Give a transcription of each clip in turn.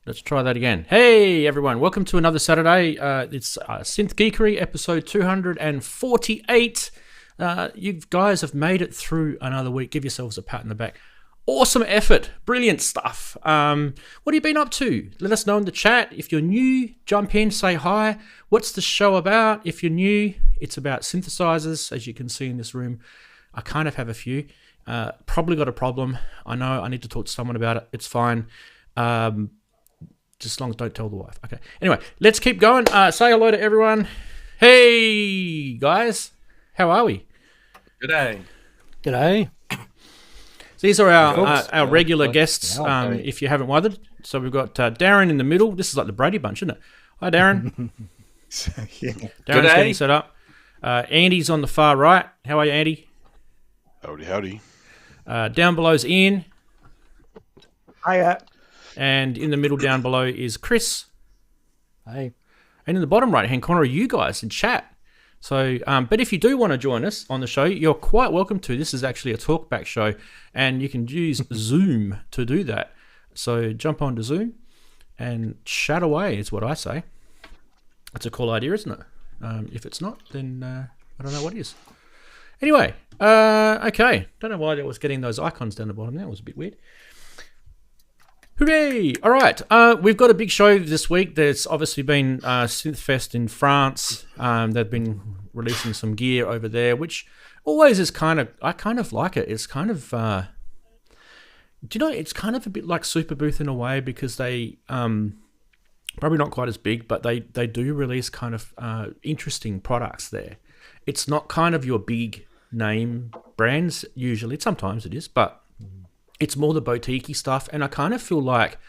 Let's try that again. Hey, everyone. Welcome to another Saturday. It's Synth Geekery, episode 248. You guys have made it through another week. Give yourselves a pat on the back. Awesome effort. Brilliant stuff. What have you been up to? Let us know in the chat. If you're new, jump in, say hi. What's the show about? If you're new, it's about synthesizers. As you can see in this room, I kind of have a few. Probably got a problem. I know I need to talk to someone about it. It's fine. Just as long as don't tell the wife. Okay. Anyway, let's keep going. Say hello to everyone. Hey, guys. How are we? G'day. G'day. So these are our regular guests, if you haven't weathered. So we've got Daren in the middle. This is like the Brady Bunch, isn't it? Hi, Daren. Yeah. Darren's getting set up. Andy's on the far right. How are you, Andy? Howdy. Down below is Ian. Hiya. And in the middle down below is Chris. Hey. And in the bottom right-hand corner are you guys in chat. So, but if you do want to join us on the show, you're quite welcome to. This is actually a talkback show, and you can use Zoom to do that. So jump onto Zoom and chat away is what I say. It's a cool idea, isn't it? If it's not, then I don't know what is. Anyway, okay. Don't know why I was getting those icons down the bottom. That was a bit weird. Hooray! All right, we've got a big show this week. There's obviously been Synthfest in France. They've been releasing some gear over there, which always is I kind of like it. It's kind of, it's kind of a bit like Super Booth in a way because they, probably not quite as big, but they do release kind of interesting products there. It's not kind of your big name brands usually. Sometimes it is, but it's more the boutique-y stuff, and I kind of feel like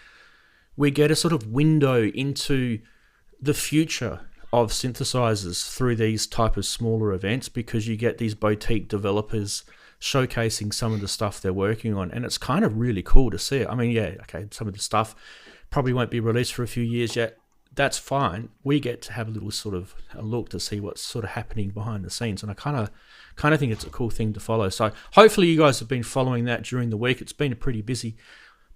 we get a sort of window into the future of synthesizers through these type of smaller events because you get these boutique developers showcasing some of the stuff they're working on, and it's kind of really cool to see it. I mean, yeah, okay, some of the stuff probably won't be released for a few years yet. That's fine. We get to have a little sort of a look to see what's sort of happening behind the scenes, and I kind of think it's a cool thing to follow. So hopefully you guys have been following that during the week. It's been pretty busy.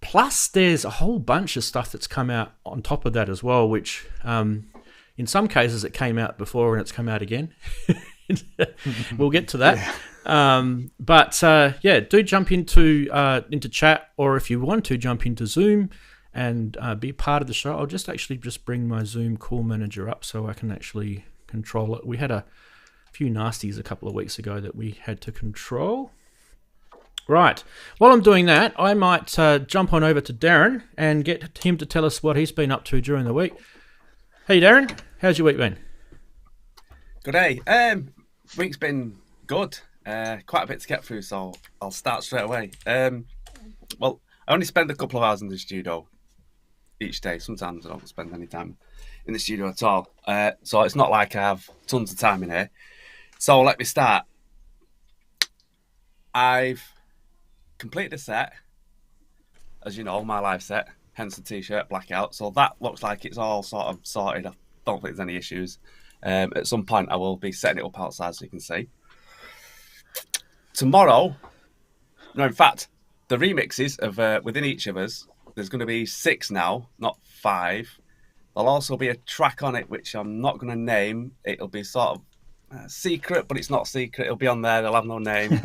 Plus, there's a whole bunch of stuff that's come out on top of that as well, which in some cases it came out before and it's come out again. We'll get to that. Yeah, do jump into chat, or if you want to, jump into Zoom and be part of the show. I'll just bring my Zoom call manager up so I can actually control it. We had a few nasties a couple of weeks ago that we had to control. Right. While I'm doing that, I might jump on over to Daren and get him to tell us what he's been up to during the week. Hey, Daren, how's your week been? Good day. Week's been good. Quite a bit to get through, so I'll start straight away. Well, I only spend a couple of hours in the studio each day. Sometimes I don't spend any time in the studio at all. So it's not like I have tons of time in here. So let me start. I've completed a set, as you know, my live set, hence the t-shirt blackout. So that looks like it's all sort of sorted. I don't think there's any issues. At some point I will be setting it up outside so you can see. Tomorrow, no, in fact, the remixes of within each of us, there's going to be 6 now, not 5. There'll also be a track on it, which I'm not going to name. It'll be sort of secret, but it's not secret. It'll be on there. They'll have no name.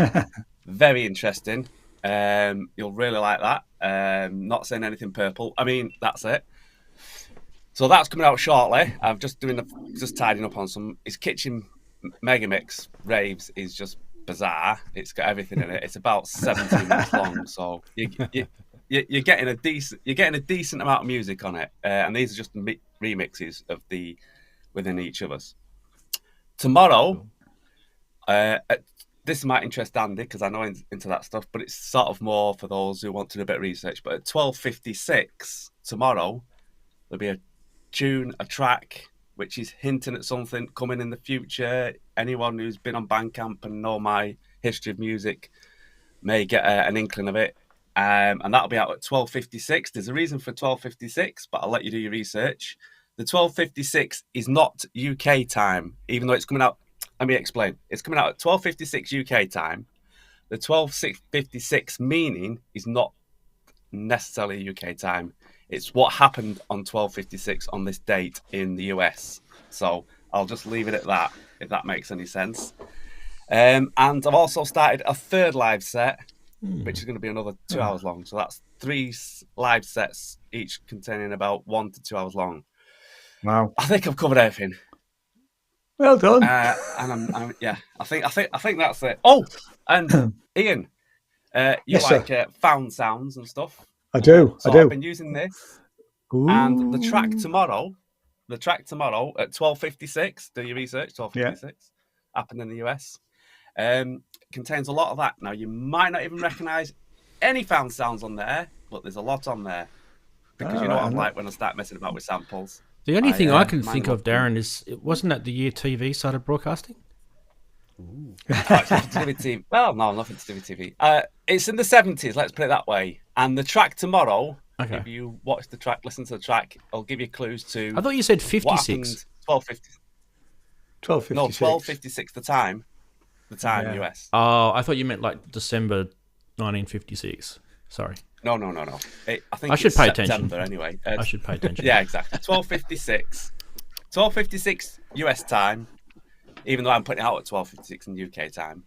Very interesting. You'll really like that. Not saying anything purple. I mean, that's it. So that's coming out shortly. I'm just tidying up on some. His kitchen Megamix raves is just bizarre. It's got everything in it. It's about 17 minutes long. So you're getting a decent amount of music on it, and these are just remixes of the within each of us. Tomorrow, this might interest Andy because I know into that stuff, but it's sort of more for those who want to do a bit of research. But at 12:56 tomorrow, there'll be a track which is hinting at something coming in the future. Anyone who's been on Bandcamp and know my history of music may get an inkling of it. And that'll be out at 12:56. There's a reason for 12:56, but I'll let you do your research. The 12:56 is not UK time, even though it's coming out. Let me explain. It's coming out at 12:56 UK time. The 12:56 meaning is not necessarily UK time. It's what happened on 12:56 on this date in the US. So I'll just leave it at that, if that makes any sense. And I've also started a third live set, which is going to be another 2 hours long. So that's 3 live sets, each containing about 1 to 2 hours long. Wow! I think I've covered everything. Well done. And I'm yeah. I think that's it. Oh, and Ian, you Yes, like found sounds and stuff. I do. So I do. I've been using this, and the track tomorrow at 12:56. Do your research. 12:56. Happened in the US. Contains a lot of that. Now you might not even recognise any found sounds on there, but there's a lot on there because you know what I'm like when I start messing about with samples. The only thing I can think of, Daren, is it wasn't that the year TV started broadcasting? TV. Well, no, nothing to do with TV. It's in the 70s, let's put it that way. And the track tomorrow, if you watch the track, listen to the track, I'll give you clues to. I thought you said 56. 12:50. 12:56. No, 12:56. The time US. Oh, I thought you meant like December 1956. Sorry. No. I think I should pay September attention. Anyway. I should pay attention. Yeah, exactly. 12:56. 12:56 US time. Even though I'm putting it out at 12:56 in UK time,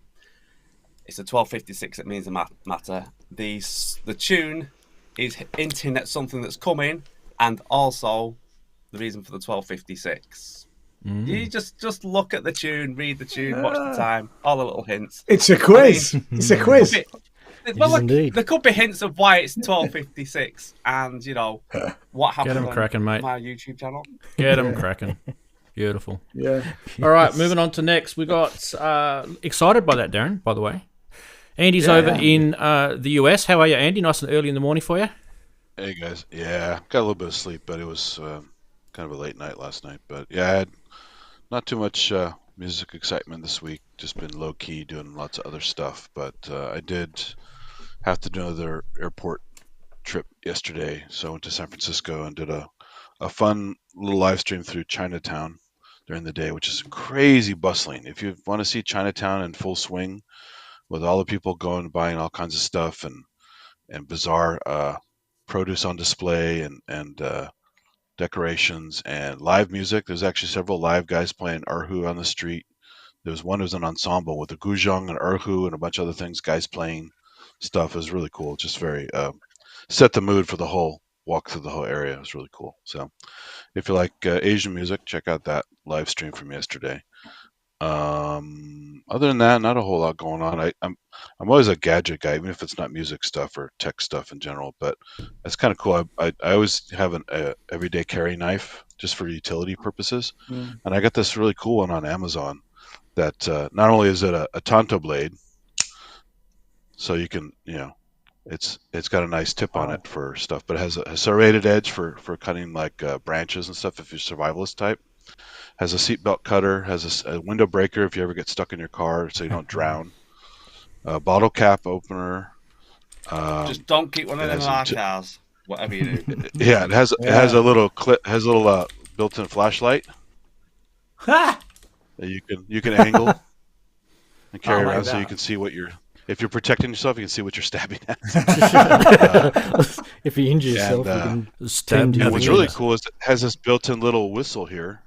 it's a 12:56. It means the matter. The tune is hinting at something that's coming, and also the reason for the 12:56. You just look at the tune, read the tune, watch the time, all the little hints. It's a quiz. It's a quiz. There could be hints of why it's 12:56, and you know what happened. Get 'em cracking, mate. My YouTube channel. Get them cracking. Beautiful. Yeah. All right, moving on to next. We got excited by that, Daren, by the way. Andy's over in the US. How are you, Andy? Nice and early in the morning for you? Hey guys, yeah, got a little bit of sleep, but it was kind of a late night last night. But yeah, I had not too much music excitement this week. Just been low key doing lots of other stuff. But I did have to do another airport trip yesterday, so I went to San Francisco and did a fun little live stream through Chinatown during the day, which is crazy bustling. If you want to see Chinatown in full swing, with all the people going buying all kinds of stuff and bizarre produce on display and decorations and live music. There's actually several live guys playing erhu on the street. There was one who was an ensemble with a guzheng and erhu and a bunch of other things, guys playing stuff. It was really cool. Just very set the mood for the whole walk through the whole area. It was really cool. So if you like Asian music, check out that live stream from yesterday. Other than that, not a whole lot going on. I'm always a gadget guy, even if it's not music stuff or tech stuff in general. But it's kind of cool. I always have an everyday carry knife just for utility purposes, and I got this really cool one on Amazon. That not only is it a Tonto blade, so you can it's got a nice tip on it for stuff, but it has a serrated edge for cutting like branches and stuff if you're survivalist type. Has a seatbelt cutter, has a window breaker if you ever get stuck in your car so you don't drown. A bottle cap opener. Just don't keep one of them in our cars, whatever you do. Yeah, it has a little built-in flashlight that you can angle and carry around so you can see what if you're protecting yourself, you can see what you're stabbing at. If you injure yourself, you can stab. What's really cool is it has this built-in little whistle here.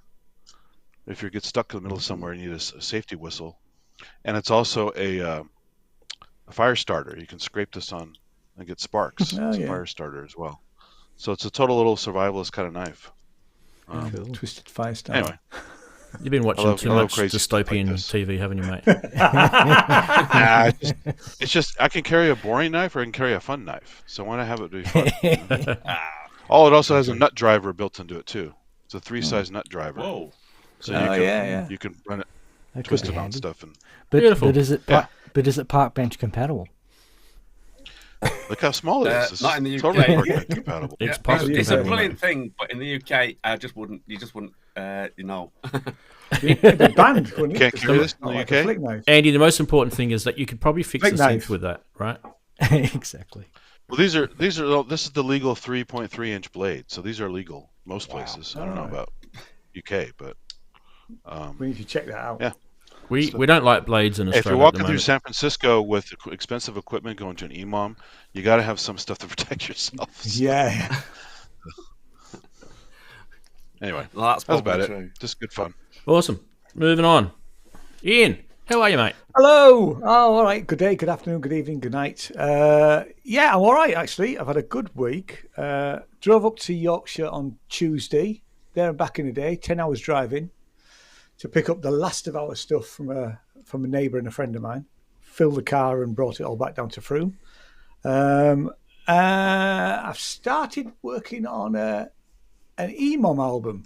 If you get stuck in the middle of somewhere, you need a safety whistle. And it's also a fire starter. You can scrape this on and get sparks. It's a fire starter as well. So it's a total little survivalist kind of knife. Cool. Twisted fire starter. Anyway. You've been watching too much dystopian TV, haven't you, mate? Nah, it's just I can carry a boring knife or I can carry a fun knife. So why not have it be fun? It also has a nut driver built into it too. It's a 3-size nut driver. Whoa. So you can run it, twist it on stuff. But is it park bench compatible? Look how small it is. It's not in the UK. totally Korg compatible. It's It's a brilliant thing, but in the UK, you just wouldn't, you know. The band couldn't Can't carry this in the like UK? a flick knife. Andy, the most important thing is that you could probably fix Flick the knife. synth with that, right? Exactly. Well, this is the legal 3.3-inch blade, so these are legal most places. I don't know about UK, but We need to check that out. yeah. We don't like blades in Australia. If you're walking through San Francisco with expensive equipment going to an EMOM, you got to have some stuff to protect yourself. So, Yeah. anyway, Well, that's about true. it. Just good fun. Awesome. Moving on. Ian, how are you, mate? Hello. Oh, all right. Good day, good afternoon, good evening, good night. Yeah, I'm all right, actually. I've had a good week. Drove up to Yorkshire on Tuesday, there and back in the day, 10 hours driving, to pick up the last of our stuff from a neighbour and a friend of mine. Filled the car and brought it all back down to Frome. I've started working on an EMOM album.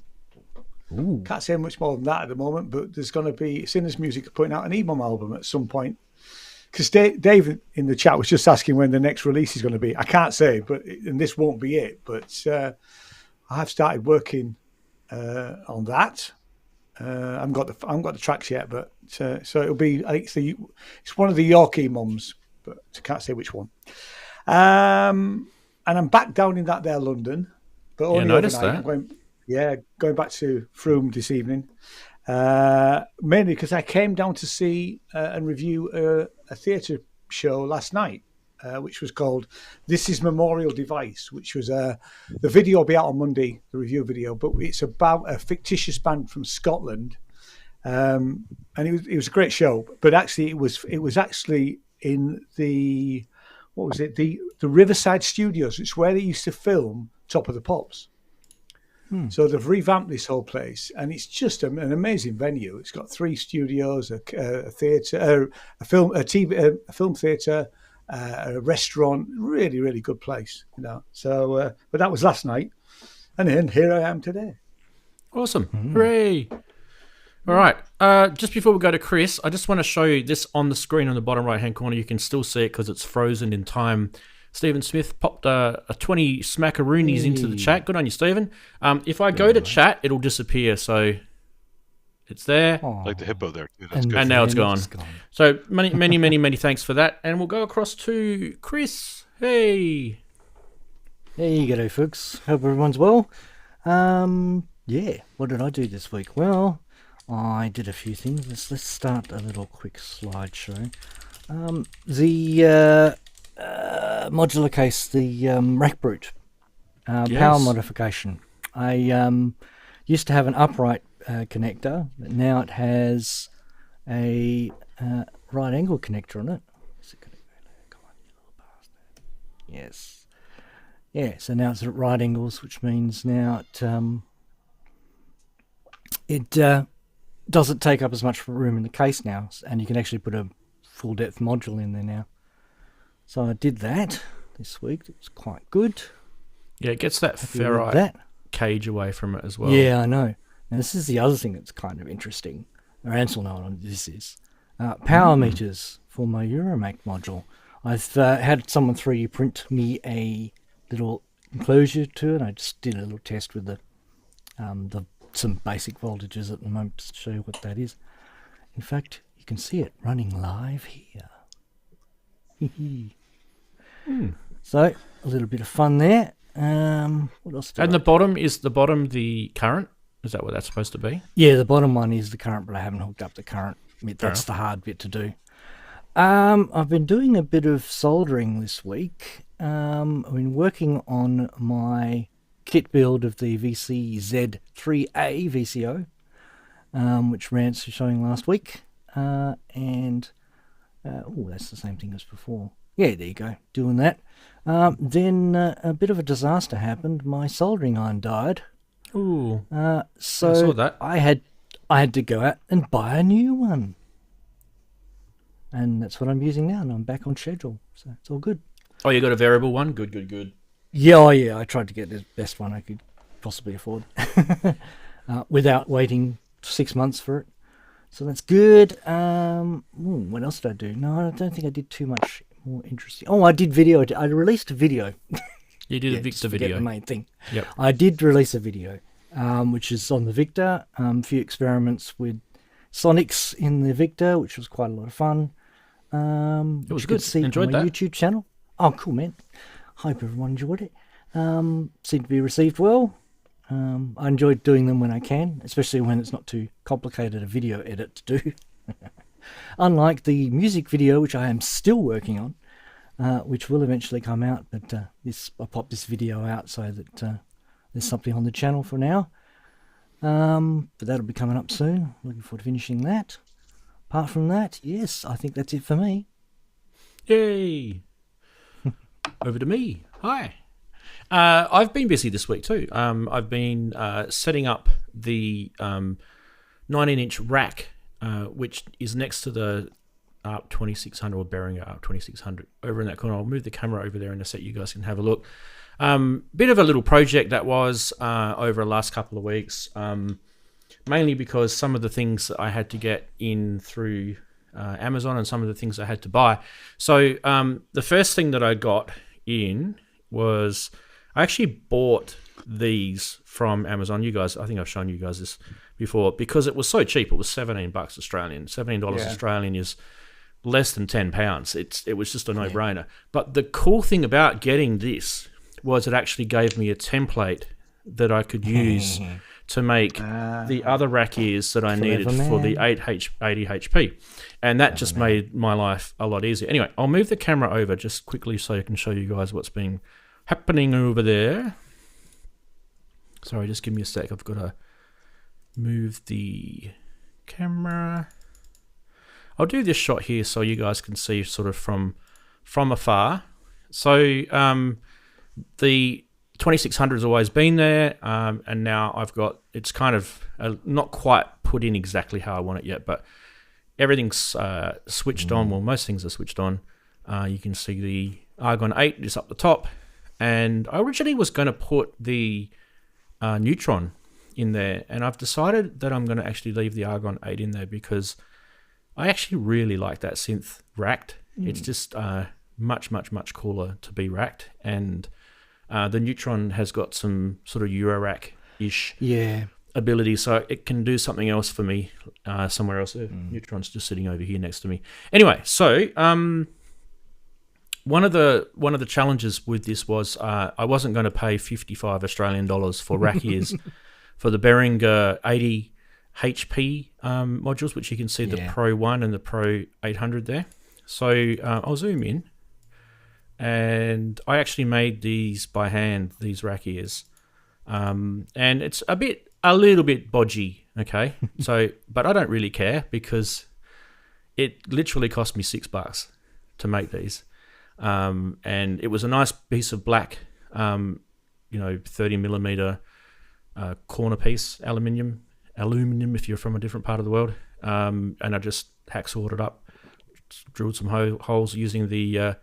Ooh. Can't say much more than that at the moment, but there's going to be Sinners Music putting out an EMOM album at some point. Because Dave in the chat was just asking when the next release is going to be. I can't say, and this won't be it. But I have started working on that. I haven't got the tracks yet, but so it'll be. I think it's one of the York EMOMs, but I can't say which one. And I'm back down in that there London, but only noticed overnight. that. Going back to Frome this evening, mainly because I came down to see and review a theatre show last night, which was called This Is Memorial Device, which was the video will be out on Monday, the review video, but it's about a fictitious band from Scotland, and it was a great show. But actually, it was actually in the the Riverside Studios. It's where they used to film Top of the Pops. So they've revamped this whole place, and it's just an amazing venue. It's got 3 studios, a theatre, a film theatre, a restaurant. Really, really good place, you know. So, but that was last night, and then here I am today. Awesome. Hooray. All right. Just before we go to Chris, I just want to show you this on the screen on the bottom right-hand corner. You can still see it because it's frozen in time. Stephen Smith popped a 20 smackaroonies into the chat. Good on you, Stephen. If I go to chat, it'll disappear. So it's there. Oh. Like the hippo there. Yeah, that's good. And now it's gone. So many thanks for that. And we'll go across to Chris. Hey. There you go, folks. Hope everyone's well. Yeah, what did I do this week? Well, I did a few things. Let's start a little quick slideshow. The modular case, the rack brute, power modification. I used to have an upright connector, but now it has a right angle connector on it. Is it going to go there? Come on, you little bastard. Yes. Yeah, so now it's at right angles, which means now it doesn't take up as much room in the case now, and you can actually put a full depth module in there now. So I did that this week. It was quite good. Yeah, it gets that ferrite cage away from it as well. Yeah, I know. Now this is the other thing that's kind of interesting. Ranzee will know what this is. Power meters for my Eurorack module. I've had someone 3D print me a little enclosure to it. I just did a little test with some basic voltages at the moment to show you what that is. In fact, you can see it running live here. So a little bit of fun there. What else? And the bottom is the current. Is that what that's supposed to be? Yeah, the bottom one is the current, but I haven't hooked up the current. That's the hard bit to do. I've been doing a bit of soldering this week. I've been working on my kit build of the VCZ3A VCO, which Rant was showing last week. That's the same thing as before. Yeah, there you go, doing that. Then a bit of a disaster happened. My soldering iron died. Ooh. So I saw that. I had to go out and buy a new one. And that's what I'm using now, and I'm back on schedule. So it's all good. Oh, you got a variable one? Good. Yeah, I tried to get the best one I could possibly afford. Without waiting 6 months for it. So that's good. What else did I do? No, I don't think I did too much more interesting? Oh, I did video. I released a video. You did a Victor video. The main thing. Yep. I did release a video, which is on the Victor. A few experiments with sonics in the Victor, which was quite a lot of fun. It was good. See Enjoyed on my that. YouTube channel. Oh, cool, man. Hope everyone enjoyed it. Seemed to be received well. I enjoyed doing them when I can, especially when it's not too complicated a video edit to do. Unlike the music video, which I am still working on, which will eventually come out, but I popped this video out so that there's something on the channel for now. But that'll be coming up soon. Looking forward to finishing that. Apart from that, yes, I think that's it for me. Yay! Over to me. Hi. I've been busy this week too. I've been setting up the 19-inch rack, which is next to the ARP 2600 or Behringer ARP 2600 over in that corner. I'll move the camera over there in a sec. You guys can have a look. Bit of a little project that was over the last couple of weeks, mainly because some of the things that I had to get in through Amazon and some of the things I had to buy. So the first thing that I got in was I actually bought these from Amazon. You guys, I think I've shown you guys this before because it was so cheap. It was $17 Australian. $17 Australian is less than £10. It was just a no-brainer. But the cool thing about getting this was it actually gave me a template that I could use to make the other rack ears that I needed for the 80 HP. And that just made my life a lot easier. Anyway, I'll move the camera over just quickly so I can show you guys what's been happening over there. Sorry, just give me a sec. I've got to move the camera. I'll do this shot here so you guys can see sort of from afar. So the 2600 has always been there, and now I've got, it's kind of not quite put in exactly how I want it yet, but everything's switched on. Well, most things are switched on. You can see the Argon 8 is up the top, and I originally was going to put the Neutron in there, and I've decided that I'm going to actually leave the Argon 8 in there because I actually really like that synth racked. It's just much, much, much cooler to be racked, and the Neutron has got some sort of eurorack-ish ability, so it can do something else for me somewhere else. Neutron's just sitting over here next to me. Anyway, so one of the challenges with this was I wasn't going to pay $55 Australian for rack ears for the Behringer 80 HP modules, which you can see the Pro 1 and the Pro 800 there. So I'll zoom in. And I actually made these by hand, these rack ears. And it's a little bit bodgy, okay? So, but I don't really care because it literally cost me $6 to make these. And it was a nice piece of black, 30 millimeter corner piece, aluminium if you're from a different part of the world. And I just hacksawed it up, drilled some holes using the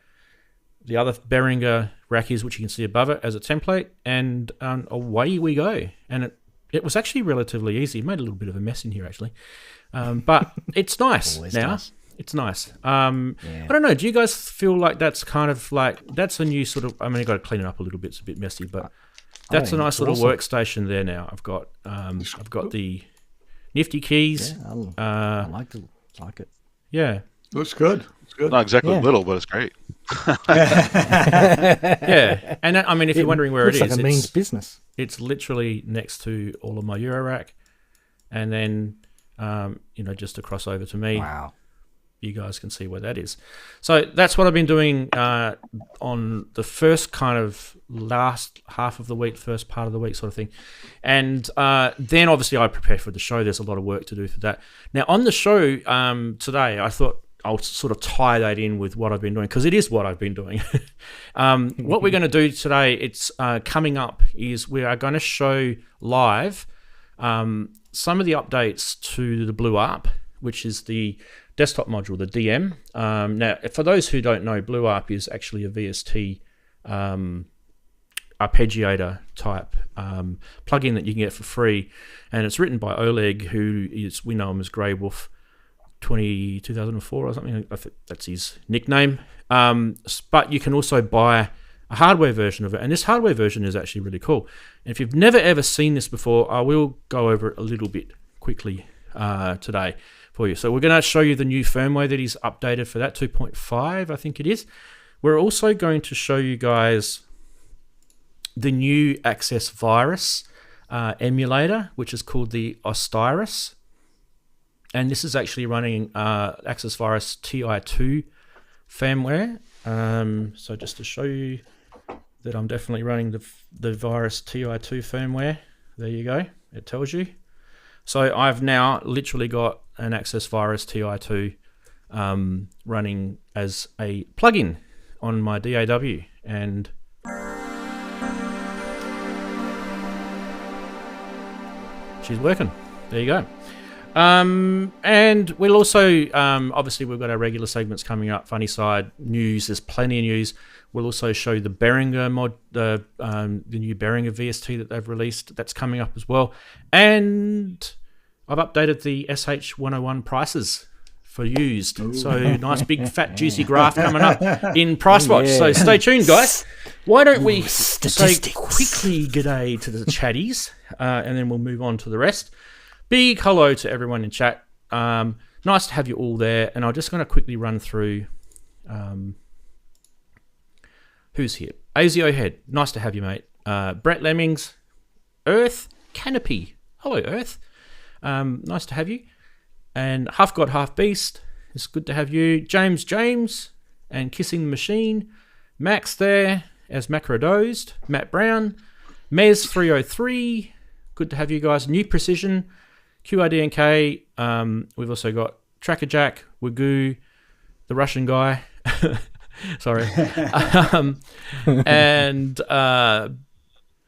other Behringer rack ears, which you can see above it as a template, and away we go. And it was actually relatively easy. It made a little bit of a mess in here, actually. But it's nice now. Nice. It's nice. I don't know. Do you guys feel like that's kind of like, that's a new sort of, I mean, I've got to clean it up a little bit. It's a bit messy, but that's a nice little workstation there now. I've got the nifty keys. Yeah, I like it. Yeah. Looks good. It's good. Not exactly little, but it's great. Yeah, and I mean, if you're wondering where it is, like a means business. It's literally next to all of my eurorack, and then just across over to me. Wow. You guys can see where that is. So that's what I've been doing on the first kind of last half of the week, first part of the week sort of thing. And then obviously I prepare for the show. There's a lot of work to do for that. Now on the show today, I thought I'll sort of tie that in with what I've been doing because it is what I've been doing. What we're going to do today, it's coming up, is we are going to show live some of the updates to the BlueARP, which is the desktop module, the DM. Now, for those who don't know, BlueARP is actually a VST arpeggiator type plugin that you can get for free, and it's written by Oleg, we know him as Grey Wolf. 2004 or something. I think that's his nickname. But you can also buy a hardware version of it, and this hardware version is actually really cool. And if you've never ever seen this before, I will go over it a little bit quickly today for you. So we're going to show you the new firmware that he's updated for that 2.5, I think it is. We're also going to show you guys the new Access Virus emulator, which is called the OsTIrus. And this is actually running Access Virus TI2 firmware. So just to show you that I'm definitely running the Virus TI2 firmware. There you go. It tells you. So I've now literally got an Access Virus TI2 running as a plugin on my DAW, and she's working. There you go. And we'll also, obviously we've got our regular segments coming up, funny side, news, there's plenty of news. We'll also show you the Behringer the new Behringer VST that they've released, that's coming up as well. And I've updated the SH101 prices for used. Ooh. So nice big fat juicy graph coming up in Price Watch. Yeah. So stay tuned, guys. Why don't we say quickly g'day to the chatties, and then we'll move on to the rest. Big hello to everyone in chat. Nice to have you all there. And I'm just going to quickly run through who's here. AZO Head, nice to have you, mate. Brett Lemmings, Earth, Canopy. Hello, Earth. Nice to have you. And Half God, Half Beast, it's good to have you. James, and Kissing the Machine. Max there, as Macrodozed. Matt Brown. Mez303, good to have you guys. New Precision. QRDNK, we've also got Tracker Jack, Wagoo, the Russian guy, sorry, and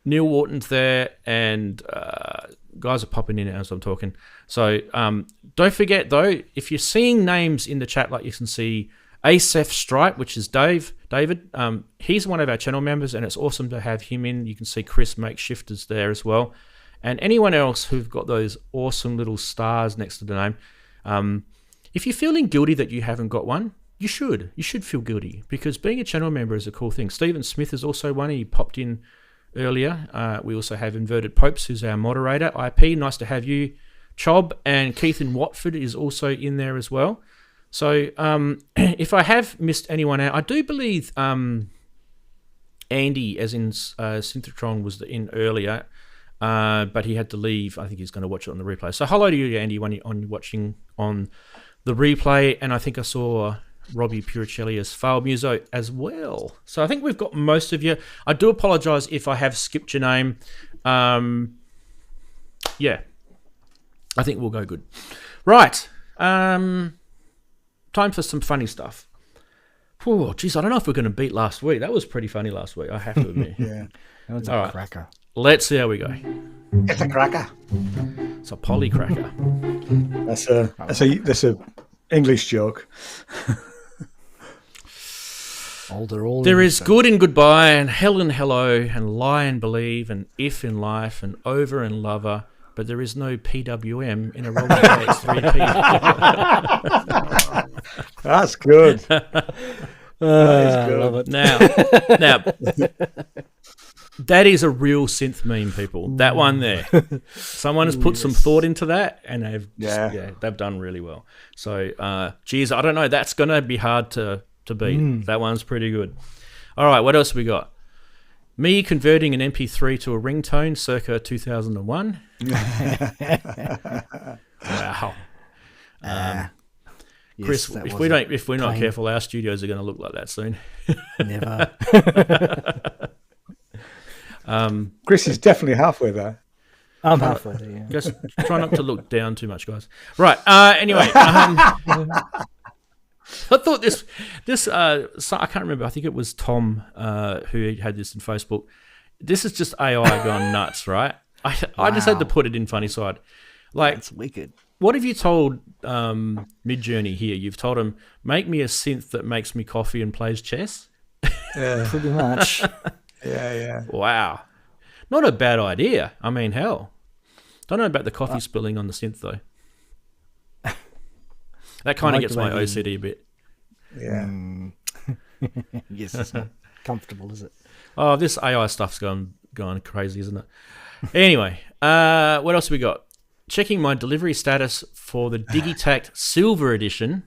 Neil Wharton's there, and guys are popping in as I'm talking. So don't forget though, if you're seeing names in the chat, like you can see Asef Stripe, which is David, he's one of our channel members, and it's awesome to have him in. You can see Chris Maikshifter's there as well. And anyone else who've got those awesome little stars next to the name, if you're feeling guilty that you haven't got one, you should. You should feel guilty, because being a channel member is a cool thing. Stephen Smith is also one. He popped in earlier. We also have Inverted Popes, who's our moderator. IP, nice to have you. Chob and Keith in Watford is also in there as well. So if I have missed anyone out, I do believe Andy, as in Synthetron, was in earlier. But he had to leave. I think he's going to watch it on the replay. So hello to you, Andy, when you're watching on the replay. And I think I saw Robbie Puricelli as Fail Muso as well. So I think we've got most of you. I do apologise if I have skipped your name. Yeah, I think we'll go good. Right. Time for some funny stuff. Oh, geez, I don't know if we're going to beat last week. That was pretty funny last week, I have to admit. Yeah, that was a cracker. Let's see how we go. It's a cracker. It's a poly cracker. That's a English joke. There is good in goodbye, and hell in hello, and lie and believe, and if in life, and over and lover, but there is no PWM in a rolling KX3P. That's good. That is good. I love it. Now, that is a real synth meme, people. That one there. Someone has put some thought into that, and they've done really well. So, geez, I don't know. That's going to be hard to beat. That one's pretty good. All right, what else we got? Me converting an MP3 to a ringtone circa 2001. Wow. Chris, yes, if we're not careful, our studios are going to look like that soon. Never. Chris is definitely halfway there. I'm halfway there. Yeah. Just try not to look down too much, guys. Right. Anyway, I thought this so I can't remember. I think it was Tom who had this in Facebook. This is just AI gone nuts, right? I just had to put it in funny side. Like, that's wicked. What have you told Midjourney here? You've told him, make me a synth that makes me coffee and plays chess? Pretty much. Yeah. Wow. Not a bad idea. I mean, hell. Don't know about the coffee spilling on the synth, though. That kind I of like gets the my way OCD a bit. Yeah. Yes, it's not comfortable, is it? Oh, this AI stuff's gone crazy, isn't it? Anyway, what else have we got? Checking my delivery status for the Digitakt Silver Edition.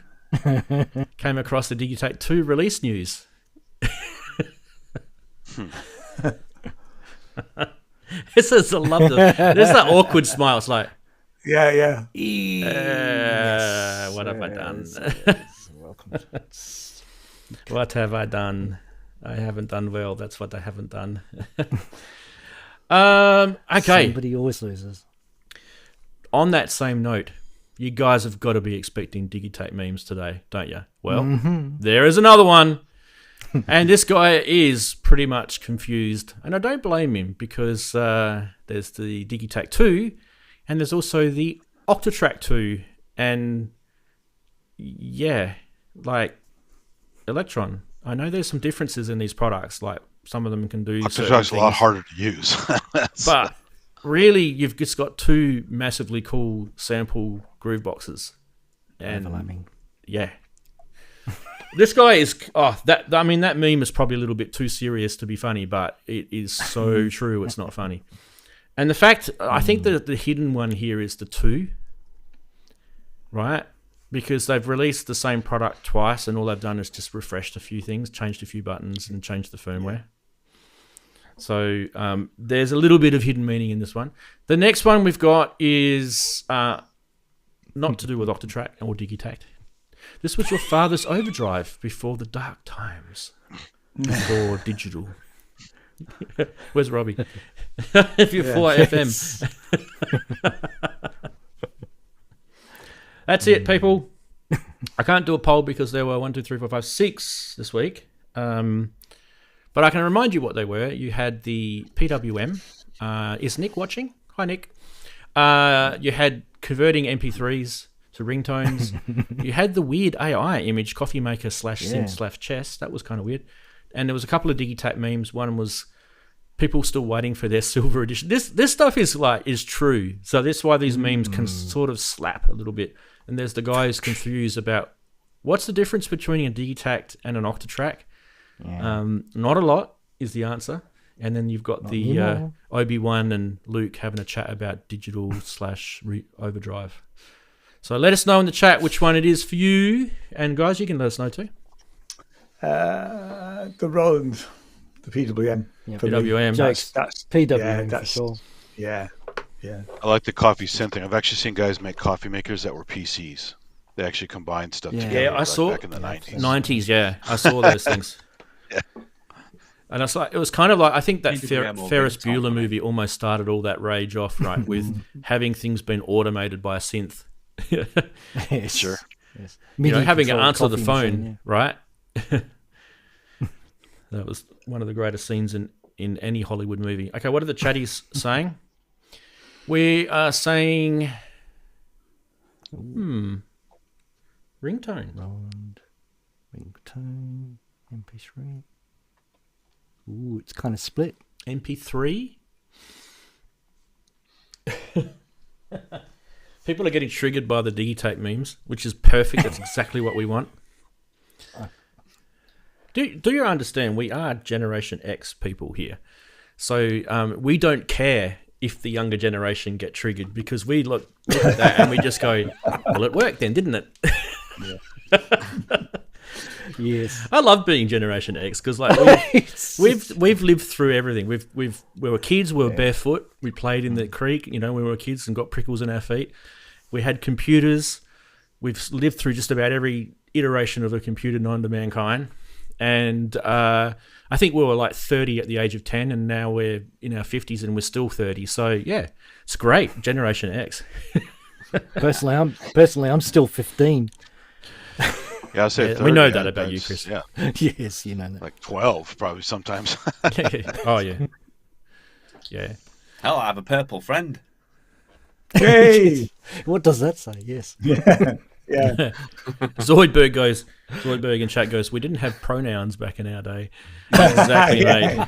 Came across the Digitakt 2 release news. This is I love this. There's that awkward smile. It's like, Yeah. what have I done? Welcome. What have I done? I haven't done well. That's what I haven't done. Okay. Somebody always loses. On that same note, you guys have got to be expecting Digitakt memes today, don't you? Well, there is another one. And this guy is pretty much confused. And I don't blame him because there's the Digitakt 2 and there's also the Octatrack 2. And yeah, like Elektron. I know there's some differences in these products. Like some of them can do Octatrack's a lot harder to use. But really, you've just got two massively cool sample groove boxes. And Overlapping. yeah. This guy is that meme is probably a little bit too serious to be funny, but it is so true it's not funny. And the fact I think that the hidden one here is the 2, right? Because they've released the same product twice and all they've done is just refreshed a few things, changed a few buttons and changed the firmware. So there's a little bit of hidden meaning in this one. The next one we've got is not to do with Octatrack or Digitakt. This was your father's overdrive before the dark times, before digital. Where's Robbie? Before FM. That's it, people. I can't do a poll because there were 1, 2, 3, 4, 5, 6 this week. But I can remind you what they were. You had the PWM. Is Nick watching? Hi, Nick. You had converting MP3s to ringtones. You had the weird AI image, coffee maker / synth / chess. That was kind of weird. And there was a couple of Digitakt memes. One was people still waiting for their silver edition. This stuff is true. So that's why these memes can sort of slap a little bit. And there's the guy who's confused about what's the difference between a Digitakt and an Octatrack. Yeah. Not a lot is the answer. And then you've got the Obi-Wan and Luke having a chat about digital / overdrive. So let us know in the chat which one it is for you. And guys, you can let us know too. The Roland, the PWM. Yeah. PWM. That's PWM for sure. Yeah. I like the coffee synth thing. I've actually seen guys make coffee makers that were PCs. They actually combined stuff together. Yeah, I saw back in the 90s. 90s, yeah. I saw those things. Yeah. And it was kind of like, I think that Ferris Bueller movie almost started all that rage off, right, with having things been automated by a synth. Yes. Sure. Yes. Having to answer the coffee phone, machine, right? That was one of the greatest scenes in any Hollywood movie. Okay, what are the chatties saying? We are saying, ringtone. Roland, ringtone, MP3. Ooh, it's kind of split. MP3? People are getting triggered by the Digitakt memes, which is perfect. That's exactly what we want. Do you understand? We are Generation X people here. So we don't care if the younger generation get triggered because we look at that and we just go, well, it worked then, didn't it? Yes. I love being Generation X because like we've lived through everything. We were kids, we were barefoot, we played in the creek, we were kids and got prickles in our feet. We had computers. We've lived through just about every iteration of a computer known to mankind. And I think we were like 30 at the age of 10 and now we're in our 50s and we're still 30. So yeah, it's great. Generation X. Personally, I'm still 15. Yeah, I say 30, we know that about you, Chris. Yeah. Yes, you know that. Like 12 probably sometimes. Oh yeah. Yeah. Hell, I have a purple friend. Hey! What does that say? Yes. Yeah. Zoidberg in chat goes, we didn't have pronouns back in our day. Exactly, mate.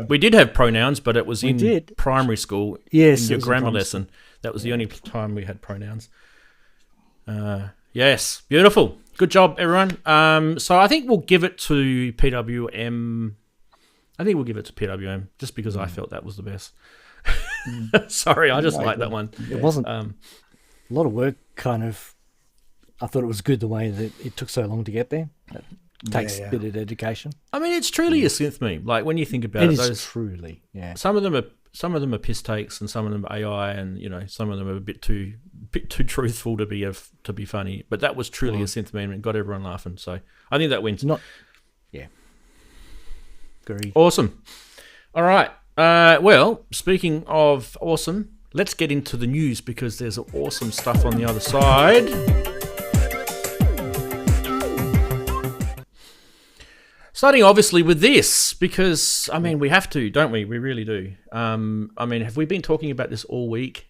We did have pronouns, but it was in primary school. Yes, in your grammar lesson. That was the only time we had pronouns. Yes, beautiful. Good job, everyone. So I think we'll give it to PWM. I think we'll give it to PWM just because I felt that was the best. Sorry, I just like that one. It wasn't a lot of work, kind of. I thought it was good the way that it took so long to get there. It takes a bit of dedication. I mean, it's truly a synth meme. Like when you think about it, is truly, yeah. Some of them are piss takes, and some of them are AI, and some of them are a bit too truthful to be funny. But that was truly a synth meme and got everyone laughing. So I think that wins. Agreed. Awesome. All right. Well, speaking of awesome, let's get into the news because there's awesome stuff on the other side. Starting obviously with this, because, I mean, we have to, don't we? We really do. I mean, have we been talking about this all week?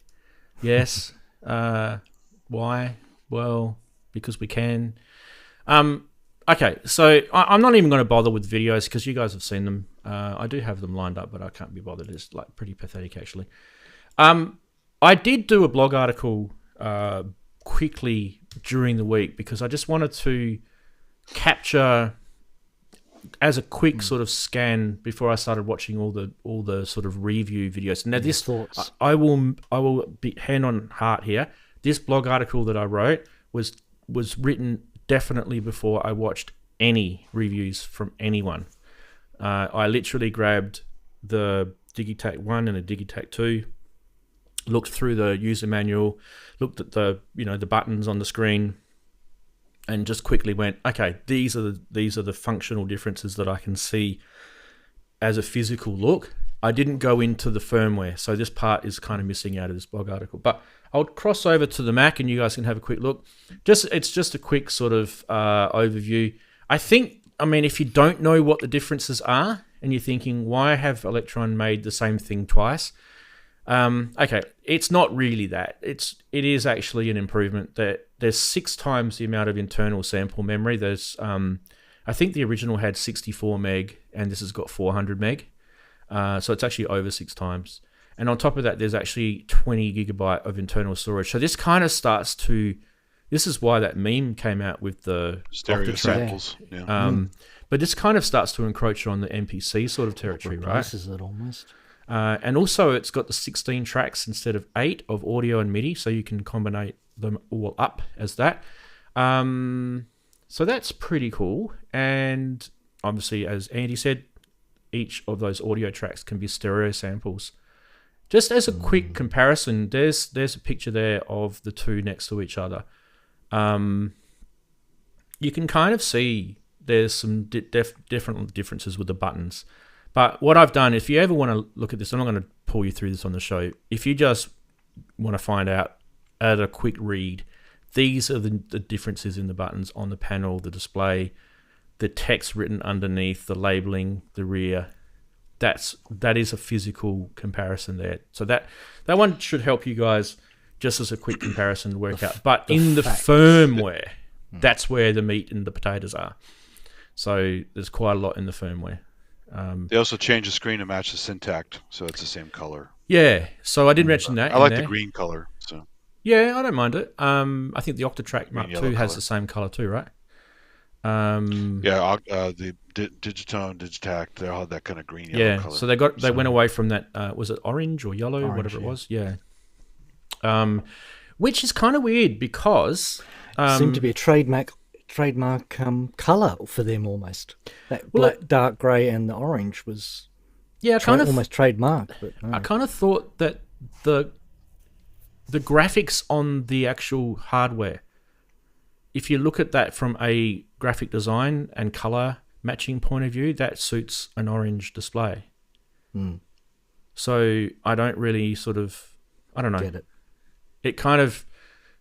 Yes. Why? Well, because we can. Okay, so I'm not even going to bother with videos because you guys have seen them. I do have them lined up, but I can't be bothered. It's like pretty pathetic, actually. I did do a blog article quickly during the week because I just wanted to capture as a quick sort of scan before I started watching all the sort of review videos. Now this thoughts. I will be hand on heart here. This blog article that I wrote was written definitely before I watched any reviews from anyone. I literally grabbed the Digitakt 1 and the Digitakt 2, looked through the user manual, looked at the the buttons on the screen, and just quickly went, okay, these are the functional differences that I can see as a physical look. I didn't go into the firmware, so this part is kind of missing out of this blog article. But I'll cross over to the Mac, and you guys can have a quick look. It's just a quick sort of overview. I mean, if you don't know what the differences are, and you're thinking, why have Elektron made the same thing twice? Okay, it's not really that. It is actually an improvement. There's 6 times the amount of internal sample memory. There's I think the original had 64 meg, and this has got 400 meg. So it's actually over 6 times. And on top of that, there's actually 20 gigabyte of internal storage. So this kind of starts to... This is why that meme came out with the stereo samples. Yeah. But this kind of starts to encroach on the MPC sort of territory, right? Replaces it almost. And also, it's got the 16 tracks instead of 8 of audio and MIDI, so you can combine them all up as that. So that's pretty cool. And obviously, as Andy said, each of those audio tracks can be stereo samples. Just as a quick comparison, there's a picture there of the two next to each other. You can kind of see there's some different differences with the buttons. But what I've done, if you ever want to look at this, I'm not going to pull you through this on the show. If you just want to find out at a quick read, these are the differences in the buttons on the panel, the display, the text written underneath, the labeling, the rear. That is a physical comparison there. So that one should help you guys just as a quick comparison to work out. But in the firmware, that's where the meat and the potatoes are. So there's quite a lot in the firmware. They also changed the screen to match the SynthAddict, so it's the same color. Yeah, so I did mention that. I like the green color. So yeah, I don't mind it. I think the Octatrack Mark II has the same color too, right? The Digitakt, they all had that kind of green yellow color. So they went away from that. Was it orange or yellow, whatever it was? Yeah. Which is kind of weird because seemed to be a trademark color for them almost. That black, dark grey and the orange was almost trademarked. But no. I kind of thought that the graphics on the actual hardware, if you look at that from a graphic design and color matching point of view, that suits an orange display. So I don't really I don't know. Get it. It kind of,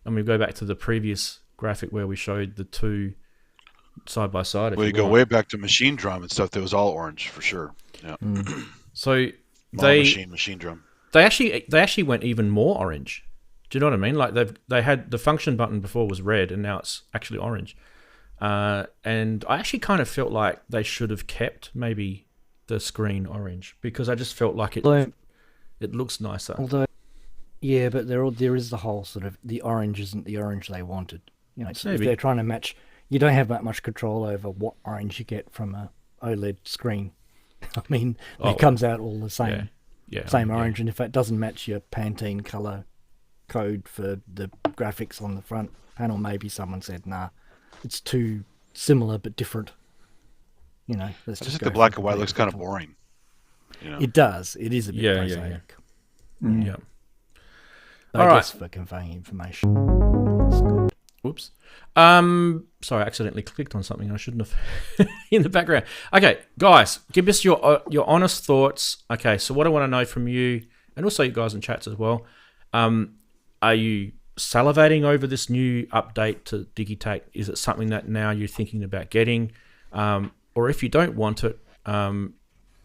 we go back to the previous graphic where we showed the two side by side. Well, you go way back to Machine Drum and stuff. That was all orange for sure. Yeah. So Machine Drum. They actually went even more orange. Do you know what I mean? Like they had the function button before was red and now it's actually orange. And I actually kind of felt like they should have kept maybe the screen orange because I just felt like it looks nicer. Although, yeah, but there is the whole sort of the orange isn't the orange they wanted. You know, so Maybe. if they're trying to match, you don't have that much control over what orange you get from a OLED screen. I mean, it comes out all the same, same orange, and if it doesn't match your Pantene color code for the graphics on the front panel, maybe someone said, nah, it's too similar but different. You know, I just think the black and white looks kind of boring. You know? It does. It is a bit prosaic. Yeah. But I guess for conveying information, it's good. Whoops. Sorry, I accidentally clicked on something I shouldn't have in the background. Okay, guys, give us your honest thoughts. Okay, so what I want to know from you, and also you guys in chats as well, are you salivating over this new update to Digitakt? Is it something that now you're thinking about getting? Or if you don't want it,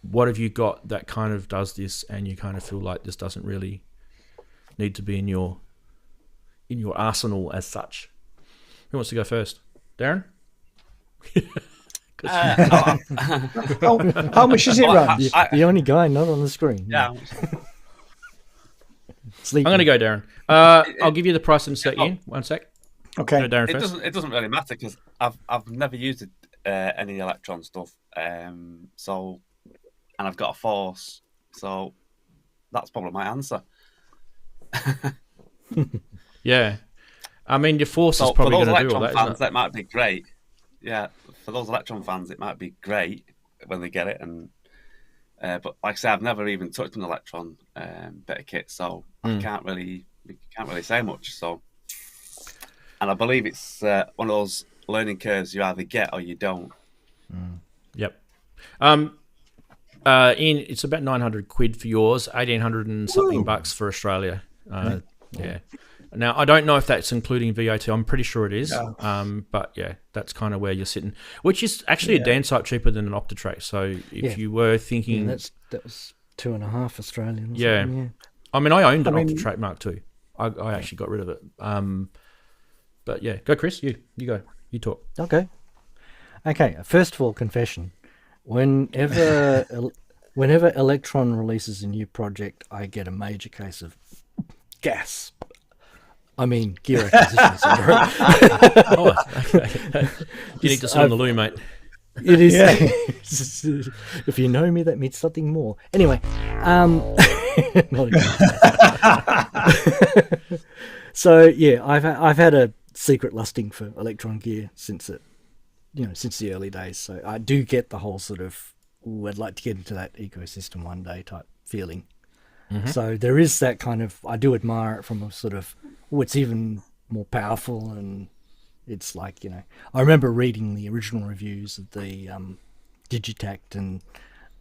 what have you got that kind of does this and you kind of feel like this doesn't really need to be in your arsenal as such? Who wants to go first? Daren? How much is it, Rant? The only guy not on the screen. Yeah. I'm going to go Daren. I'll give you the price and set in 1 sec. Okay. Daren first. It doesn't really matter because I've never used any Elektron stuff. So, and I've got a Force, so that's probably my answer. Yeah. I mean, your Force is probably going to do all that, fans, isn't it? that might be great. Yeah, for those Elektron fans, it might be great when they get it. And but like I say, I've never even touched an Elektron bit of kit, so I can't really say much. So, and I believe it's one of those learning curves you either get or you don't. Yep. It's about 900 quid for yours, 1800 and something bucks for Australia. Yeah. Now I don't know if that's including VAT. I'm pretty sure it is. But yeah, that's kind of where you're sitting, which is actually a damn sight cheaper than an Octatrack. So if you were thinking, that was 2.5 Australian. Or yeah. something, yeah. I mean, I owned an Octatrack Mark II. I actually got rid of it. But yeah, go Chris. You go. You talk. Okay. First of all, confession. Whenever Elektron releases a new project, I get a major case of gas. I mean, gear acquisition syndrome. Okay. You need to sit on the loo, mate. It is. Yeah. If you know me, that means something more. Anyway, not so yeah, I've had a secret lusting for Elektron gear since the early days. So I do get the whole sort of, I'd like to get into that ecosystem one day type feeling. Mm-hmm. So there is that kind of, I do admire it from a sort of, it's even more powerful, and it's like, I remember reading the original reviews of the Digitakt, and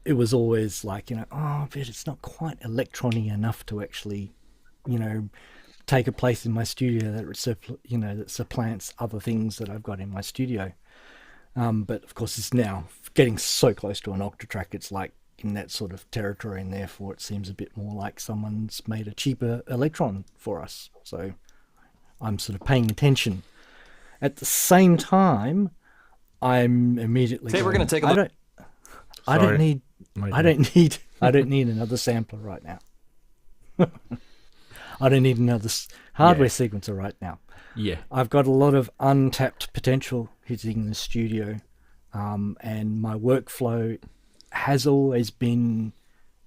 it was always like, but it's not quite electronic enough to actually, take a place in my studio that supplants other things that I've got in my studio. But of course, it's now getting so close to an Octatrack, it's like in that sort of territory, and therefore it seems a bit more like someone's made a cheaper Elektron for us. So I'm sort of paying attention. At the same time, I'm immediately we're going to take a look. I don't need another sampler right now. I don't need another hardware sequencer right now. Yeah, I've got a lot of untapped potential hitting the studio, and my workflow has always been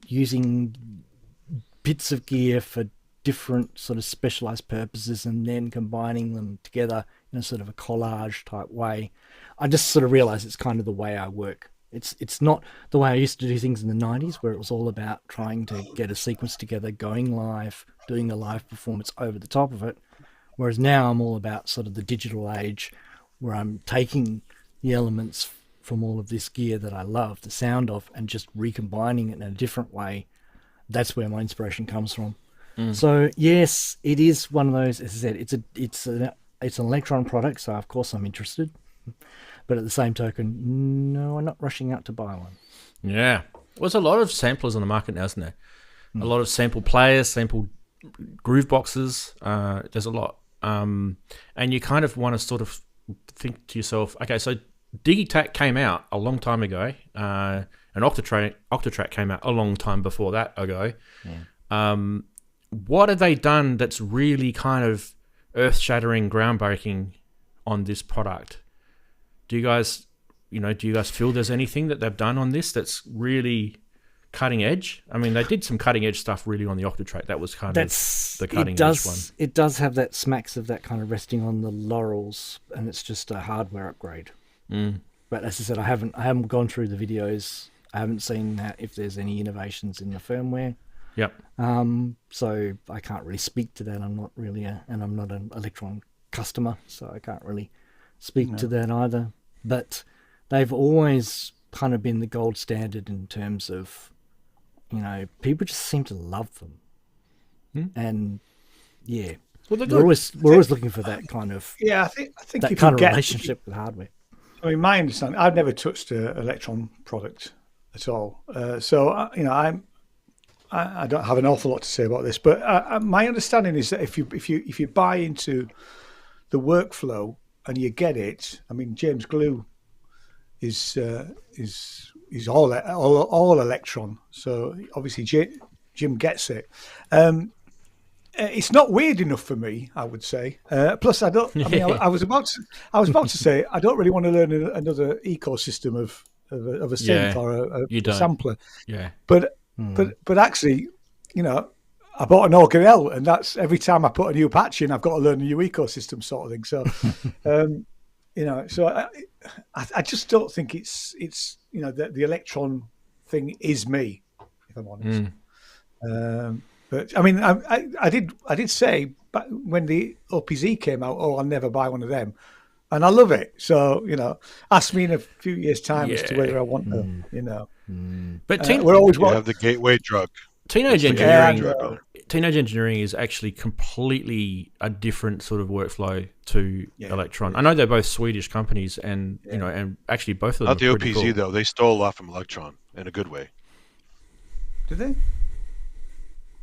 using bits of gear for different sort of specialized purposes and then combining them together in a sort of a collage type way. I just sort of realized it's kind of the way I work. It's not the way I used to do things in the 90s, where it was all about trying to get a sequence together, going live, doing a live performance over the top of it. Whereas now I'm all about sort of the digital age, where I'm taking the elements from all of this gear that I love the sound of and just recombining it in a different way. That's where my inspiration comes from. So yes, it is one of those, as I said, it's an Elektron product, so of course I'm interested. But at the same token, no, I'm not rushing out to buy one. Yeah. Well, there's a lot of samplers on the market now, isn't there? A lot of sample players, sample groove boxes. There's a lot. And you kind of want to sort of think to yourself, okay, so Digitakt came out a long time ago. And Octatrack came out a long time before that ago. Yeah. What have they done that's really kind of earth-shattering, groundbreaking on this product. Do you guys feel there's anything that they've done on this that's really cutting edge? I mean, they did some cutting edge stuff really on the Octatrack. That was kind of the cutting edge one. It does have that smacks of that kind of resting on the laurels, and it's just a hardware upgrade. But as I said, I haven't gone through the videos. I haven't seen if there's any innovations in the firmware. Yep. So I can't really speak to that. I'm not really and I'm not an Elektron customer, so I can't really speak to that either. But they've always kind of been the gold standard in terms of, people just seem to love them. And yeah, well, we're always looking for that kind of I think that kind of relationship with hardware. I mean, my understanding, I've never touched an Elektron product at all, so I don't have an awful lot to say about this. But my understanding is that if you buy into the workflow and you get it, I mean, James Glue is all Elektron, so obviously Jim gets it. It's not weird enough for me, I would say. Plus, I don't. I mean, I was about to say I don't really want to learn another ecosystem of a synth or a sampler. Yeah. But actually, I bought an organelle, and that's every time I put a new patch in, I've got to learn a new ecosystem sort of thing. So, so I just don't think it's the Elektron thing is me, if I'm honest. But I mean, I did say back when the OPZ came out, I'll never buy one of them, and I love it. So ask me in a few years' time as to whether I want them. But we're always have the gateway drug. Teenage engineering is actually completely a different sort of workflow to Elektron. I know they're both Swedish companies, and and actually both of them. Not the are pretty OPZ cool. though. They stole a lot from Elektron in a good way. Did they?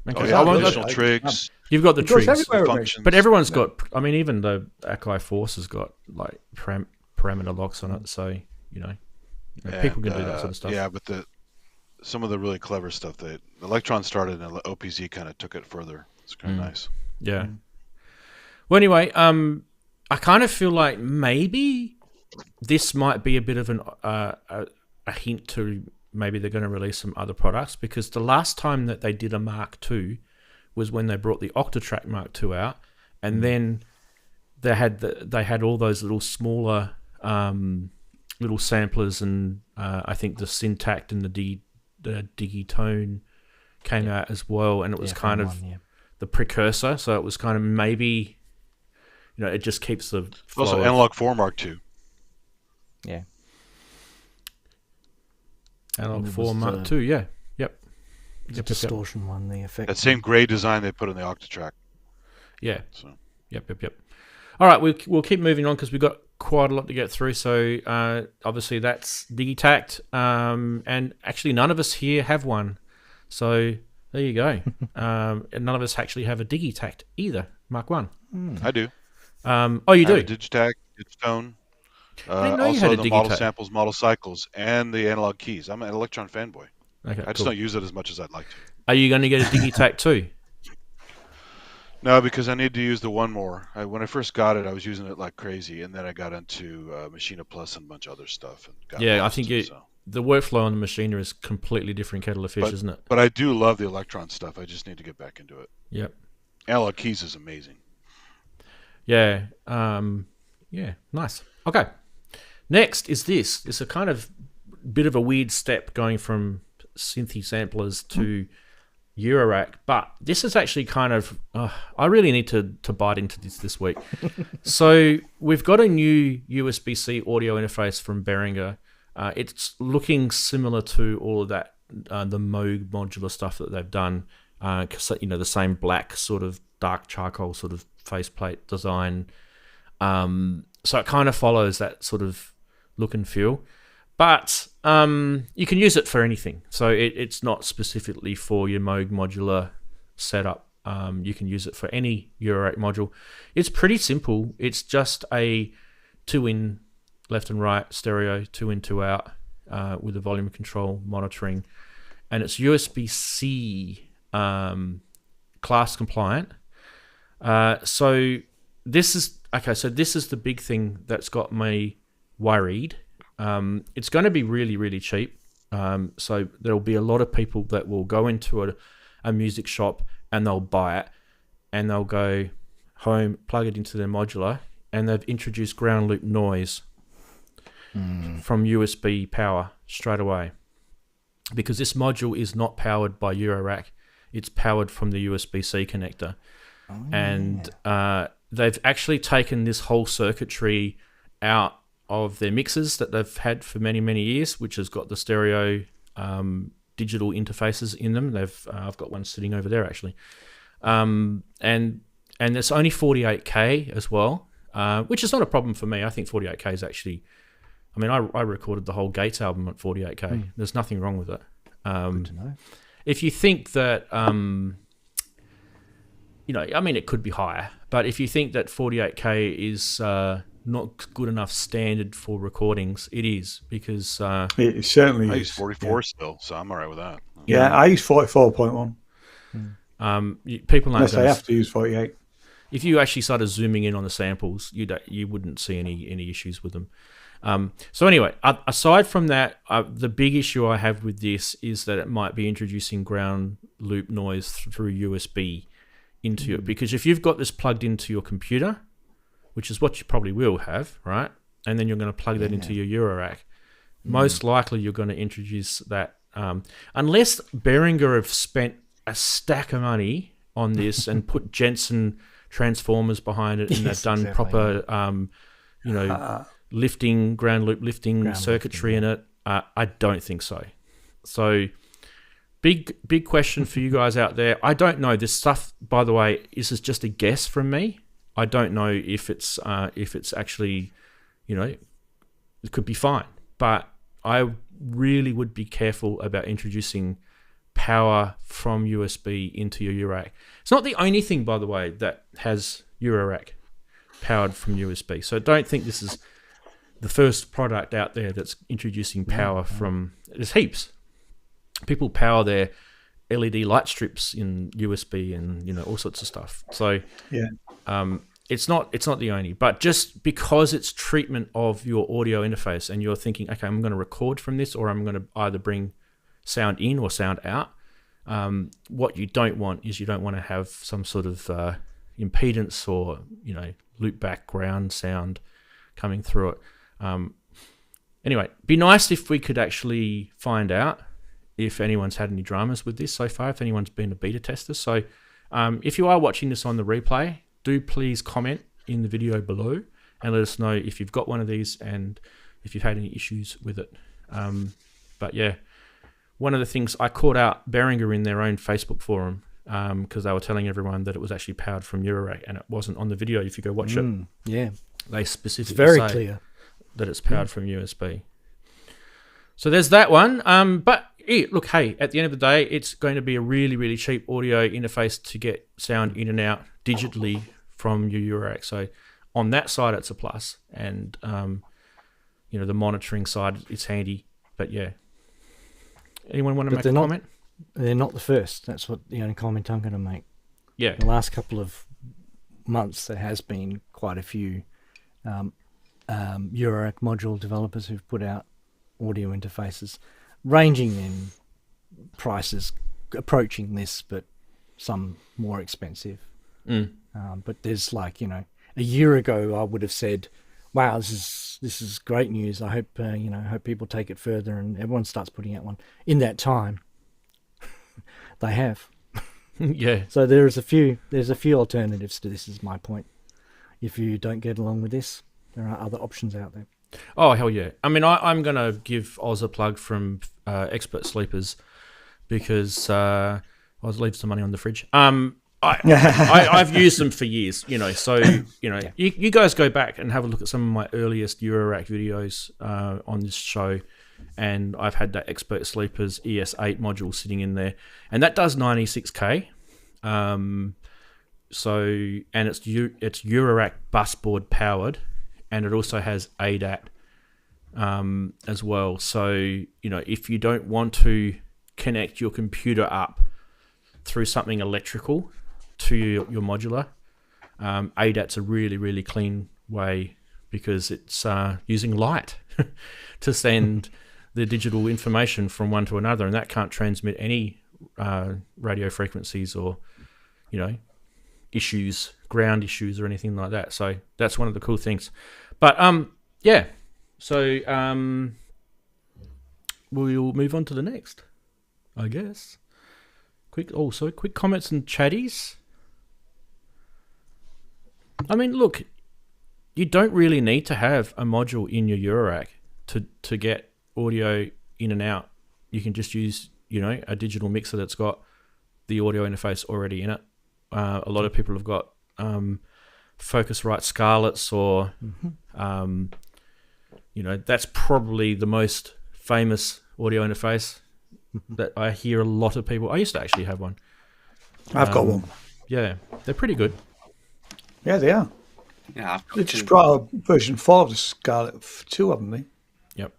Okay. Additional trigs. You've got the trigs, functions. but everyone's got. I mean, even the Akai Force has got like parameter locks on it, so people can do that sort of stuff. Yeah, but some of the really clever stuff that Elektron started and OPZ kind of took it further. It's kind of nice. Yeah. Well, anyway, I kind of feel like maybe this might be a bit of a hint to maybe they're going to release some other products, because the last time that they did a Mark II was when they brought the Octatrack Mark II out, and then they had all those little smaller little samplers, and I think the SynthAddict and the Digitone came out as well, and it was kind of the precursor. So it was kind of maybe, it just keeps the flow also Analog 4 Mark II. Yeah. Analog 4 Mark II, yeah. Yep. The distortion one, the effect. That same gray design they put on the Octatrack. Yeah. So. Yep. All right, we'll keep moving on because we've got quite a lot to get through. So obviously that's Digitakt, and actually none of us here have one. So there you go. And none of us actually have a Digitakt either, Mark I. I do. Oh, you do? I have a Digitakt, Digitone. I didn't know you had also a the model Digitakt. samples, model cycles, and the analog keys. I'm an Elektron fanboy. Okay, I just don't use it as much as I'd like to. Are you going to get a Digitakt too? No, because I need to use the one more. When I first got it, I was using it like crazy, and then I got into Machina Plus and a bunch of other stuff. And got Yeah, I lost, think so. the workflow on the Machina is completely different kettle of fish, isn't it? But I do love the Elektron stuff. I just need to get back into it. Yep. Analog keys is amazing. Yeah. Yeah. Nice. Okay. Next is this. It's a kind of bit of a weird step going from synthy samplers to Eurorack, but this is actually kind of I really need to bite into this week. So we've got a new USB-C audio interface from Behringer. It's looking similar to all of that the Moog modular stuff that they've done, the same black sort of dark charcoal sort of faceplate design. So it kind of follows that sort of look and feel. But you can use it for anything. So it's not specifically for your Moog modular setup. You can use it for any Eurorack module. It's pretty simple. It's just a 2-in left and right stereo, 2-in, 2-out with a volume control monitoring. And it's USB-C class compliant. So this is okay, so this is the big thing that's got me worried. It's going to be really, really cheap. So there'll be a lot of people that will go into a music shop and they'll buy it and they'll go home, plug it into their modular, and they've introduced ground loop noise from USB power straight away. Because this module is not powered by eurorack, it's powered from the USB-C connector. And they've actually taken this whole circuitry out of their mixers that they've had for many, many years, which has got the stereo digital interfaces in them. I've got one sitting over there actually, and it's only 48K as well, which is not a problem for me. I think 48K is actually, I mean, I recorded the whole Gates album at 48K. There's nothing wrong with it. Good to know. If you think that, I mean, it could be higher, but if you think that 48K is not good enough standard for recordings, it is, because it certainly I is. use 44 still, so I'm all right with that. Yeah, I use 44.1. People aren't Unless I have to use 48. If you actually started zooming in on the samples, you wouldn't see any issues with them. So anyway, aside from that, the big issue I have with this is that it might be introducing ground loop noise through USB into it, because if you've got this plugged into your computer, which is what you probably will have, right? And then you're going to plug that into your eurorack. Most likely you're going to introduce that, unless Behringer have spent a stack of money on this and put Jensen transformers behind it, and they've done proper, lifting, ground loop lifting circuitry in it. I don't think so. So big question for you guys out there. I don't know. This stuff, by the way, this is just a guess from me. I don't know if it's actually, it could be fine. But I really would be careful about introducing power from USB into your eurorack. It's not the only thing, by the way, that has eurorack powered from USB. So don't think this is the first product out there that's introducing power from. There's heaps. People power their LED light strips in USB and all sorts of stuff. So it's not the only, but just because it's treatment of your audio interface and you're thinking, okay, I'm going to record from this, or I'm going to either bring sound in or sound out. What you don't want is you don't want to have some sort of impedance or loop background sound coming through it. Anyway, be nice if we could actually find out if anyone's had any dramas with this so far, if anyone's been a beta tester. So if you are watching this on the replay, do please comment in the video below and let us know if you've got one of these and if you've had any issues with it. But yeah, one of the things I caught out Behringer in their own Facebook forum, because they were telling everyone that it was actually powered from eurorack, and it wasn't on the video. If you go watch it, they specifically say clear that it's powered from USB. So there's that one. But look, hey, at the end of the day, it's going to be a really, really cheap audio interface to get sound in and out digitally from your eurorack. So on that side, it's a plus. And, the monitoring side, it's handy. But yeah. Anyone want to make a comment? They're not the first. That's what the only comment I'm going to make. Yeah. The last couple of months, there has been quite a few eurorack module developers who've put out audio interfaces ranging in prices approaching this, but some more expensive. But there's a year ago I would have said, wow, this is great news. I hope hope people take it further and everyone starts putting out one. In that time, they have. Yeah. So there's a few alternatives to this, is my point. If you don't get along with this, there are other options out there. Oh, hell yeah. I mean, I'm going to give Oz a plug from Expert Sleepers, because Oz leaves some money on the fridge. I've used them for years, so, you guys go back and have a look at some of my earliest eurorack videos on this show, and I've had that Expert Sleepers ES8 module sitting in there, and that does 96K. So, and it's eurorack busboard powered, and it also has ADAT as well. So, if you don't want to connect your computer up through something electrical to your modular, ADAT's a really, really clean way because it's using light to send the digital information from one to another, and that can't transmit any radio frequencies or, issues, ground issues or anything like that. So that's one of the cool things. But yeah, so we'll move on to the next, I guess. Quick comments and chatties. I mean, look, you don't really need to have a module in your eurorack to get audio in and out. You can just use, a digital mixer that's got the audio interface already in it. A lot of people have got Focusrite Scarletts or, that's probably the most famous audio interface that I hear a lot of people. I used to actually have one. I've got one. Yeah, they're pretty good. Yeah, they are. Yeah, They just brought out version 4 of the Scarlett 2, haven't they? Yep.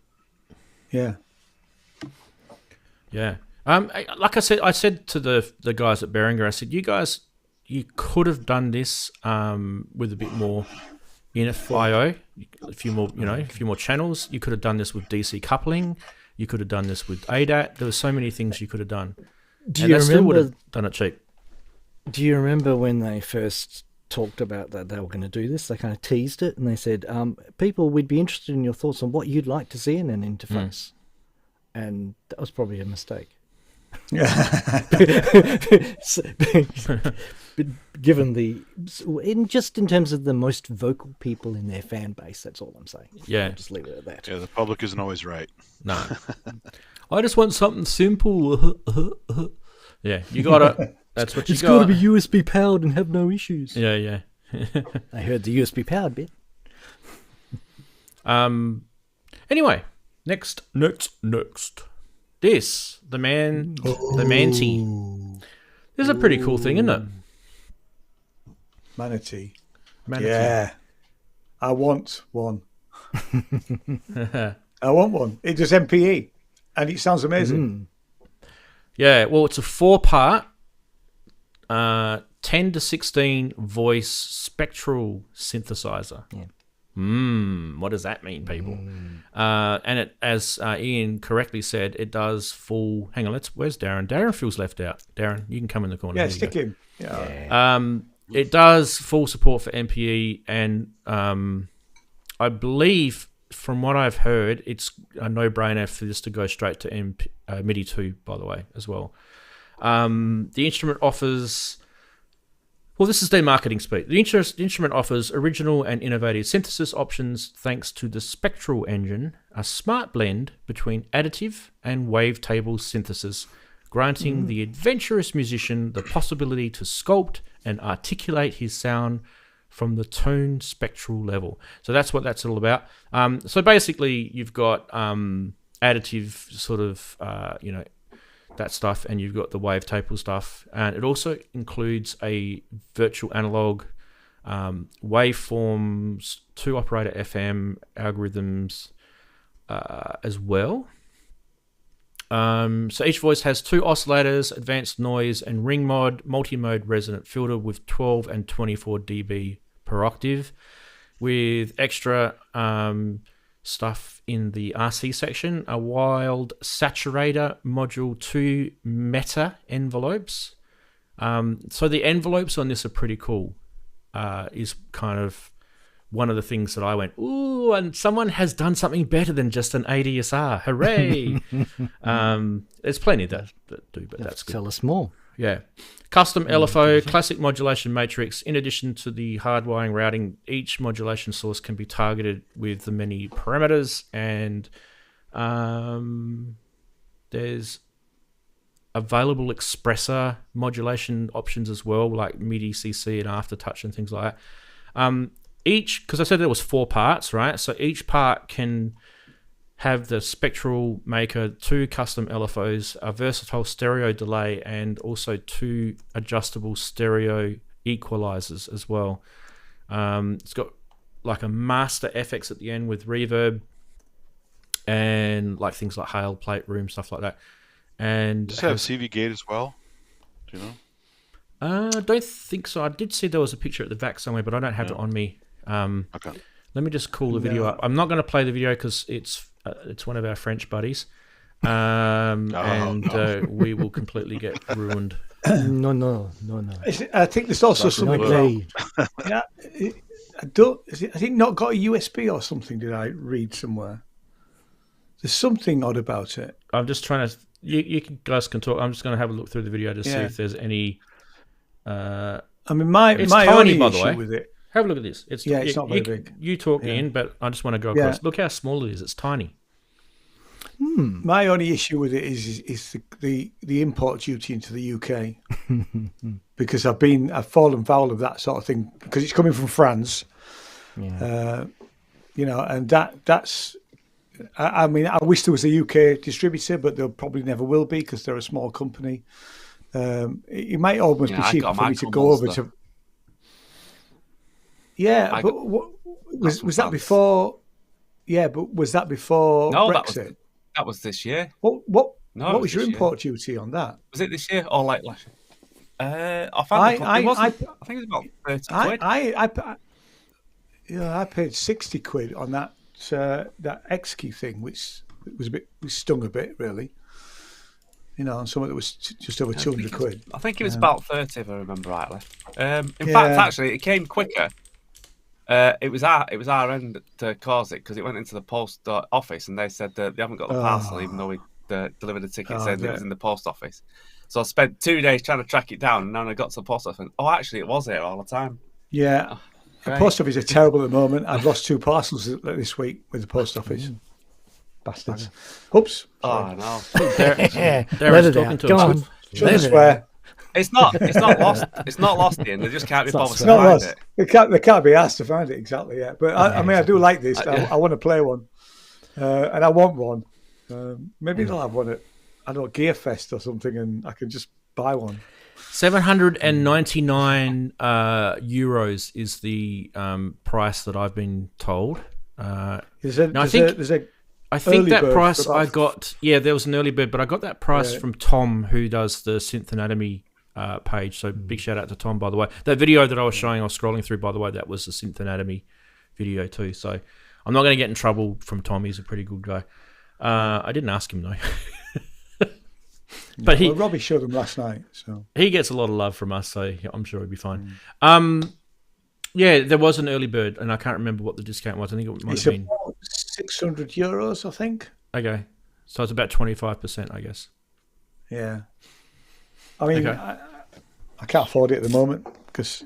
Yeah. Yeah. Like I said to the guys at Behringer, I said, you guys, you could have done this with a bit more IO, a few more channels. You could have done this with DC coupling. You could have done this with ADAT. There were so many things you could have done. Still would have done it cheap. Do you remember when they first talked about that they were going to do this? They kind of teased it and they said, people, we'd be interested in your thoughts on what you'd like to see in an interface. And that was probably a mistake. Given in terms of the most vocal people in their fan base, that's all I'm saying. Yeah. I'll just leave it at that. Yeah, the public isn't always right. No. I just want something simple. Yeah, you got it. That's what you got. It's got to be USB powered and have no issues. Yeah. I heard the USB powered bit. Anyway, next. This, the Mantee. This is a pretty cool thing, isn't it? Mantee. Yeah. I want one. I want one. It does MPE, and it sounds amazing. Yeah, well, it's a 4-part, 10 to 16 voice spectral synthesizer. Yeah. What does that mean, people? And it, as Ian correctly said, it does full. Hang on, where's Daren? Daren feels left out. Daren, you can come in the corner. Yeah, stick him. Yeah. It does full support for MPE, and I believe, from what I've heard, it's a no-brainer for this to go straight to MIDI 2, by the way, as well. The instrument offers. Well, this is their marketing speak. The instrument offers original and innovative synthesis options thanks to the Spectral Engine, a smart blend between additive and wavetable synthesis, granting the adventurous musician the possibility to sculpt and articulate his sound from the tone spectral level. So that's what that's all about. So basically, you've got additive sort of, that stuff, and you've got the wavetable stuff, and it also includes a virtual analog, waveforms, 2-operator FM algorithms as well. So each voice has 2 oscillators, advanced noise, and ring mod, multi-mode resonant filter with 12 and 24 dB per octave, with extra stuff in the RC section, a wild saturator module, 2 meta envelopes. So the envelopes on this are pretty cool. Is kind of one of the things that I went, ooh, and someone has done something better than just an ADSR. Hooray! There's plenty that do, but that's good. Tell us more. Yeah. Custom LFO, classic modulation matrix. In addition to the hardwiring routing, each modulation source can be targeted with the many parameters, and there's available expressor modulation options as well, like MIDI, CC, and aftertouch and things like that. Each, because I said there was 4 parts, right? So each part can have the spectral maker, 2 custom LFOs, a versatile stereo delay, and also 2 adjustable stereo equalizers as well. It's got like a master FX at the end with reverb and like things like hail, plate, room, stuff like that. And does it have CV gate as well? Do you know? Don't think so. I did see there was a picture at the back somewhere, but I don't have it on me. Okay. Let me just call the video up. I'm not going to play the video because it's one of our French buddies, we will completely get ruined. No. I think there's also something. Yeah, has it not got a USB or something? Did I read somewhere? There's something odd about it. I'm just trying to. You guys can talk. I'm just going to have a look through the video to see if there's any. I mean, my tiny, only by the issue way. with it. Have a look at this. It's not very big. You talk in, but I just want to go across. Look how small it is. It's tiny. My only issue with it is the import duty into the UK, because I've fallen foul of that sort of thing because it's coming from France. Yeah. And that's. I mean, I wish there was a UK distributor, but there probably never will be because they're a small company. It might almost be cheaper for me to go over to. Yeah, but was that before? Yeah, but was that before Brexit? That was this year. What was your import duty on that? Was it this year or like last year? I think it was about 30 quid. I paid 60 quid on that X key thing, which stung a bit, really. On something that was just over 200 quid. I think it was about 30, if I remember rightly. In fact, actually, it came quicker. It was our end to cause it because it went into the post office and they said that they haven't got the parcel, even though we delivered the ticket saying it was in the post office. So I spent 2 days trying to track it down, and then I got to the post office and actually it was here all the time. Yeah. The post office are terrible at the moment. I've lost 2 parcels this week with the post office. Bastards. Oops. Oh, no. Darren's talking to us. Shouldn't swear. It's not lost. It's not lost, Ian. They just can't be bothered to find it. They can't be asked to find it, exactly, yeah. But I mean, I do like this. I want to play one. And I want one. Maybe they'll have one at, I don't know, Gear Fest or something, and I can just buy one. 799 euros is the price that I've been told. I think that price I got. Yeah, there was an early bird, but I got that price from Tom, who does the SynthAnatomy page. So big shout out to Tom, by the way. That video that I was showing, I was scrolling through, by the way, that was the SynthAnatomy video too. So I'm not going to get in trouble from Tom. He's a pretty good guy. I didn't ask him though. But Robbie showed him last night, so he gets a lot of love from us, so I'm sure he'll be fine. Yeah, there was an early bird, and I can't remember what the discount was. I think it might have been about 600 euros, I think. Okay, so it's about 25%, I guess. Yeah, I mean, I can't afford it at the moment but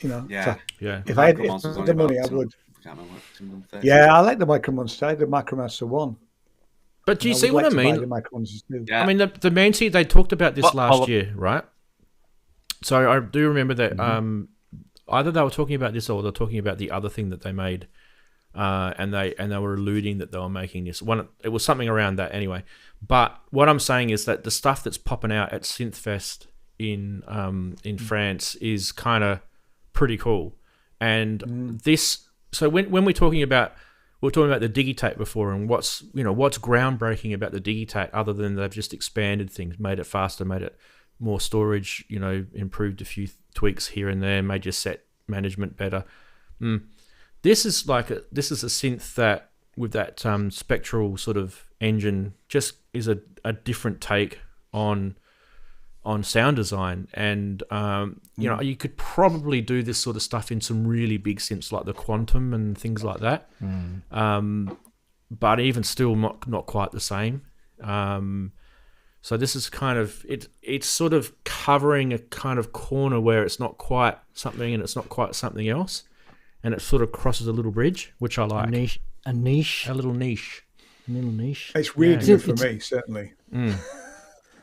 if I had the money, I would. Yeah, I like the Micro Monster. I had the Micro Monster 1. But do you see what I mean? I mean, the Mantee, they talked about this last year, right? So I do remember that either they were talking about this or they're talking about the other thing that they made, and they were alluding that they were making this one. It was something around that anyway. But what I'm saying is that the stuff that's popping out at Synthfest in France is kind of pretty cool, and this. So when we're talking about. We were talking about the Digitakt before, and what's groundbreaking about the Digitakt, other than they've just expanded things, made it faster, made it more storage, improved a few tweaks here and there, made your set management better. This is a synth that with that spectral sort of engine just is a different take on sound design, and you could probably do this sort of stuff in some really big synths like the Quantum and things like that, but even still not quite the same. So this is kind of it's sort of covering a kind of corner where it's not quite something and it's not quite something else, and it sort of crosses a little bridge, which I like. A little niche. It's weird for me, certainly.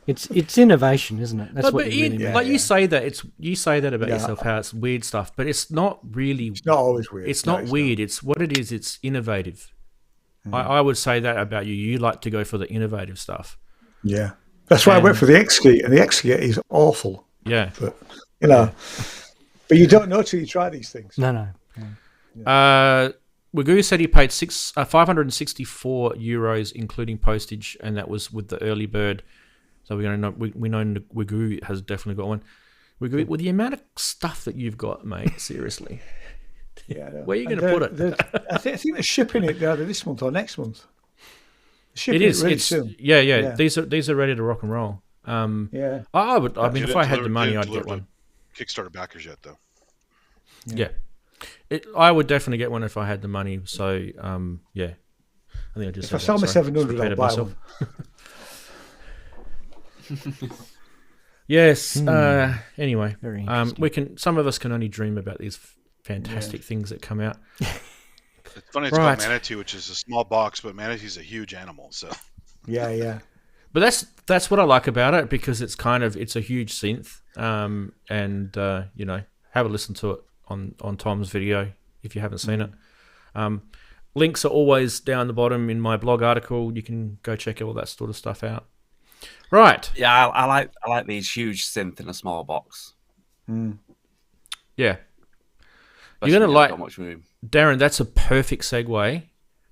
It's innovation, isn't it? That's what you really mean. You say that about yourself, how it's weird stuff, but it's not really. It's not always weird. It's not weird. It's what it is. It's innovative. I would say that about you. You like to go for the innovative stuff. Yeah, that's why I went for the X key, and the X key is awful. Yeah, but but you don't know till you try these things. No. Wagoo said he paid 564 euros, including postage, and that was with the early bird. So we know Wagoo has definitely got one. With the amount of stuff that you've got, mate, seriously. Yeah, Where are you going to put it? I think they're shipping it either this month or next month. It is. Really It's soon. yeah. These are ready to rock and roll. Yeah. I would. I mean, if I had the money, I'd get deliver one. to Kickstarter backers yet, though. Yeah. I would definitely get one if I had the money. So, yeah. I think I just. If I sell my 700, I'll buy one. Yes. Anyway, Very interesting. Some of us can only dream about these fantastic things that come out. It's funny. It's called Mantee, which is a small box, but Mantee's a huge animal. So. Yeah. But that's what I like about it, because it's a huge synth. And have a listen to it on Tom's video if you haven't seen it. Links are always down the bottom in my blog article. You can go check all that sort of stuff out. Right. Yeah, I like these huge synth in a small box. Yeah. Especially You're gonna like got much room. Daren. That's a perfect segue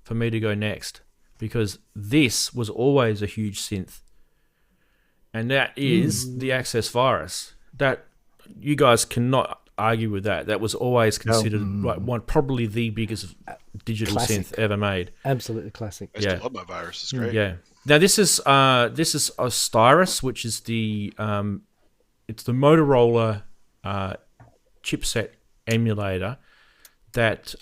for me to go next, because this was always a huge synth, and that is the Access Virus. That you guys cannot argue with that. That was always considered probably the biggest digital Classic. synth ever made. Absolutely classic. I still love my virus. It's great. Yeah. Now this is OsTIrus, which is it's the Motorola chipset emulator that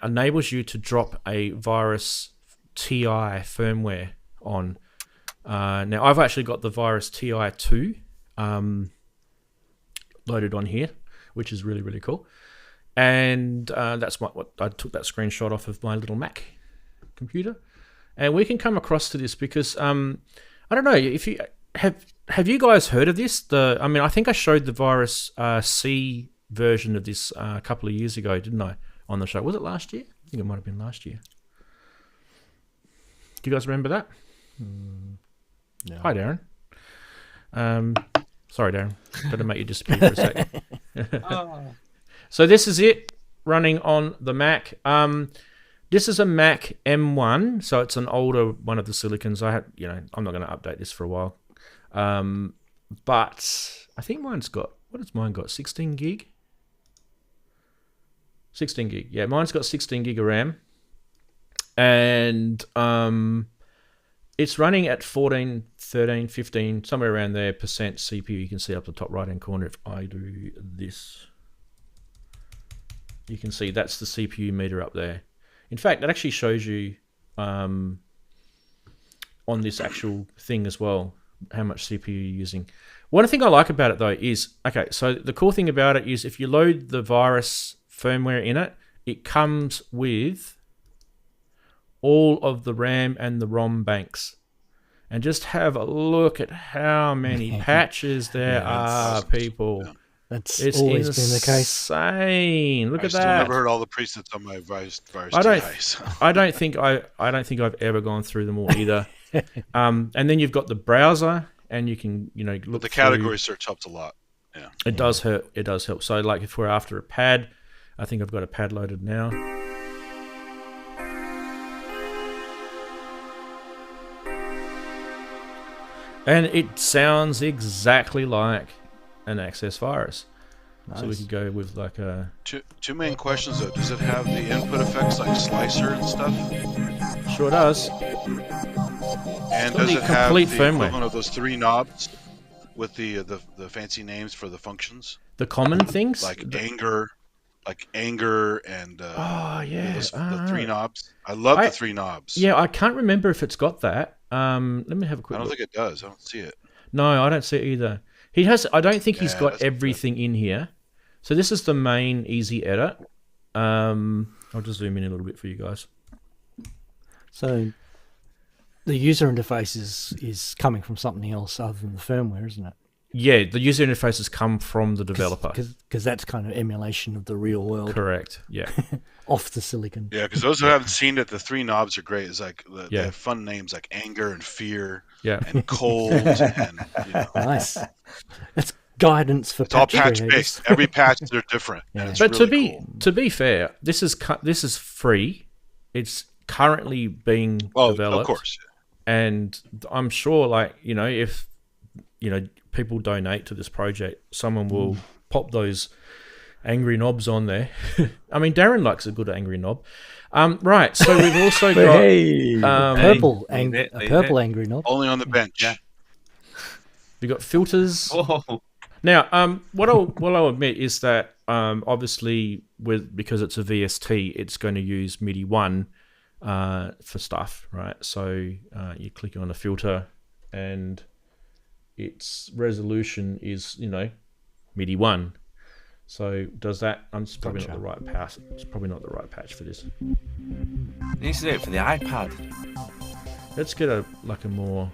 enables you to drop a Virus TI firmware on. Now I've actually got the Virus TI II loaded on here, which is really, really cool. And that's what I took that screenshot off of my little Mac computer. And we can come across to this because I don't know if you have you guys heard of this? I think I showed the Virus C version of this a couple of years ago, didn't I? On the show, was it last year? I think it might have been last year. Do you guys remember that? No. Hi, Daren. Sorry, Daren. Got to make you disappear for a second. So this is it running on the Mac. This is a Mac M1, so it's an older one of the silicons. I'm not going to update this for a while. But I think what has mine got? 16 gig? 16 gig. Yeah, mine's got 16 gig of RAM. And it's running at 14, 13, 15, somewhere around there, percent CPU. You can see up the top right-hand corner if I do this. You can see that's the CPU meter up there. In fact, it actually shows you on this actual thing as well how much CPU you're using. One thing I like about it though is, so the cool thing about it is if you load the Virus firmware in it, it comes with all of the RAM and the ROM banks. And just have a look at how many patches there are, people. Yeah. That's it's always been the case. Insane. Look at that. I've never heard all the presets on my Virus I don't think I've ever gone through them all either. And then you've got the browser, and you can look. But the category search helps a lot. Yeah, it does hurt. It does help. So like if we're after a pad, I think I've got a pad loaded now. And it sounds exactly like an Access Virus. Nice. So we could go with like a... Two main questions though. Does it have the input effects like slicer and stuff? Sure does. And does it have the equivalent of those three knobs with the fancy names for the functions? The common things? Like anger and the three knobs. I love the three knobs. Yeah, I can't remember if it's got that. Let me have a quick look. I don't think it does. I don't see it. No, I don't see it either. I don't think he's got everything in here. So this is the main easy edit. I'll just zoom in a little bit for you guys. So the user interface is coming from something else other than the firmware, isn't it? Yeah, the user interfaces come from the developer. Because that's kind of emulation of the real world. Correct, yeah. Off the silicon. Yeah, because those who haven't seen it, the three knobs are great. It's like they have fun names like anger and fear and cold. And, Nice. That's guidance for patch all patch based. Every patch they're different. Yeah. But really cool. to be fair, this is free. It's currently being developed. Of course. And I'm sure, if people donate to this project, someone will pop those angry knobs on there. I mean, Daren likes a good angry knob. Right, so we've also got a purple angry knob. Only on the bench. Yeah. We've got filters. Oh. Now, what I'll admit is that obviously because it's a VST, it's going to use MIDI 1 for stuff, right? So you click on a filter, and its resolution is MIDI 1. So does that? It's probably not the right patch. It's probably not the right patch for this. You need to do it for the iPad. Let's get a more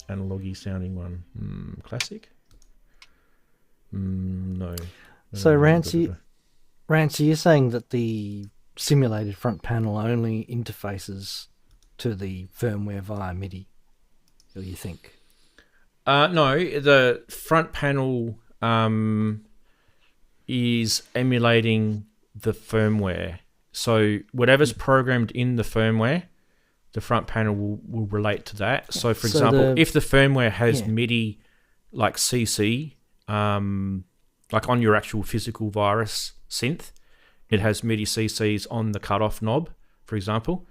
analogy sounding one. Classic. No. So Ranzee, you're saying that the simulated front panel only interfaces to the firmware via MIDI, or you think? No, the front panel is emulating the firmware. So whatever's programmed in the firmware, the front panel will relate to that. So for example, if the firmware has MIDI like CC, like on your actual physical virus synth, it has MIDI CCs on the cutoff knob, for example.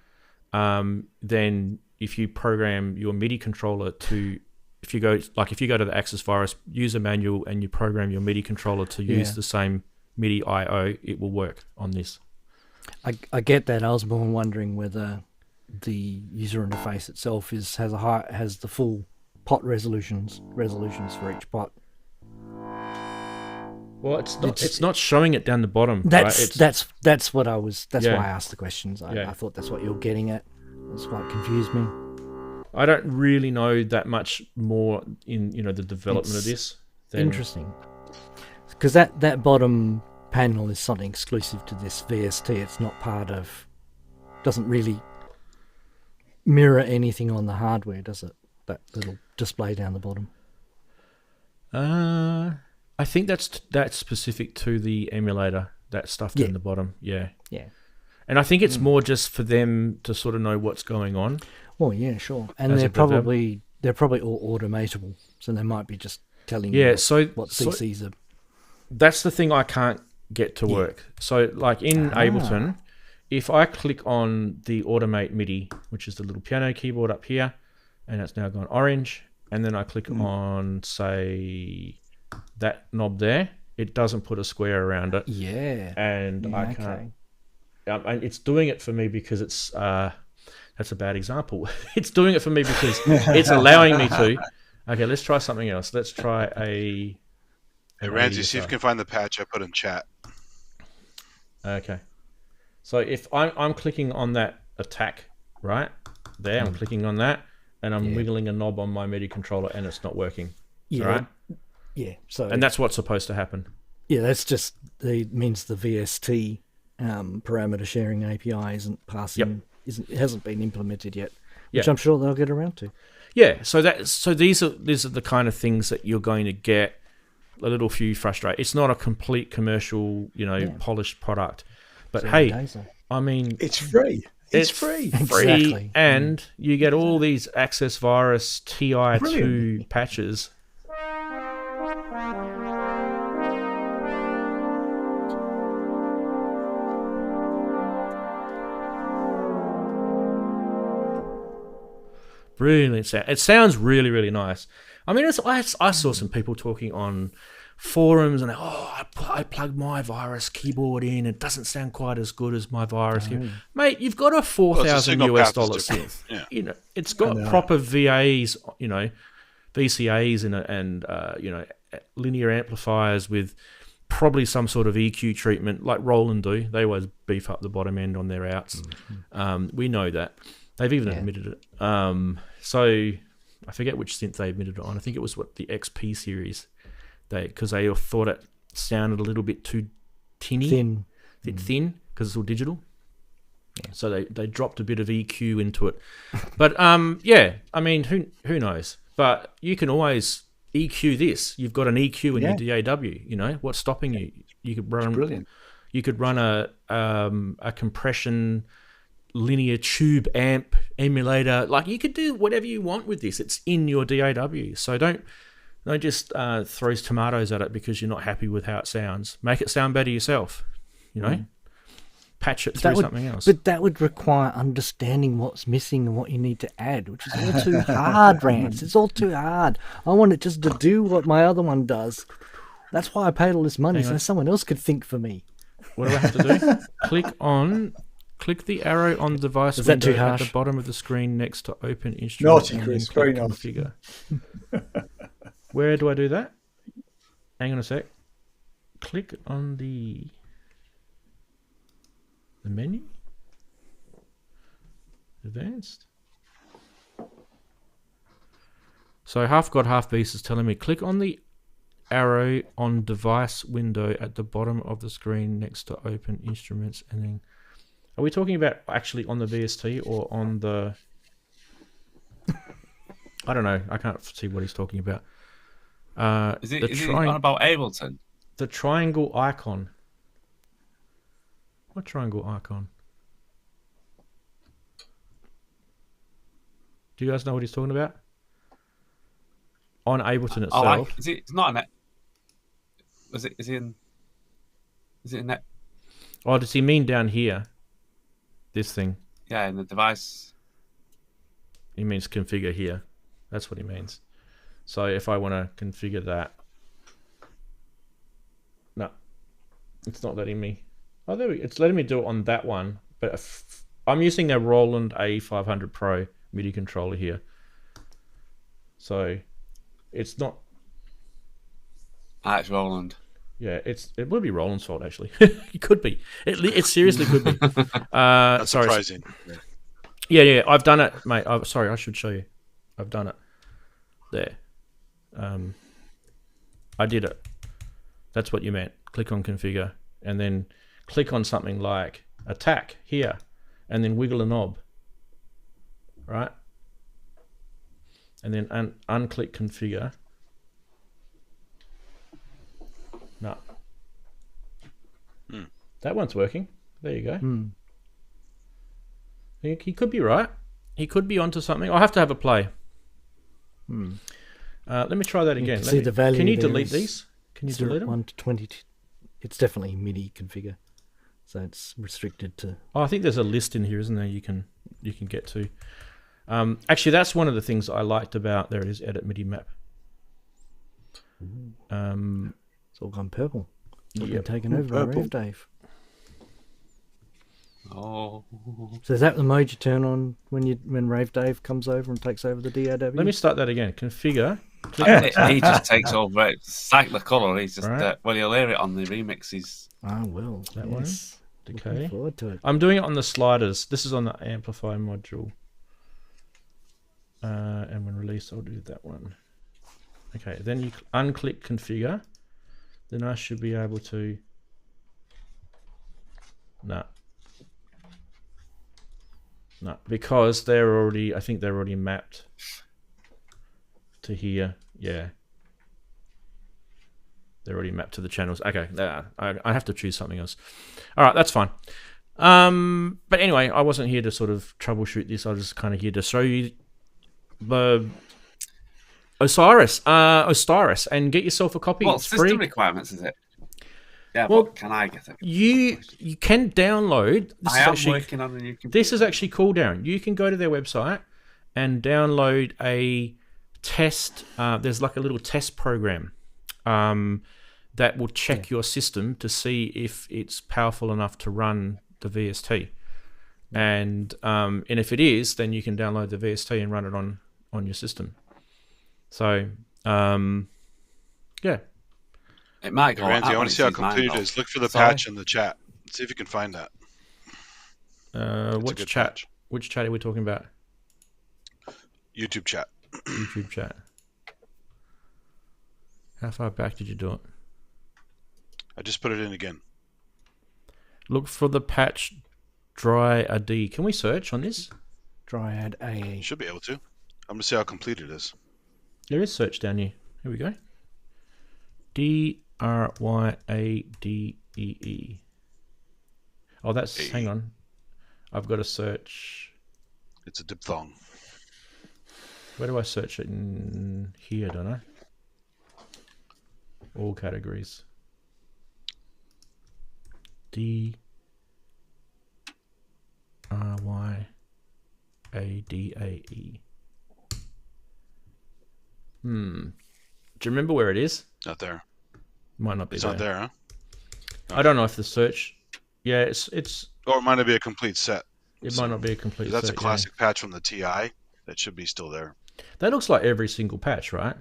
Then if you program your MIDI controller to, if you go to the Axis Virus user manual and you program your MIDI controller to use the same MIDI I/O, it will work on this. I get that. I was more wondering whether the user interface itself has the full pot resolutions for each pot. Well, it's not showing it down the bottom. That's what I was. That's why I asked the questions. I thought that's what you were getting at. That's why it confused me. I don't really know that much more in the development of this. Interesting, because that bottom panel is something exclusive to this VST. It's not doesn't really mirror anything on the hardware, does it? That little display down the bottom. I think that's specific to the emulator. That stuff down the bottom. Yeah. Yeah. And I think it's more just for them to sort of know what's going on. Well, yeah, sure. And they're probably all automatable, so they might be just telling you what CCs are. That's the thing I can't get to work. So, like in Ableton, if I click on the Automate MIDI, which is the little piano keyboard up here, and it's now gone orange, and then I click on, say, that knob there, it doesn't put a square around it. Yeah. And I can't. And it's doing it for me because it's that's a bad example. It's doing it for me because it's allowing me to. Okay, let's try something else. Let's try a. Hey, Ranzee, see if you can find the patch I put in chat. Okay. So if I'm clicking on that attack right there, I'm clicking on that, and I'm wiggling a knob on my MIDI controller, and it's not working. Yeah. Right? Yeah. So. And that's what's supposed to happen. Yeah, that's just means the VST parameter sharing API isn't passing. It hasn't been implemented yet, which I'm sure they'll get around to. Yeah, so these are the kind of things that you're going to get a little few frustrated. It's not a complete commercial, polished product, but hey, I mean, it's free. It's free, exactly. And you get all these Access Virus TI2 patches. Brilliant sound. It sounds really, really nice. I mean, I saw some people talking on forums and I plugged my Virus keyboard in. It doesn't sound quite as good as my Virus keyboard. Mate, you've got a $4,000 US synth. Yeah. It's got proper VAs, VCAs and linear amplifiers with probably some sort of EQ treatment like Roland do. They always beef up the bottom end on their outs. We know that. They've even admitted it. So I forget which synth they admitted it on. I think it was the XP series. Because they thought it sounded a little bit too thin because it's all digital. Yeah. So they dropped a bit of EQ into it. But I mean, who knows? But you can always EQ this. You've got an EQ in your DAW. What's stopping you? You could run. Brilliant. You could run a compression linear tube amp emulator. Like you could do whatever you want with this. It's in your DAW. So don't Don't just throws tomatoes at it because you're not happy with how it sounds. Make it sound better yourself. You know, patch it through something else. But that would require understanding what's missing and what you need to add, which is all too hard, Rants. It's all too hard. I want it just to do what my other one does. That's why I paid all this money, so someone else could think for me. What do I have to do? Click the arrow on the device window at the bottom of the screen next to open instrument. Naughty, Chris. Very naughty. Configure. Where do I do that? Hang on a sec. Click on the menu. Advanced. So Half God Half Beast is telling me click on the arrow on device window at the bottom of the screen next to open instruments, and then are we talking about actually on the VST or on the I don't know, I can't see what he's talking about. Is it on about Ableton? The triangle icon. What triangle icon? Do you guys know what he's talking about? On Ableton itself. It's not in it. Is it in that? Oh, does he mean down here? This thing? Yeah, in the device. He means configure here. That's what he means. So if I want to configure that. No. It's not letting me. Oh, there we go. It's letting me do it on that one. But I'm using a Roland A500 Pro MIDI controller here. So it's not. It's Roland. Yeah, it would be Roland's fault actually. It could be. It seriously could be. That's surprising. Yeah, I've done it, mate. Sorry, I should show you. I've done it. There. I did it. That's what you meant. Click on configure and then click on something like attack here and then wiggle a knob. Right? And then unclick configure. No. That one's working. There you go. He could be right. He could be onto something. I'll have to have a play. Let me try that again. See the value. Can you delete these? Can you delete them? 1 to 20. It's definitely MIDI configure, so it's restricted to. Oh, I think there's a list in here, isn't there? You can get to. Actually, that's one of the things I liked about. There it is. Edit MIDI map. It's all gone purple. It's been taken over by Purple. Rave Dave. Oh. So is that the mode you turn on when Rave Dave comes over and takes over the DAW? Let me start that again. Configure. He just takes over. It's like the colour. He's just Right. well, you'll hear it on the remixes. Ah, well. That yes. one. Looking Okay. forward to it. I'm doing it on the sliders. This is on the amplify module. And when released, I'll do that one. Okay, then you unclick configure. Then I should be able to. No, because they're already. I think they're already mapped to here. Yeah, they're already mapped to the channels. Okay, I have to choose something else. All right, that's fine. But anyway, I wasn't here to sort of troubleshoot this. I was just kind of here to show you the OsTIrus, and get yourself a copy. What it's system free. requirements is it? Yeah, Well, but can I get it? You can download. I am working on a new computer. This is actually cool, Daren. You can go to their website and download a test. There's like a little test program that will check your system to see if it's powerful enough to run the VST. And if it is, then you can download the VST and run it on your system. So, yeah. It might go. Ranzee, I want to see how complete it is. Look for the patch in the chat. See if you can find that. Which chat? Patch. Which chat are we talking about? YouTube chat. YouTube chat. How far back did you do it? I just put it in again. Look for the patch DryAD. Can we search on this? Dryad AE. Should be able to. I'm going to see how complete it is. There is search down here. Here we go. DRYADEE. Oh, that's... AE. Hang on. I've got to search... It's a diphthong. Where do I search it? In here, don't I? all categories. DRYADAE. Do you remember where it is? Not there. Might not be It's there. not there, huh? I don't know if the search. Yeah, it's. Or it might not be a complete set. It might not be a complete. That's set, a classic patch from the TI. That should be still there. That looks like every single patch, right?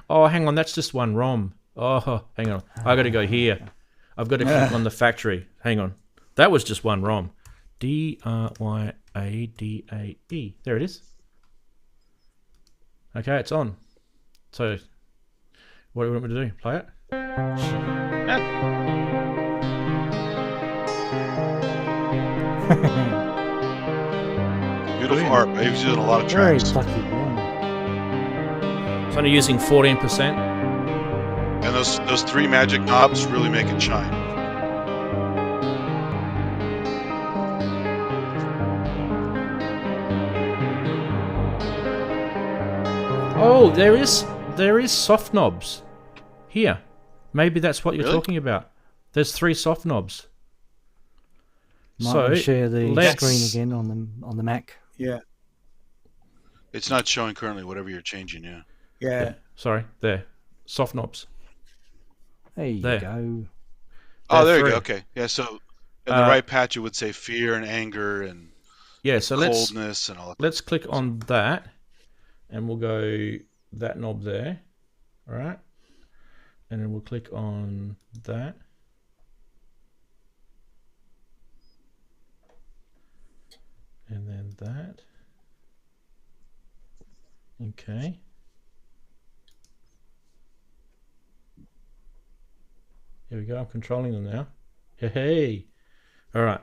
Oh, hang on, that's just one ROM. Oh, hang on, I got to go here. I've got to click on the factory. Hang on, that was just one ROM. DRYADAE. There it is. Okay, it's on. So, what do you want me to do? Play it? Beautiful art. I've used it in a lot of Very tracks. plucky. Yeah. It's only using 14%. And those three magic knobs really make it shine. Oh, there is soft knobs here. Maybe that's what you're Really? talking about. There's 3 soft knobs. Might So, we share the let's- screen again on the Mac. Yeah. It's not showing currently, whatever you're changing, yeah. Yeah. Sorry, there. Soft knobs. There you There. go. Oh, there you three. go. Okay. Yeah, so in the right patch, it would say fear and anger and Yeah, so coldness and all that. let's click on that, and we'll go that knob there. All right, and then we'll click on that. And then that. Okay. Here we go. I'm controlling them now. Hey. All right.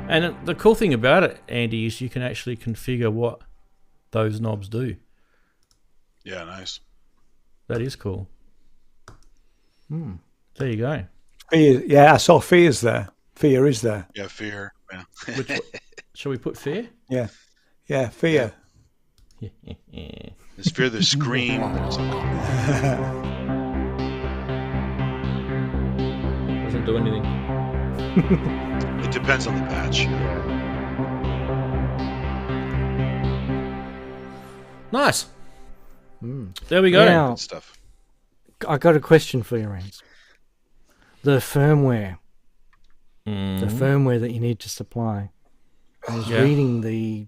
And the cool thing about it, Andy, is you can actually configure what those knobs do. Yeah, nice. That is cool. Hmm. There you go. Fear, yeah, I saw Fear's there. Fear is there. Yeah, fear. Yeah. Which one? Shall we put fear? Yeah. Yeah, Fear. There's fear, there's scream. Doesn't do anything. It depends on the patch. Nice. Hmm. There we go. Now, Good stuff. I got a question for you, Rance. The firmware. Mm. The firmware that you need to supply. I was Yeah. reading the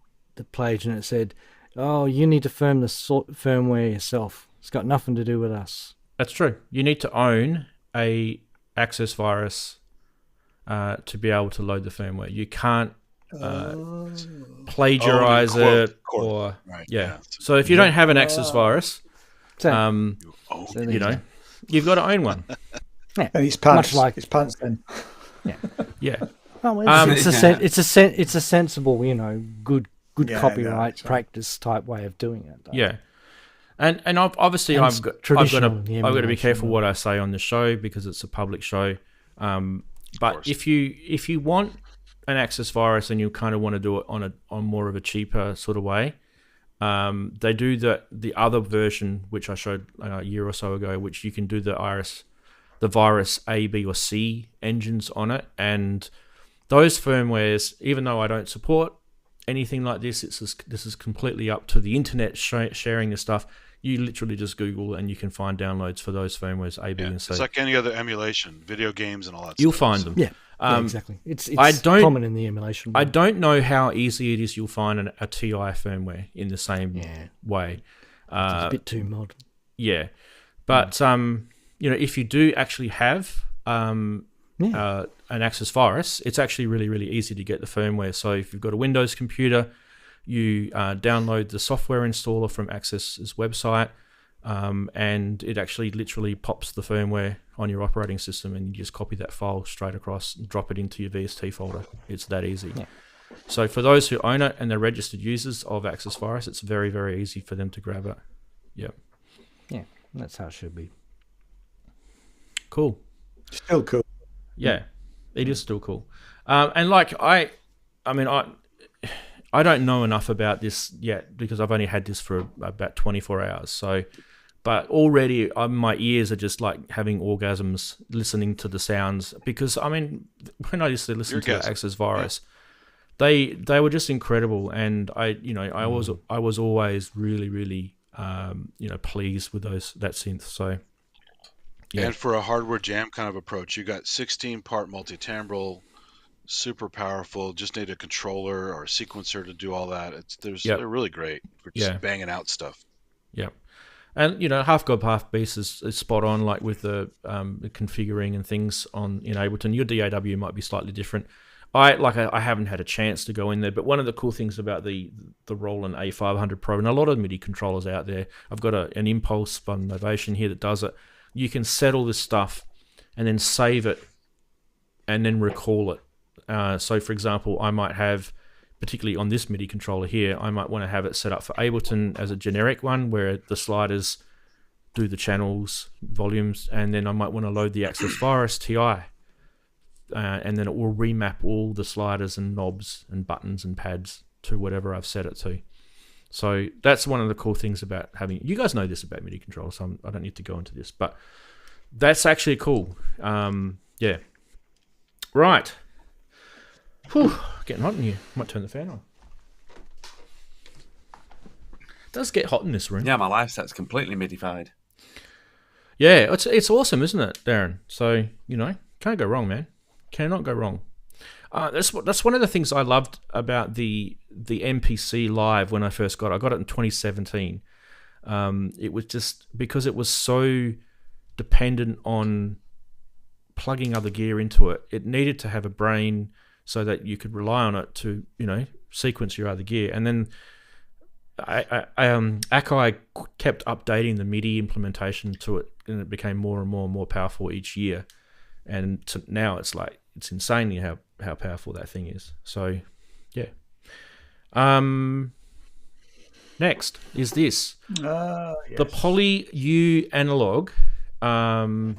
page and it said, "Oh, you need to firm the firmware yourself. It's got nothing to do with us." That's true. You need to own a access virus to be able to load the firmware. You can't plagiarize it quote. or Right. yeah. So if you don't have an access virus, So, Oh, so there you know, you've got to own one. And it's pants. Much like- It's pants then. Yeah. well, Yeah. it's a sensible, good Yeah, copyright no, that's right. practice type way of doing it. Though. Yeah. And obviously And I've it's got traditional to in the I've got to be emulation, careful right? what I say on the show because it's a public show. But course. if you want an access virus and you kind of want to do it on more of a cheaper sort of way, they do the other version which I showed a year or so ago, which you can do the virus A, B, or C engines on it, and those firmwares, even though I don't support anything like this, this is completely up to the internet sharing this stuff. You literally just Google and you can find downloads for those firmwares A, B, yeah. and C. It's like any other emulation, video games and all that You'll stuff. find them. Yeah, exactly. It's I don't- common in the emulation. I world. don't know how easy it is you'll find a TI firmware in the same Yeah. way. It's a bit too modern. Yeah. But, if you do actually have an access virus, it's actually really, really easy to get the firmware. So if you've got a Windows computer, you download the software installer from Access's website, and it actually literally pops the firmware on your operating system, and you just copy that file straight across and drop it into your VST folder. It's that easy. Yeah. So for those who own it and they're registered users of Access Virus, it's very, very easy for them to grab it. Yep. Yeah, that's how it should be. Cool. Still cool. Yeah, it is still cool. And like I don't know enough about this yet because I've only had this for about 24 hours. So, but already my ears are just like having orgasms listening to the sounds because I mean, when I used to listen to the Access Virus, they were just incredible, and I was always really, really pleased with that synth. So. Yeah. And for a hardware jam kind of approach, you got 16-part multi-timbral, super powerful. Just need a controller or a sequencer to do all that. They're really great for just banging out stuff. Yeah, and half God half beast is spot on. Like with the configuring and things in Ableton, your DAW might be slightly different. I haven't had a chance to go in there, but one of the cool things about the Roland A500 Pro and a lot of MIDI controllers out there, I've got an Impulse from Novation here that does it. You can set all this stuff and then save it and then recall it. So, for example, I might have, particularly on this MIDI controller here, I might want to have it set up for Ableton as a generic one where the sliders do the channels, volumes, and then I might want to load the Access Virus TI. And then it will remap all the sliders and knobs and buttons and pads to whatever I've set it to. So that's one of the cool things about having... You guys know this about MIDI controls, so I don't need to go into this. But that's actually cool. Yeah. Right. Whew, getting hot in here. Might turn the fan on. It does get hot in this room. Yeah, my live set's completely midified. Yeah, it's awesome, isn't it, Daren? So, can't go wrong, man. Cannot go wrong. That's one of the things I loved about the MPC Live when I first got it. I got it in 2017. It was just because it was so dependent on plugging other gear into it. It needed to have a brain so that you could rely on it to, sequence your other gear. And then Akai kept updating the MIDI implementation to it, and it became more and more and more powerful each year. And now it's insanely how powerful that thing is. So, yeah. Next is this. Yes. The PolyUAnalog.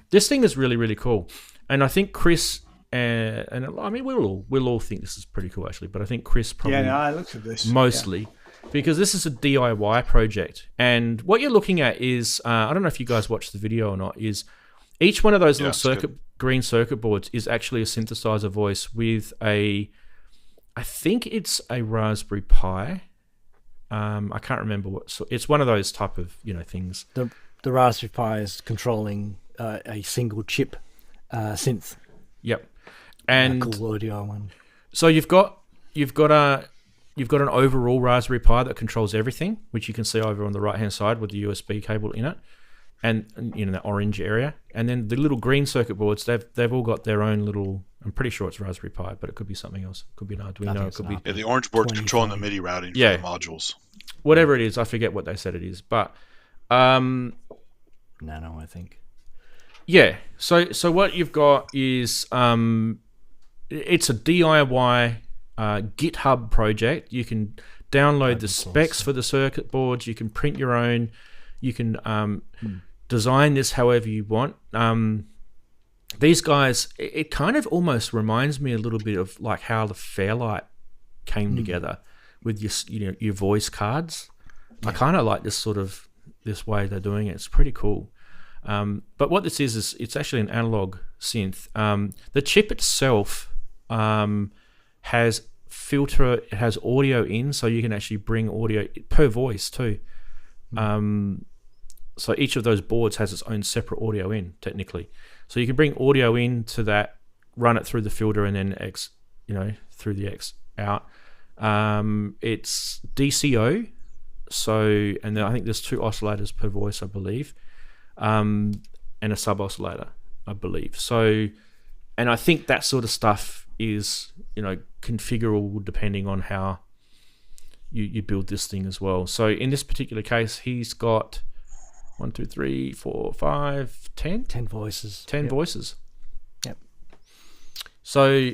This thing is really, really cool. And I think Chris, and I mean, we'll all think this is pretty cool, actually. But I think Chris probably I looked at this. Mostly. Because this is a DIY project. And what you're looking at is, I don't know if you guys watched the video or not, is each one of those little green circuit boards is actually a synthesizer voice with I think it's a Raspberry Pi. I can't remember what. So it's one of those type of things. The Raspberry Pi is controlling a single chip synth. Yep, and a cool audio one. So you've got an overall Raspberry Pi that controls everything, which you can see over on the right hand side with the USB cable in it. And that orange area, and then the little green circuit boards, they've all got their own little. I'm pretty sure it's Raspberry Pi, but it could be something else. It could be an Arduino. It could be the orange board's controlling the MIDI routing for the modules. Whatever it is, I forget what they said it is, but Nano, I think. Yeah. So what you've got is it's a DIY GitHub project. You can download the specs for the circuit boards. You can print your own. You can design this however you want. These guys, it kind of almost reminds me a little bit of like how the Fairlight came together with your voice cards. Yeah. I kind of like this way they're doing it. It's pretty cool. But what this is it's actually an analog synth. The chip itself has filter. It has audio in, so you can actually bring audio per voice too. So each of those boards has its own separate audio in, technically. So you can bring audio into that, run it through the filter, and then through the X out. It's DCO, and then I think there's 2 oscillators per voice, I believe, and a sub oscillator, I believe. So, and I think that sort of stuff is configurable depending on how you build this thing as well. So in this particular case, he's got 1, 2, 3, 4, 5, 10? 10 voices. 10 voices. Yep. So,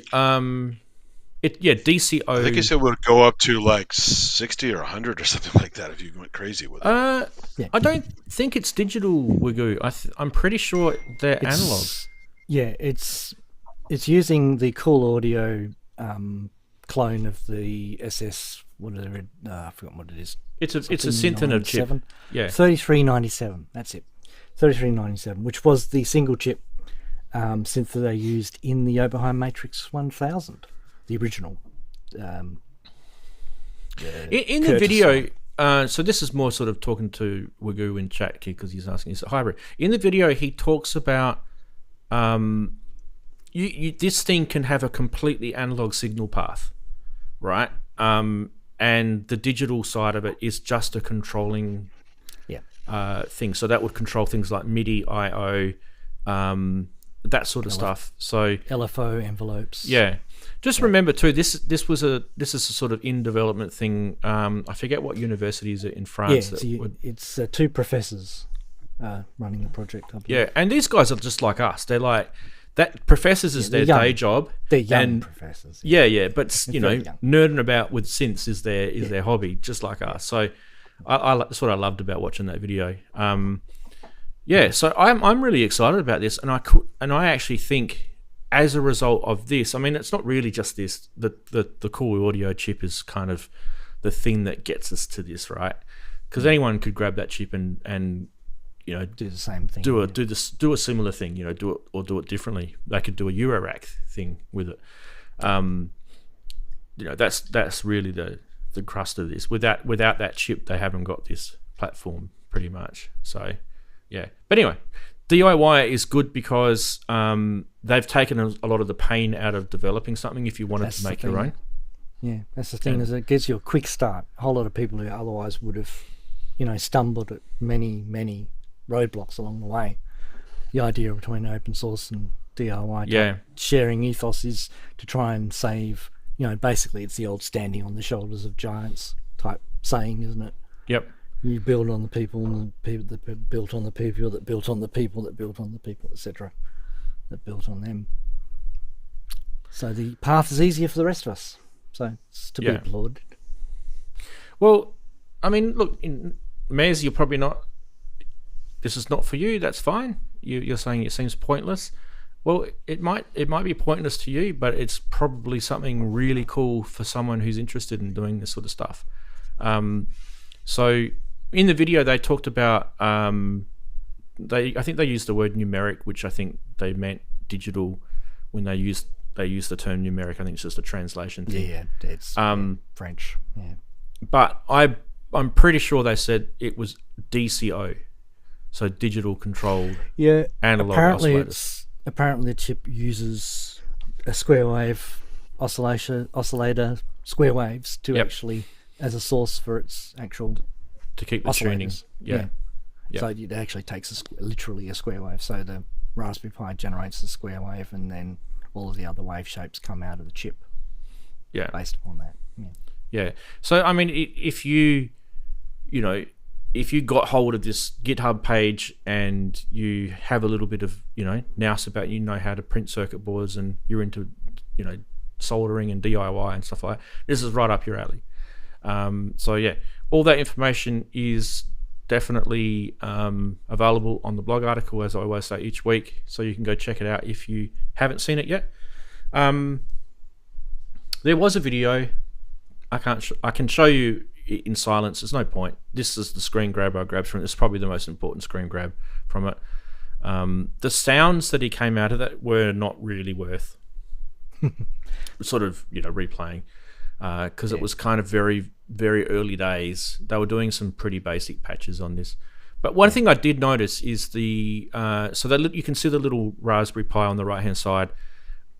DCO. I think he said it would go up to like 60 or 100 or something like that if you went crazy with it. Yeah. I don't think it's digital, Wagoo. I'm pretty sure they're analog. Yeah, it's using the Cool Audio clone of the SS. Whatever, I forgot what it is. It's a synth and a chip. Yeah, 3397. That's it. 3397, which was the single chip synth that they used in the Oberheim Matrix 1000, the original. In the video. So this is more sort of talking to Wagoo in chat because he's asking, is it hybrid? In the video, he talks about this thing can have a completely analog signal path, right? And the digital side of it is just a controlling thing. So that would control things like MIDI, I/O, that sort of stuff. So LFO envelopes. Yeah. Just remember too, this is a sort of in development thing. I forget what university is it in France. It's two professors running the project. Yeah, and these guys are just like us. They're like that. Professors is their day job. They're young professors. Yeah, but nerding about with synths is their hobby, just like us. So that's what I loved about watching that video. So I'm really excited about this, and I actually think, as a result of this, I mean, it's not really just this. The Cool Audio chip is kind of the thing that gets us to this, right? Because anyone could grab that chip and do the same thing. Do a similar thing, do it differently. They could do a eurorack thing with it. That's really the crust of this. Without that chip, they haven't got this platform pretty much. So, yeah. But anyway, DIY is good because they've taken a lot of the pain out of developing something if you wanted to make your own. Yeah, that's the thing, is it gives you a quick start. A whole lot of people who otherwise would have, stumbled at many, many roadblocks along the way. The idea between open source and DIY sharing ethos is to try and save, basically it's the old standing on the shoulders of giants type saying, isn't it? Yep. You build on the people, and the people that built on the people that built on the people that built on the people, etc., that built on them. So the path is easier for the rest of us. So it's to be applauded. Well, I mean, look, Mez, you're probably not. This is not for you. That's fine. You're saying it seems pointless. Well, it might be pointless to you, but it's probably something really cool for someone who's interested in doing this sort of stuff. So in the video, they talked about I think they used the word numeric, which I think they meant digital when they used the term numeric. I think it's just a translation thing. Yeah, it's French. Yeah, but I'm pretty sure they said it was DCO, so digital controlled. Yeah, analog oscillators. Apparently the chip uses a square wave oscillator square waves to actually as a source for its actual to keep the tuning. Yeah. So it actually takes literally a square wave. So the Raspberry Pi generates a square wave, and then all of the other wave shapes come out of the chip. Yeah. Based upon that. Yeah. So I mean, if you got hold of this GitHub page and you have a little bit of nous about how to print circuit boards and you're into soldering and DIY and stuff like that, this is right up your alley. So yeah, all that information is definitely available on the blog article, as I always say each week, so you can go check it out if you haven't seen it yet. There was a video. I can show you in silence. There's no point. This is the screen grab I grabbed from it. It's probably the most important screen grab from it. The sounds that he came out of that were not really worth sort of replaying. Because it was kind of very, very early days. They were doing some pretty basic patches on this. But one thing I did notice is you can see the little Raspberry Pi on the right-hand side.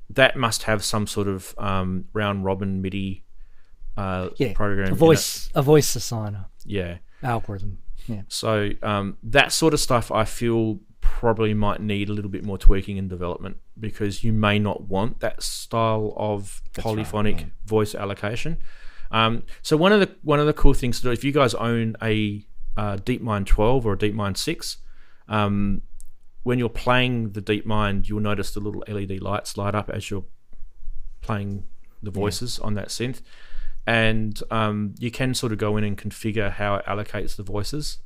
That must have some sort of round robin MIDI program. A voice assigner. Yeah. Algorithm. Yeah. So that sort of stuff I feel probably might need a little bit more tweaking and development, because you may not want that style of polyphonic voice allocation. So one of the cool things to do, if you guys own a DeepMind 12 or a DeepMind 6, when you're playing the DeepMind, you'll notice the little LED lights light up as you're playing the voices on that synth, and you can sort of go in and configure how it allocates the voices.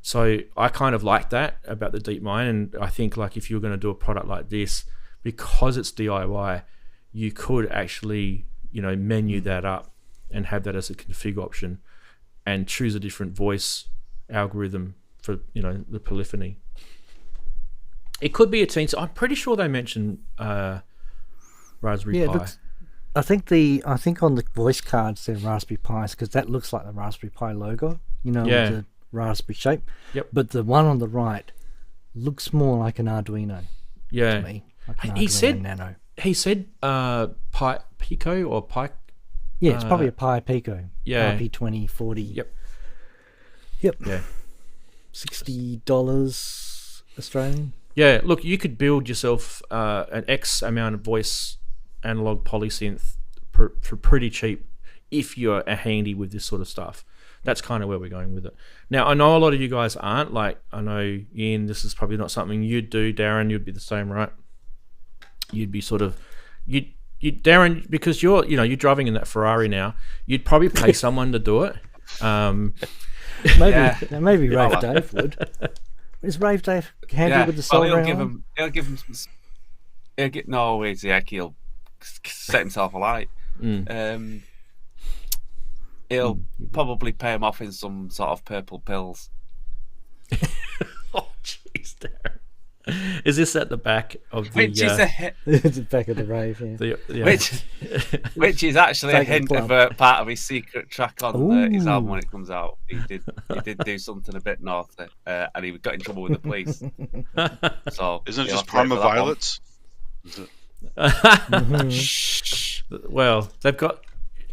So I kind of like that about the DeepMind, and I think like if you're going to do a product like this, because it's DIY, you could actually, you know, menu that up and have that as a config option and choose a different voice algorithm for, you know, the polyphony. It could be a team. I'm pretty sure they mentioned Raspberry Pi. I think on the voice cards they're Raspberry Pis, because that looks like the Raspberry Pi logo, you know, with the raspberry shape. Yep. But the one on the right looks more like an Arduino. To me, like an Arduino Nano. He said Pi Pico or Pi. Yeah, it's probably a Pi Pico. Yeah. RP2040. Yep. Yeah. $60 Australian. Yeah, look, you could build yourself an X amount of voice analog polysynth for pretty cheap if you're handy with this sort of stuff. That's kind of where we're going with it. Now, I know a lot of you guys aren't. Like, I know, Ian, this is probably not something you'd do. Daren, you'd be the same, right? You'd be sort of... Daren, because you're driving in that Ferrari now, you'd probably pay someone to do it. Maybe Rave Dave would. Is Rave Dave handy with the soldering? He'll give him some. He'll set himself alight. He'll probably pay him off in some sort of purple pills. Oh, jeez, Daren. Is this at the back of the? Which is it's the back of the Rave, Which is actually a hint of part of his secret track on his album when it comes out. He did do something a bit naughty, and he got in trouble with the police. So isn't it just Parma Violets? Is it? Shh. Well, they've got.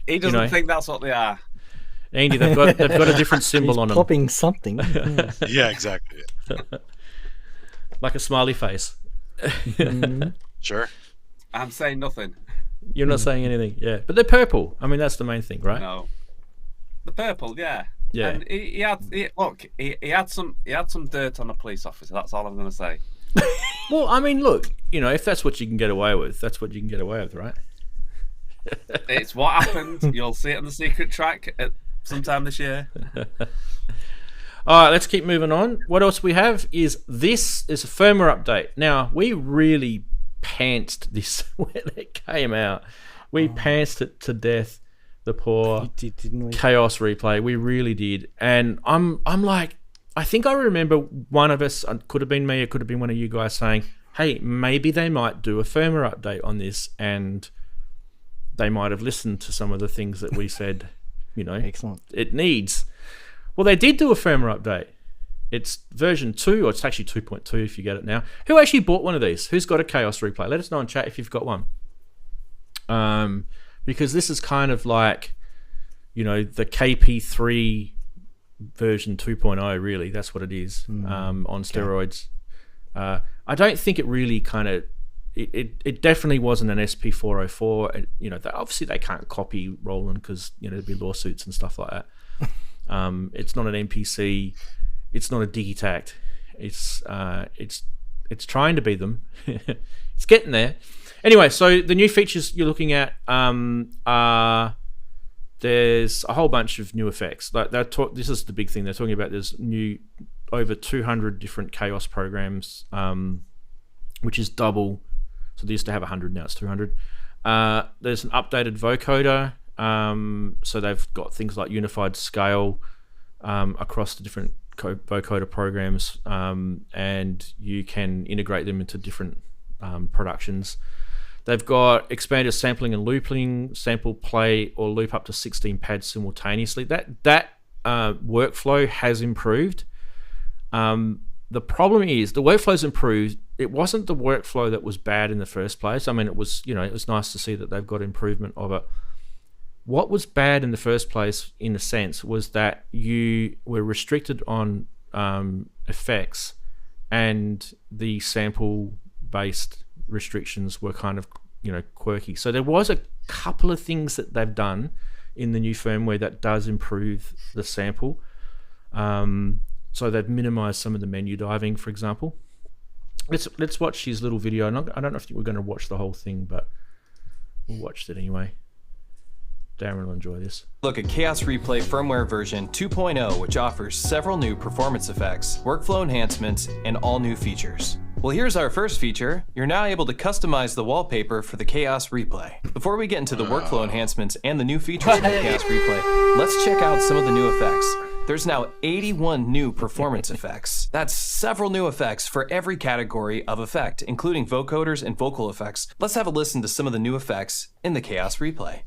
He doesn't think that's what they are. Andy, they've got a different symbol on them. Popping something. Yeah, exactly. Like a smiley face. Sure. I'm saying nothing. You're not saying anything, yeah. But they're purple. I mean, that's the main thing, right? No. The purple, yeah. Yeah. And he had some dirt on a police officer. That's all I'm going to say. Well, I mean, look, you know, if that's what you can get away with, that's what you can get away with, right? It's what happened. You'll see it on the secret track at sometime this year. All right, let's keep moving on. What else we have is this is a firmware update. Now, we really pantsed this when it came out. We pantsed it to death, the poor Kaoss replay. We really did. And I'm like, I think I remember one of us, it could have been me, it could have been one of you guys saying, hey, maybe they might do a firmware update on this, and they might have listened to some of the things that we said, you know, excellent. It needs. Well, they did do a firmware update. It's version 2, or it's actually 2.2 if you get it now. Who actually bought one of these? Who's got a Kaoss replay? Let us know in chat if you've got one. Because this is kind of like, you know, the KP3 version 2.0, really. That's what it is, on steroids. I don't think it really kind of... It definitely wasn't an SP404. You know, obviously they can't copy Roland because, you know, there'd be lawsuits and stuff like that. It's not an MPC. It's not a Digitakt. It's trying to be them. It's getting there. Anyway, so the new features you're looking at are there's a whole bunch of new effects. Like this is the big thing they're talking about. There's new over 200 different Kaoss programs, which is double. So they used to have 100, now it's 200. There's an updated vocoder. So they've got things like unified scale across the different vocoder programs, and you can integrate them into different productions. They've got expanded sampling and looping, sample, play, or loop up to 16 pads simultaneously. That workflow has improved. The problem is the workflow's improved. It wasn't the workflow that was bad in the first place. I mean, it was, you know, it was nice to see that they've got improvement of it. What was bad in the first place, in a sense, was that you were restricted on effects, and the sample-based restrictions were kind of, you know, quirky. So there was a couple of things that they've done in the new firmware that does improve the sample. So they've minimized some of the menu diving, for example. Let's watch his little video. I don't know if we're going to watch the whole thing, but we'll watch it anyway. Daren will enjoy this. Look at Kaoss Replay Firmware version 2.0, which offers several new performance effects, workflow enhancements, and all new features. Well, here's our first feature. You're now able to customize the wallpaper for the Kaoss Replay. Before we get into the workflow enhancements and the new features of the Kaoss Replay, let's check out some of the new effects. There's now 81 new performance effects. That's several new effects for every category of effect, including vocoders and vocal effects. Let's have a listen to some of the new effects in the Kaoss Replay.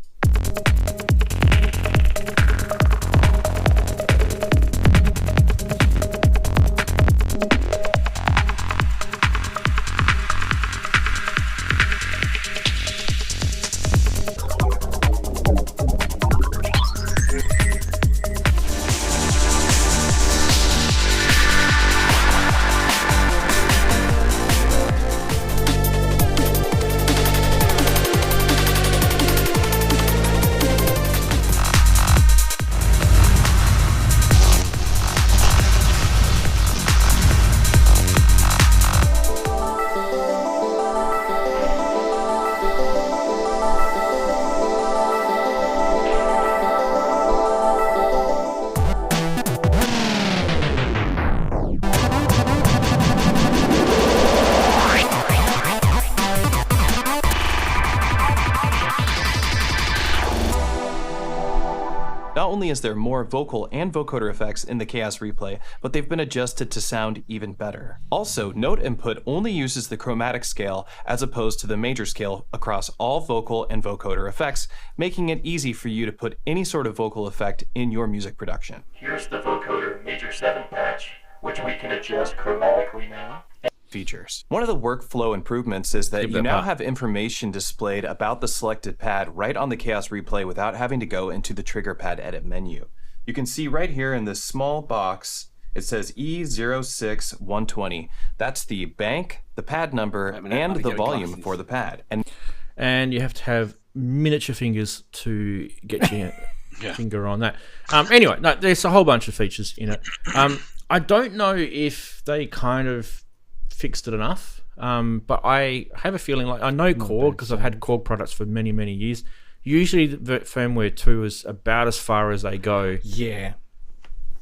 Not only is there more vocal and vocoder effects in the Kaoss Replay, but they've been adjusted to sound even better. Also, note input only uses the chromatic scale as opposed to the major scale across all vocal and vocoder effects, making it easy for you to put any sort of vocal effect in your music production. Here's the vocoder major 7 patch, which we can adjust chromatically now. Features. One of the workflow improvements is that Skip you that now part. have information displayed about the selected pad right on the Kaoss Replay without having to go into the trigger pad edit menu. You can see right here in this small box, it says E06120. That's the bank, the pad number, and the volume for the pad. And you have to have miniature fingers to get your finger on that. Anyway, no, there's a whole bunch of features in it. I don't know if they kind of fixed it enough, but I have a feeling like I know Korg because I've had Korg products for many, many years. Usually the firmware 2 is about as far as they go. Yeah.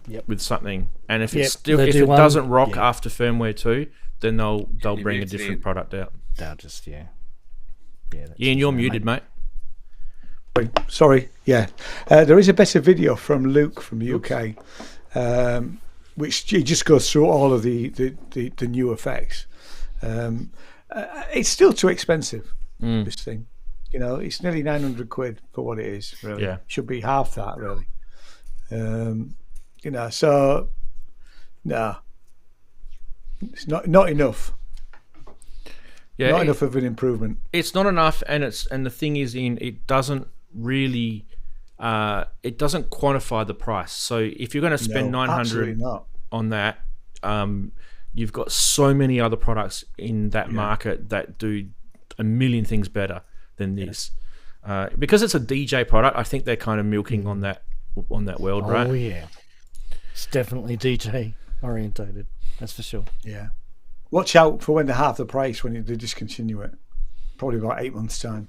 Yep. With something, and if Yep, it's still they if do it one. doesn't rock Yeah. after firmware 2, then they'll bring a different product out. They'll just, yeah. Ian, you're muted, mate. Sorry, yeah. There is a better video from Luke from UK, which he just goes through all of the new effects. It's still too expensive, this thing. You know, it's nearly 900 quid for what it is, really. Yeah. Should be half that, really. You know, so, no. It's not enough. Yeah, Not enough of an improvement. It's not enough, and the thing is, it doesn't really, it doesn't quantify the price. So if you're going to spend No, 900 absolutely not. on that, you've got so many other products in that market that do a million things better than this. Because it's a DJ product, I think they're kind of milking on that world, right? Oh, yeah. It's definitely DJ orientated. That's for sure. Yeah. Watch out for when they're half the price when they discontinue it. Probably about 8 months' time.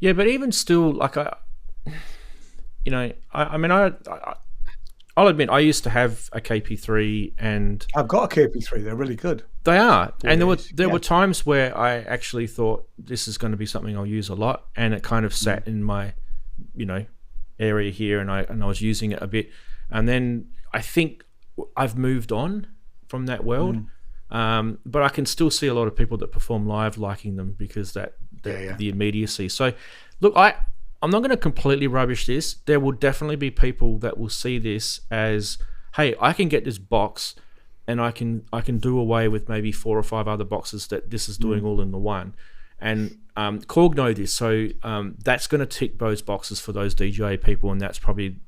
Yeah, but even still, like I'll admit I used to have a KP3, and I've got a KP3. They're really good. they are. And there Yeah. were times where I actually thought this is going to be something I'll use a lot, and it kind of sat in my, area here, and I was using it a bit, and then I think I've moved on from that world. But I can still see a lot of people that perform live liking them because the immediacy. So, look, I'm not going to completely rubbish this. There will definitely be people that will see this as, hey, I can get this box, and I can do away with maybe 4 or 5 other boxes that this is doing all in the one. And Korg know this, so that's going to tick those boxes for those DJ people, and that's probably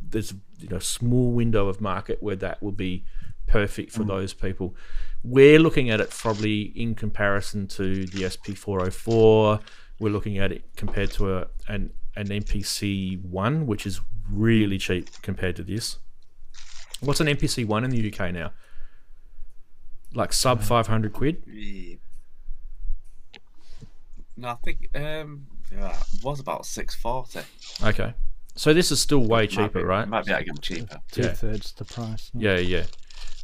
there's a small window of market where that will be perfect for those people. We're looking at it probably in comparison to the SP404. We're looking at it compared to an MPC1, which is really cheap compared to this. What's an MPC1 in the UK now? Like sub 500 quid? No, I think was about 640. Okay. So this is still way cheaper, right? Might be able to get them cheaper. Two-thirds the price. Yeah.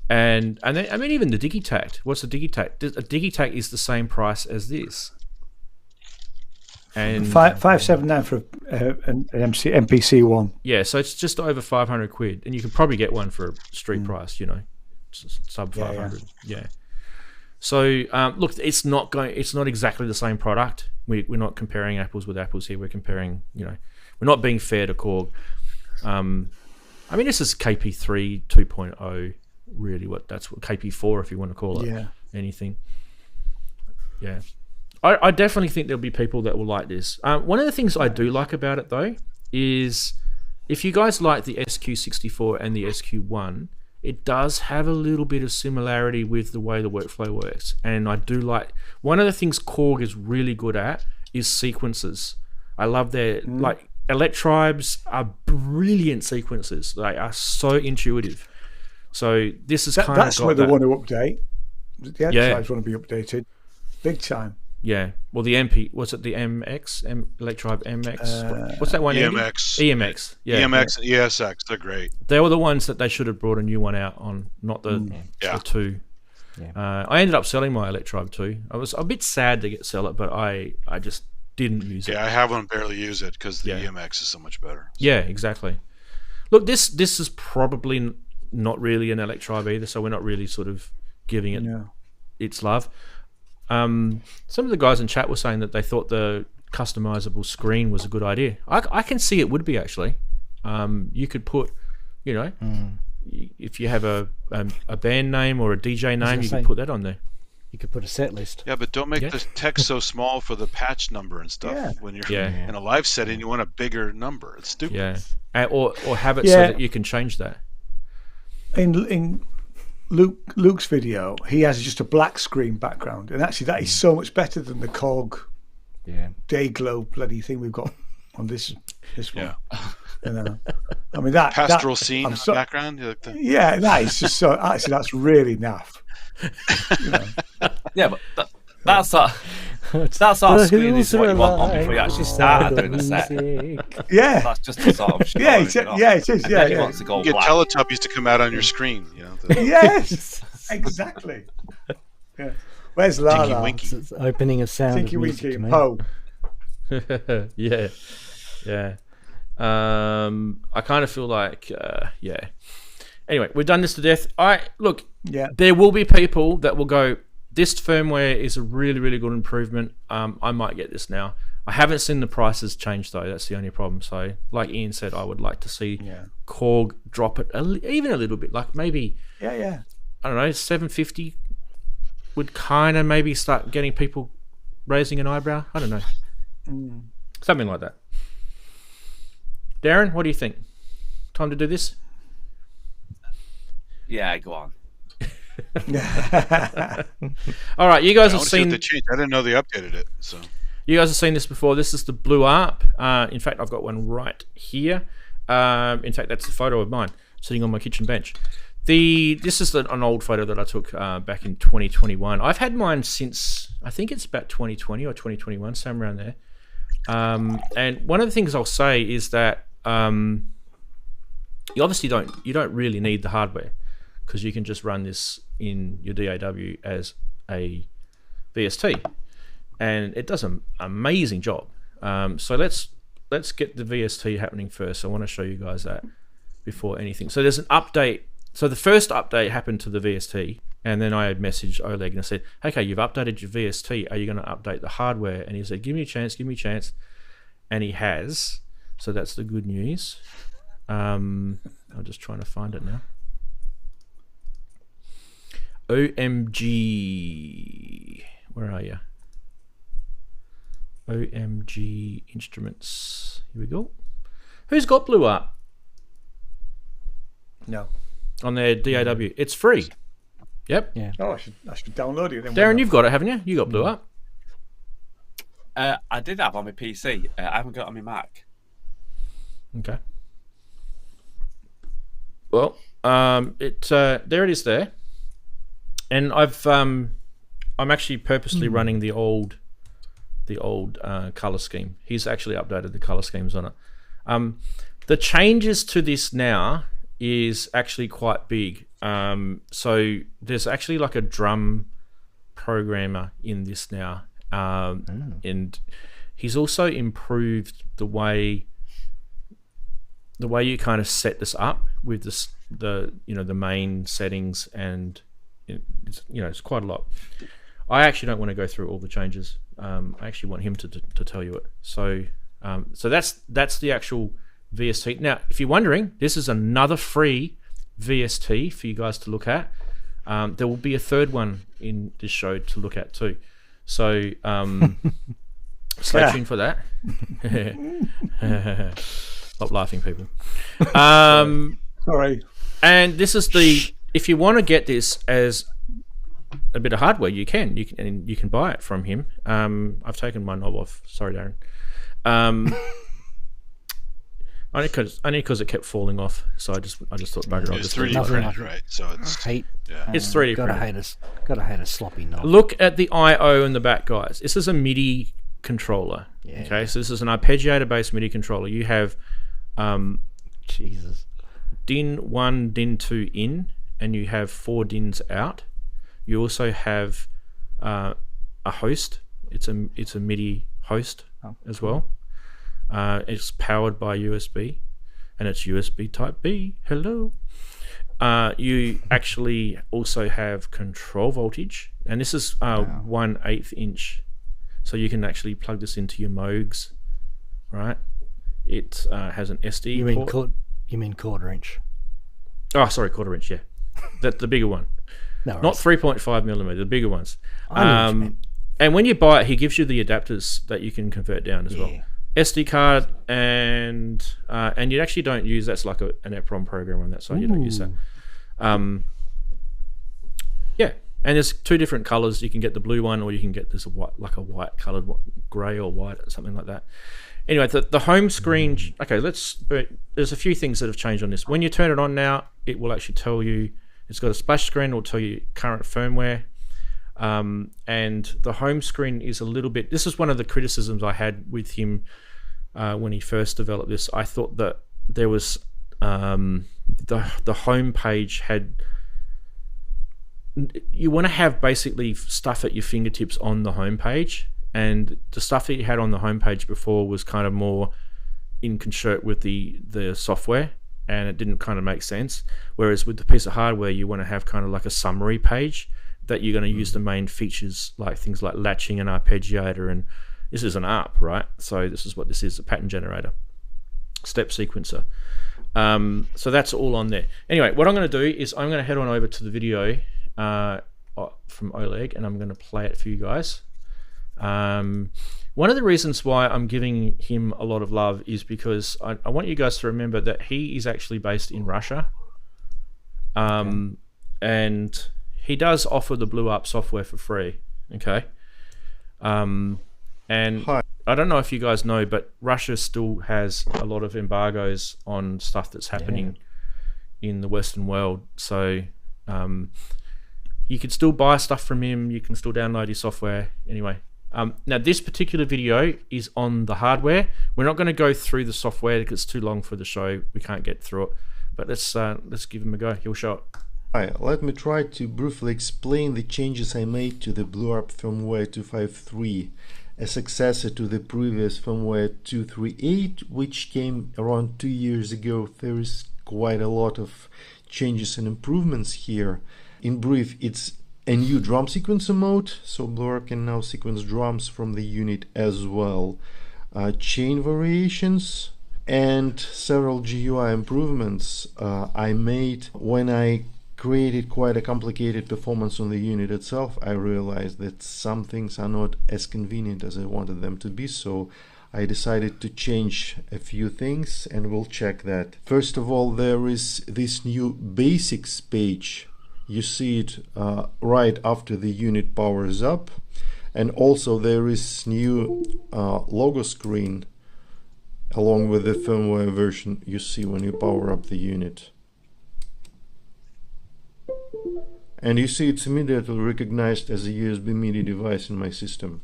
And then, I mean, even the Digitakt. What's the Digitakt? A Digitakt is the same price as this. And 579 for an MPC one. Yeah, so it's just over 500 quid, and you can probably get one for a street price, you know, sub 500. Yeah. So look, it's not exactly the same product. We're not comparing apples with apples here. We're comparing, you know, we're not being fair to Korg. I mean, this is KP3 2.0, really. That's what KP4, if you want to call it anything. Yeah. I definitely think there'll be people that will like this. One of the things I do like about it, though, is if you guys like the SQ64 and the SQ1, it does have a little bit of similarity with the way the workflow works. And I do like... One of the things Korg is really good at is sequences. I love their... Like, Electribes are brilliant sequences. They are so intuitive. So this is kind of... That's where they want to update. The Electribes want to be updated. Big time. Yeah, well, the what's it? The MX, Electribe MX. What's that one? EMX. EMX. Yeah. EMX and ESX. They're great. They were the ones that they should have brought a new one out on, not the 2. Yeah. I ended up selling my Electribe 2. I was a bit sad to sell it, but I just didn't use it. Yeah, I have one, barely use it because the EMX is so much better. Yeah, exactly. Look, this is probably not really an Electribe either, so we're not really sort of giving it its love. Some of the guys in chat were saying that they thought the customizable screen was a good idea. I can see it would be, actually. You could put, you know, if you have a band name or a DJ name, you could put that on there. You could put a set list. Yeah, but don't make the text so small for the patch number and stuff. Yeah. When you're in a live setting, you want a bigger number. It's stupid. Yeah, or have it so that you can change that. In Luke's video, he has just a black screen background, and actually that is so much better than the Korg day glow bloody thing we've got on this one. You know, I mean that pastoral scene background. Yeah, that is just so. Actually, that's really naff. You know. Yeah, but that's our screen is what you want on before you actually start doing the set. Yeah, that's just the sort of it is. Yeah, he wants to go you get black. Teletubbies to come out on your screen. You know. Yes, exactly. Yeah. Where's Lala? It's opening a sound. Tinky Winky and Poe. Yeah. I kind of feel like, Anyway, we've done this to death. There will be people that will go, this firmware is a really, really good improvement. I might get this now. I haven't seen the prices change, though. That's the only problem. So, like Ian said, I would like to see Korg drop it even a little bit. Like maybe, I don't know, 750 would kind of maybe start getting people raising an eyebrow. I don't know. Something like that. Daren, what do you think? Time to do this? Yeah, go on. All right, you guys have seen. I didn't know they updated it. So you guys have seen this before. This is the BlueARP. In fact, I've got one right here. In fact, that's the photo of mine sitting on my kitchen bench. This is an old photo that I took back in 2021. I've had mine since I think it's about 2020 or 2021, somewhere around there. And one of the things I'll say is that you obviously don't really need the hardware, because you can just run this in your DAW as a VST, and it does an amazing job. So let's get the VST happening first. I want to show you guys that before anything. So there's an update. So the first update happened to the VST, and then I messaged Oleg and I said, okay, you've updated your VST. Are you going to update the hardware? And he said, give me a chance. And he has. So that's the good news. I'm just trying to find it now. OMG. Where are you? OMG Instruments. Here we go. Who's got BlueARP? No. On their DAW. It's free. Yep. Yeah. Oh, I should download it. Then Darren, you've got it, haven't you? You got BlueARP. I did have on my PC. I haven't got it on my Mac. Okay. Well, there it is there, and I'm actually purposely running the old the old color scheme. He's actually updated the color schemes on it. The changes to this now is actually quite big. So there's actually like a drum programmer in this now, and he's also improved the way you kind of set this up with the main settings, and it's quite a lot. I actually don't want to go through all the changes. I actually want him to tell you it. So that's the actual VST. Now, if you're wondering, this is another free VST for you guys to look at. There will be a third one in this show to look at too. So stay tuned for that. Stop laughing, people. Sorry. And this is if you want to get this as a bit of hardware, you can buy it from him. I've taken my knob off. Sorry, Daren. Only because it kept falling off, so I just thought, bugger, I'll just 3D printed, right? So it's it's 3D printed. Gotta hate a sloppy knob. Look at the I/O in the back, guys. This is a MIDI controller. Yeah. Okay, so this is an arpeggiator-based MIDI controller. You have Jesus. DIN 1, DIN 2 in, and you have 4 DINs out. You also have a host. It's a MIDI host as well. It's powered by USB, and it's USB Type B. Hello. You actually also have control voltage, and this is 1/8 inch, so you can actually plug this into your Moogs, right? It has an SD port. You mean quarter inch? Oh, sorry, quarter inch. Yeah, the bigger one. No, not 3.5 millimeter. The bigger ones. I know what you mean. And when you buy it, he gives you the adapters that you can convert down as well. SD card, and you actually don't use, that's like an EPROM program on that side. You don't use that. Yeah, and there's 2 different colors. You can get the blue one, or you can get this white colored gray or white or something like that. Anyway, the home screen. Okay, there's a few things that have changed on this. When you turn it on now, it will actually tell you. It's got a splash screen. It will tell you current firmware. And the home screen is a little bit. This is one of the criticisms I had with him when he first developed this. I thought that there was the home page had. You want to have basically stuff at your fingertips on the home page, and the stuff that you had on the home page before was kind of more in concert with the software, and it didn't kind of make sense. Whereas with the piece of hardware, you want to have kind of like a summary page that you're going to use the main features, like things like latching and arpeggiator, and this is an ARP, right? So this is what this is, a pattern generator, step sequencer. So that's all on there. Anyway, what I'm going to do is I'm going to head on over to the video from Oleg, and I'm going to play it for you guys. One of the reasons why I'm giving him a lot of love is because I want you guys to remember that he is actually based in Russia. And he does offer the BlueARP software for free, okay? And Hi. I don't know if you guys know, but Russia still has a lot of embargoes on stuff that's happening in the Western world. So you can still buy stuff from him. You can still download his software. Anyway, now this particular video is on the hardware. We're not going to go through the software because it's too long for the show. We can't get through it. But let's give him a go. He'll show it. Hi, let me try to briefly explain the changes I made to the BlueARP firmware 2.5.3, a successor to the previous firmware 2.3.8, which came around 2 years ago. There is quite a lot of changes and improvements here. In brief, it's a new drum sequencer mode, so BlueARP can now sequence drums from the unit as well. Chain variations and several GUI improvements I made. When I created quite a complicated performance on the unit itself, I realized that some things are not as convenient as I wanted them to be, so I decided to change a few things, and we'll check that. First of all, there is this new basics page. You see it right after the unit powers up, and also there is new logo screen along with the firmware version you see when you power up the unit. And you see it's immediately recognized as a USB MIDI device in my system.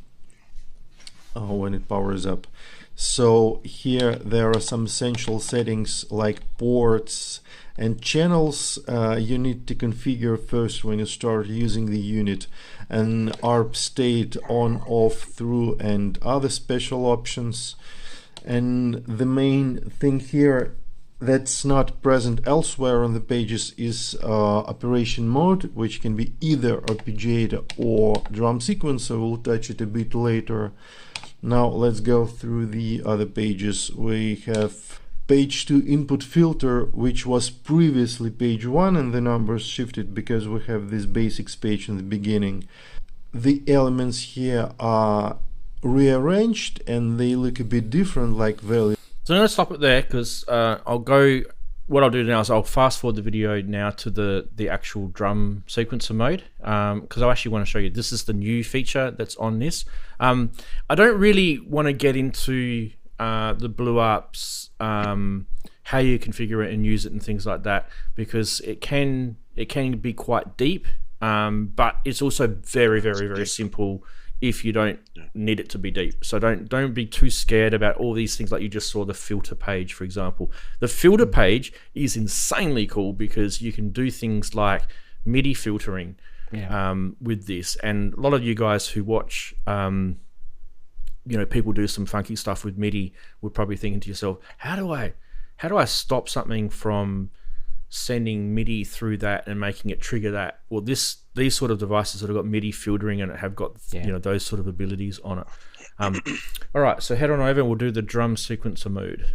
when it powers up. So here there are some essential settings like ports and channels you need to configure first when you start using the unit, and ARP state on, off, through, and other special options. And the main thing here that's not present elsewhere on the pages is operation mode, which can be either arpeggiator or drum sequencer. We'll touch it a bit later. Now let's go through the other pages. We have page 2 input filter, which was previously page 1, and the numbers shifted because we have this basics page in the beginning. The elements here are rearranged and they look a bit different, like value. So I'm going to stop it there because what I'll do now is I'll fast forward the video now to the actual drum sequencer mode, because I actually want to show you this is the new feature that's on this. I don't really want to get into the BlueARP's how you configure it and use it and things like that, because it can be quite deep, but it's also very, very, very simple if you don't need it to be deep. So don't be too scared about all these things, like you just saw the filter page, for example. The filter page is insanely cool because you can do things like MIDI filtering with this. And a lot of you guys who watch people do some funky stuff with MIDI would probably thinking to yourself, how do I stop something from sending MIDI through that and making it trigger that? Well, these sort of devices that have got MIDI filtering and have got those sort of abilities on it. All right, so head on over and we'll do the drum sequencer mode.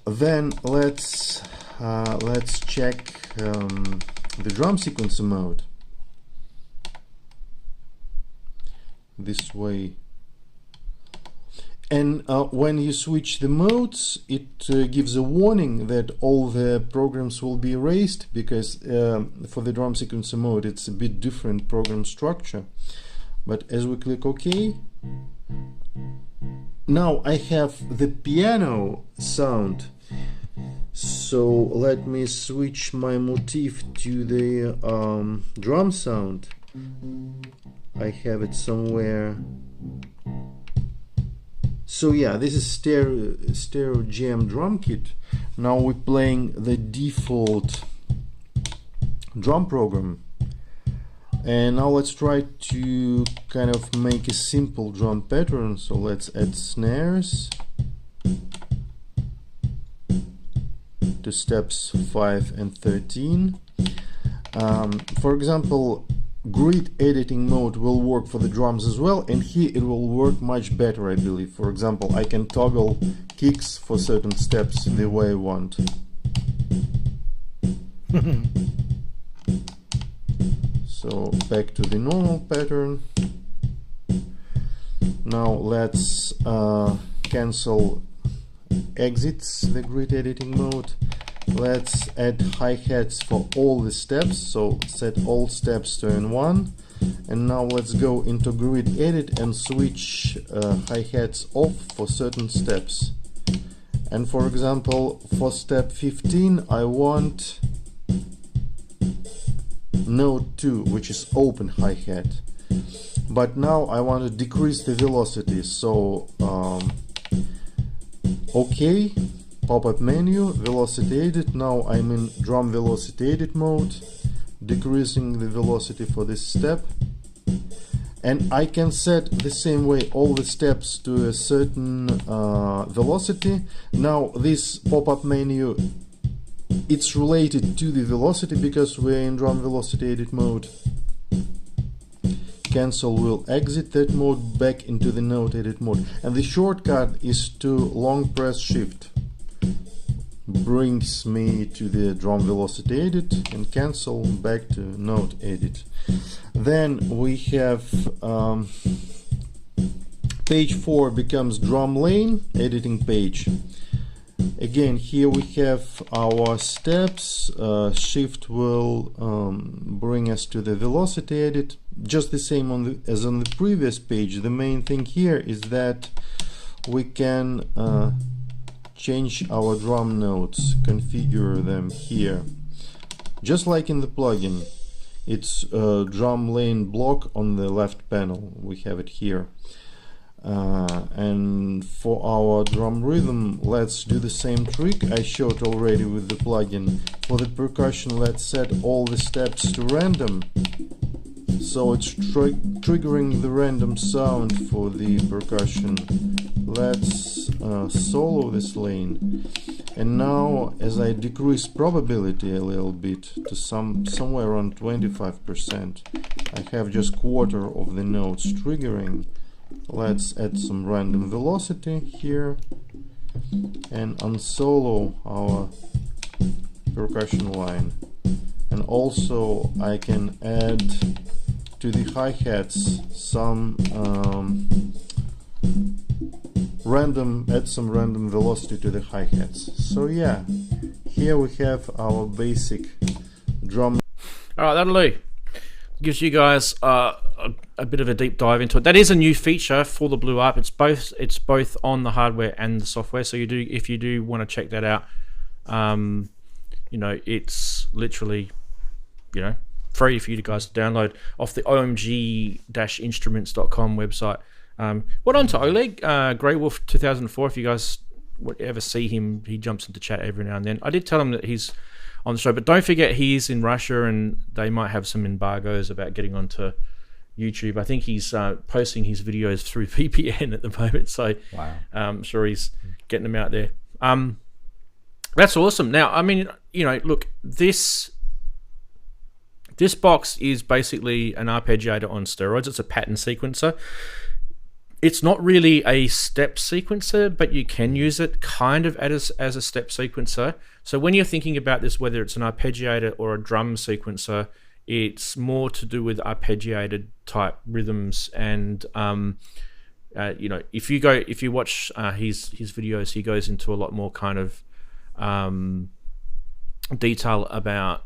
Then let's check the drum sequencer mode. This way. And when you switch the modes, it gives a warning that all the programs will be erased, because for the drum sequencer mode it's a bit different program structure. But as we click OK, now I have the piano sound. So let me switch my motif to the drum sound. I have it somewhere. So yeah, this is stereo jam drum kit. Now we're playing the default drum program, and now let's try to kind of make a simple drum pattern. So let's add snares to steps 5 and 13. For example, grid editing mode will work for the drums as well, and here it will work much better, I believe. For example, I can toggle kicks for certain steps the way I want. So back to the normal pattern. Now let's cancel exits the grid editing mode. Let's add hi-hats for all the steps, so set all steps to N1. And now let's go into grid edit and switch hi-hats off for certain steps. And for example, for step 15 I want node 2, which is open hi-hat. But now I want to decrease the velocity, so OK. Pop-up menu, velocity edit. Now I'm in drum velocity edit mode, decreasing the velocity for this step. And I can set the same way all the steps to a certain velocity. Now this pop-up menu, it's related to the velocity because we're in drum velocity edit mode. Cancel will exit that mode back into the note edit mode. And the shortcut is to long press shift. Brings me to the drum velocity edit, and cancel back to note edit. Then we have page 4 becomes drum lane editing page. Again, here we have our steps. Shift will bring us to the velocity edit, just the same as on the previous page. The main thing here is that we can change our drum notes, configure them here, just like in the plugin. It's a drum lane block on the left panel. We have it here. And for our drum rhythm, let's do the same trick I showed already with the plugin. For the percussion, let's set all the steps to random, so it's triggering the random sound for the percussion. Let's solo this lane, and now as I decrease probability a little bit to somewhere around 25%, I have just quarter of the notes triggering. Let's add some random velocity here and unsolo our percussion line. And also I can add to the hi-hats some add some random velocity to the hi-hats. So yeah, here we have our basic drum. Alright, that'll do. Gives you guys a bit of a deep dive into it. That is a new feature for the BlueARP. It's both on the hardware and the software. So if you do want to check that out, it's literally, free for you guys to download off the omg-instruments.com website. What on to Oleg Grey Wolf 2004? If you guys ever see him, he jumps into chat every now and then. I did tell him that he's on the show, but don't forget he's in Russia and they might have some embargoes about getting onto YouTube. I think he's posting his videos through VPN at the moment, so wow. I'm sure he's getting them out there. That's awesome. Now, I mean, look, this box is basically an arpeggiator on steroids. It's a pattern sequencer. It's not really a step sequencer, but you can use it kind of as a step sequencer. So when you're thinking about this, whether it's an arpeggiator or a drum sequencer, it's more to do with arpeggiated type rhythms. And if you watch his videos, he goes into a lot more kind of detail about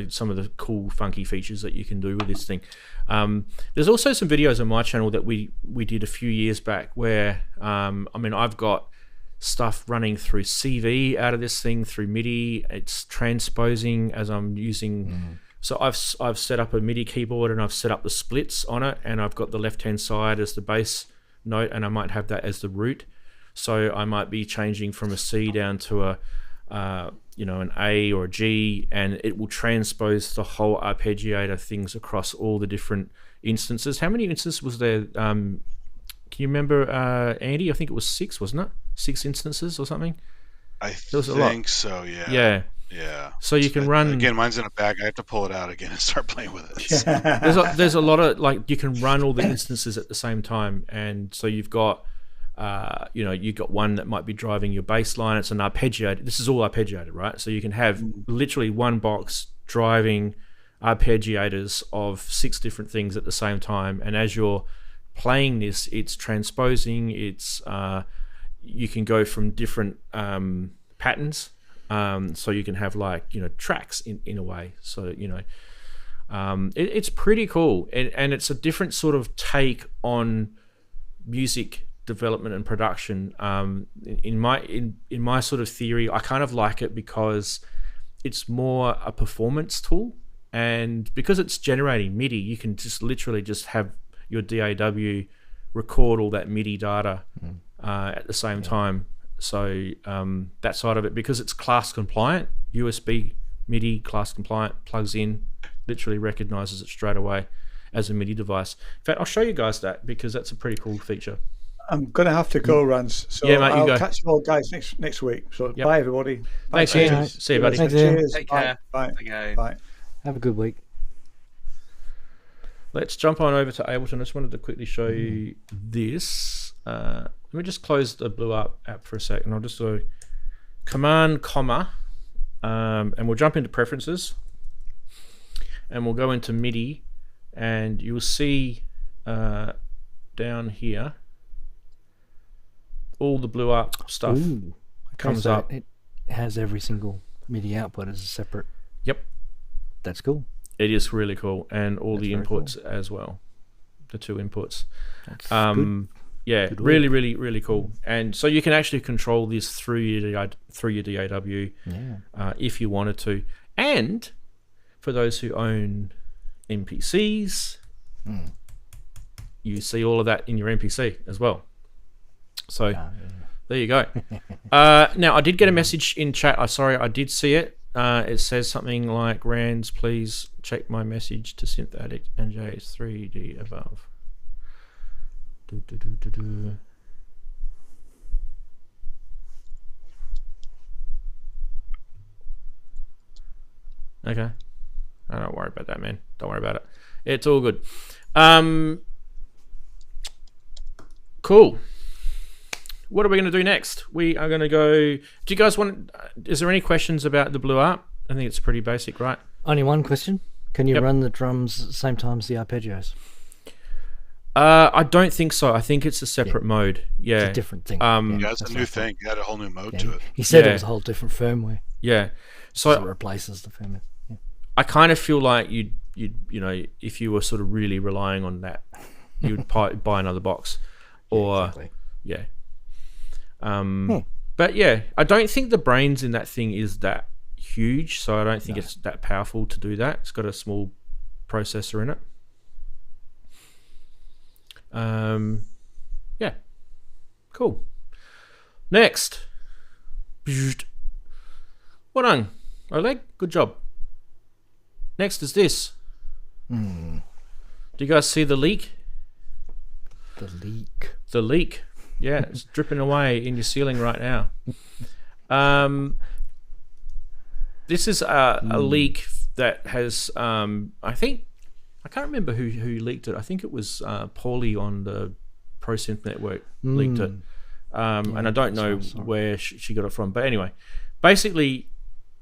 some of the cool funky features that you can do with this thing. There's also some videos on my channel that we did a few years back where I've got stuff running through CV out of this thing through MIDI. It's transposing as I'm using so I've set up a MIDI keyboard and I've set up the splits on it, and I've got the left hand side as the bass note and I might have that as the root. So I might be changing from a C down to a an A or a G, and it will transpose the whole arpeggiator things across all the different instances. How many instances was there? Can you remember, Andy? I think it was 6, wasn't it? 6 instances or something? I think so, yeah. Yeah. Yeah. So you can run... Again, mine's in a bag. I have to pull it out again and start playing with it. There's a lot of, you can run all the instances at the same time. And so you've got... you've got one that might be driving your bass line. It's an arpeggiated. This is all arpeggiated, right? So you can have literally one box driving arpeggiators of 6 different things at the same time. And as you're playing this, it's transposing. It's you can go from different patterns. So you can have tracks in a way. So it's pretty cool, and it's a different sort of take on music development and production. In my sort of theory, I kind of like it because it's more a performance tool, and because it's generating MIDI, you can just literally just have your DAW record all that MIDI data at the same time. So that side of it, because it's class compliant, USB MIDI class compliant, plugs in, literally recognizes it straight away as a MIDI device. In fact, I'll show you guys that because that's a pretty cool feature. I'm going to have to go, Ranz. So yeah, mate, I'll catch you all guys next week. So bye, everybody. Thanks, Ian. See you, buddy. Cheers. Take care. Bye. Bye. Have a good week. Let's jump on over to Ableton. I just wanted to quickly show you this. Let me just close the BlueARP app for a second. I'll just do Command, and we'll jump into Preferences, and we'll go into MIDI, and you'll see down here all the BlueARP stuff comes up. It has every single MIDI output as a separate. Yep. That's cool. It is really cool, and all the inputs as well, the 2 inputs. That's good. Yeah, good really, really, really cool. And so you can actually control this through your DAW if you wanted to. And for those who own MPCs. You see all of that in your MPC as well. So there you go. Now, I did get a message in chat. Sorry, I did see it. It says something like, Ranz, please check my message to SynthAddict and JS3D above. Okay. Don't worry about that, man. Don't worry about it. It's all good. Cool. What are we going to do next? We are going to go... Do you guys want... Is there any questions about the BlueARP? I think it's pretty basic, right? Only one question. Can you run the drums at the same time as the arpeggios? I don't think so. I think it's a separate mode. Yeah. It's a different thing. Yeah, it's a new thing. You had a whole new mode to it. He said it was a whole different firmware. Yeah. So it replaces the firmware. Yeah. I kind of feel like you'd if you were sort of really relying on that, you'd buy another box. Or exactly. Yeah. But yeah, I don't think the brains in that thing is that huge, so I don't think it's that powerful to do that. It's got a small processor in it. Yeah. Cool. Next. Well done, Oleg. Good job. Next is this. Do you guys see the leak? The leak. Yeah, it's dripping away in your ceiling right now. This is a leak that has, I think, I can't remember who leaked it. I think it was Paulie on the ProSynth Network leaked it. And I don't know where she got it from. But anyway, basically,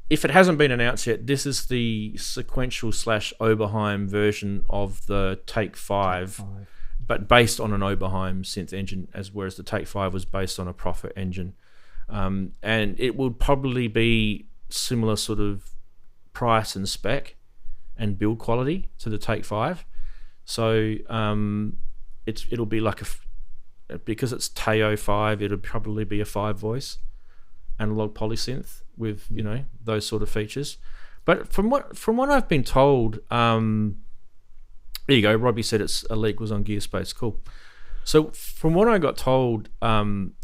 if it hasn't been announced yet, this is the sequential / Oberheim version of the Take 5. But based on an Oberheim synth engine, whereas the Take 5 was based on a Prophet engine. And it would probably be similar sort of price and spec and build quality to the Take 5. So it'll be like because it's Teo 5, it'll probably be a 5-voice analog polysynth with, those sort of features. But from what I've been told, there you go. Robbie said a leak was on Gearspace. Cool. So from what I got told,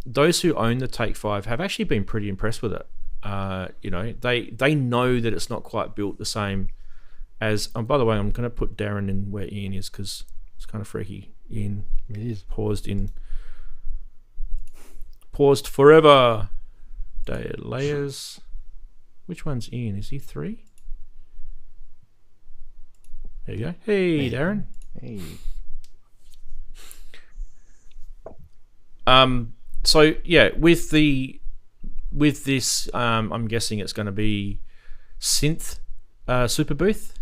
those who own the Take 5 have actually been pretty impressed with it. They know that it's not quite built the same as. Oh, by the way, I'm going to put Daren in where Ian is because it's kind of freaky. Ian is paused forever. Layers. Which one's Ian? Is he 3? There you go. Hey, Daren. Hey. So yeah, with this, I'm guessing it's going to be synth super booth.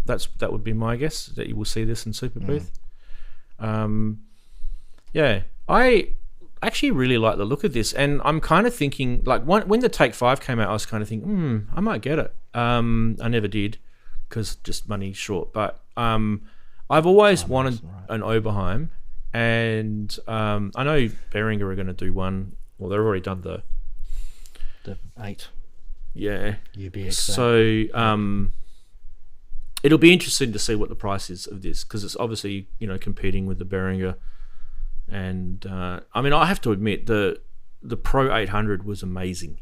That would be my guess, that you will see this in super booth. Yeah, I actually really like the look of this, and I'm kind of thinking, like, when the Take 5 came out, I was kind of thinking, I might get it. I never did because just money short, but I've always wanted an Oberheim, and I know Behringer are going to do one. Well, they've already done the 8. Yeah. UBX. So it'll be interesting to see what the price is of this, because it's obviously competing with the Behringer, and I mean, I have to admit the Pro 800 was amazing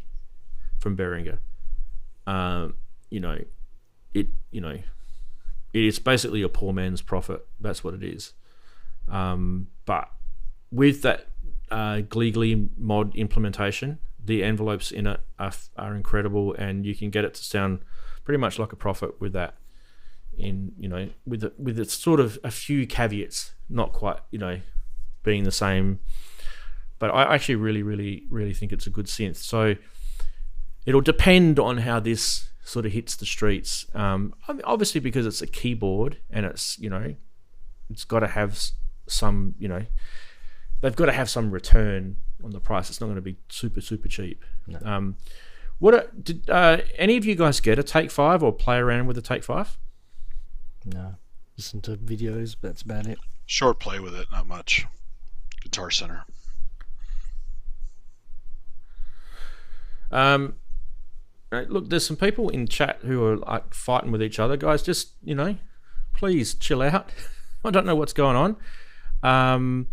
from Behringer. It is basically a poor man's Prophet. That's what it is. But with that Gleegly mod implementation, the envelopes in it are incredible, and you can get it to sound pretty much like a Prophet with that. With it's sort of a few caveats, not quite being the same. But I actually really, really, really think it's a good synth. So it'll depend on how this sort of hits the streets. I mean, obviously, because it's a keyboard and it's it's got to have some they've got to have some return on the price. It's not going to be super cheap. No. Did any of you guys get a Take 5 or play around with a Take 5? No, listen to videos, but that's about it. Short play with it, not much. Guitar Center. Look, there's some people in chat who are like fighting with each other. Guys, just, please chill out. I don't know what's going on.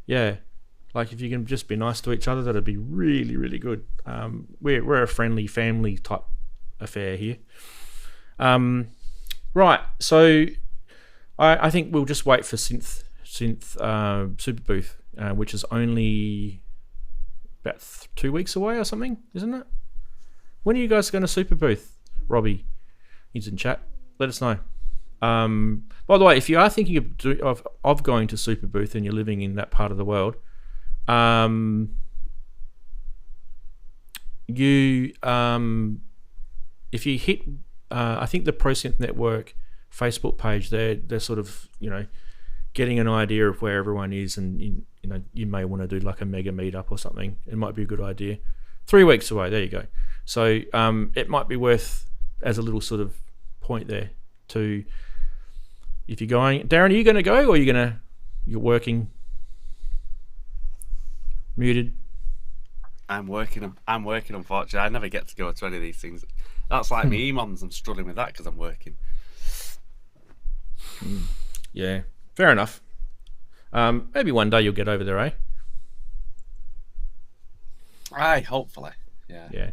Yeah, like if you can just be nice to each other, that'd be really, really good. We're a friendly family type affair here. Right, so I think we'll just wait for Synth Super Booth, which is only about 2 weeks away or something, isn't it? When are you guys going to Super Booth? Robbie, he's in chat. Let us know. By the way, if you are thinking of going to Super Booth and you're living in that part of the world, if you hit, I think the ProSynth Network Facebook page, they're sort of getting an idea of where everyone is, and you may want to do like a mega meetup or something. It might be a good idea. 3 weeks away. There you go. So it might be worth as a little sort of point there to, if you're going. Daren, are you going to go, or you're working? Muted. I'm working. Unfortunately, I never get to go to any of these things. That's like me EMOMs. I'm struggling with that because I'm working. Yeah, fair enough. Maybe one day you'll get over there, eh? Aye, hopefully. Yeah. Yeah.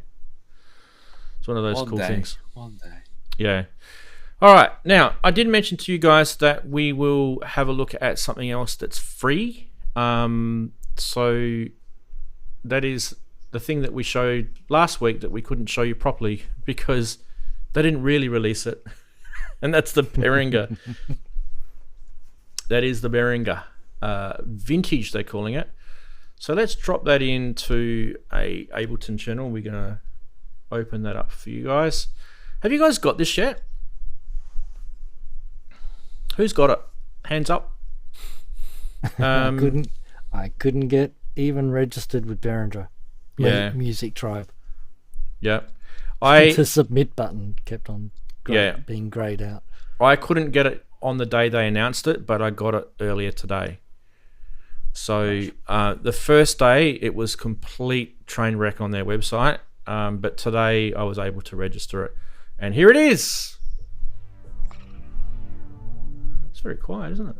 It's one of those cool things. One day. Yeah. All right. Now, I did mention to you guys that we will have a look at something else that's free. So that is the thing that we showed last week that we couldn't show you properly because they didn't really release it. And that's the Behringer. That is the Behringer. Vintage, they're calling it. So let's drop that into a Ableton channel. We're going to open that up for you guys. Have you guys got this yet? Who's got it? Hands up. I couldn't get even registered with Behringer. Yeah. Music Tribe. Yeah. The submit button kept on being grayed out. I couldn't get it on the day they announced it, but I got it earlier today. So the first day it was complete train wreck on their website, but today I was able to register it, and here it is. It's very quiet, isn't it?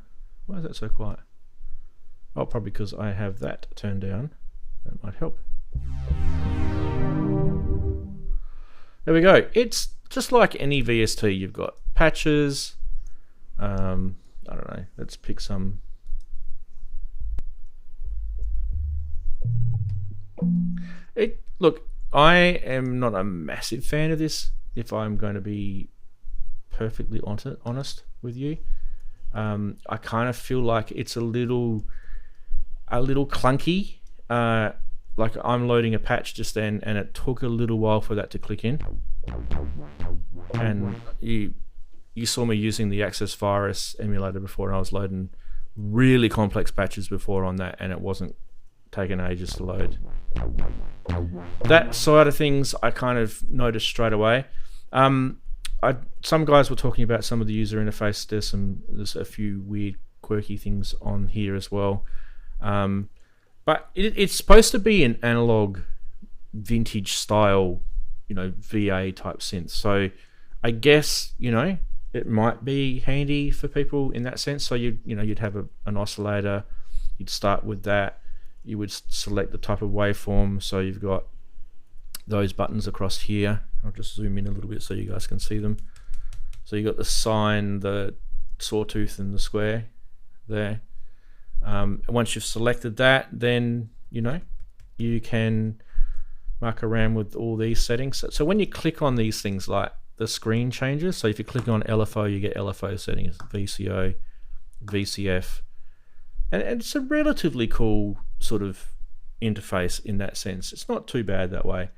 Why is that so quiet? Oh, probably because I have that turned down. That might help. There we go. It's just like any VST. You've got patches. I don't know. Let's pick some. Look, I am not a massive fan of this, if I'm going to be perfectly honest with you. I kind of feel like it's a little clunky. Like I'm loading a patch just then, and it took a little while for that to click in. And you saw me using the OsTIrus emulator before, and I was loading really complex patches before on that, and it wasn't taking ages to load. That side of things I kind of noticed straight away. Some guys were talking about some of the user interface. There's a few weird quirky things on here as well. But it's supposed to be an analog vintage style, VA type synth. So I guess, it might be handy for people in that sense. So you'd have an oscillator, you'd start with that, you would select the type of waveform. So you've got those buttons across here. I'll just zoom in a little bit so you guys can see them. So you got the sine, the sawtooth, and the square there. Once you've selected that, then you can muck around with all these settings. So when you click on these things, like the screen changes. So if you click on LFO, you get LFO settings, VCO, VCF, and it's a relatively cool sort of interface in that sense. It's not too bad that way.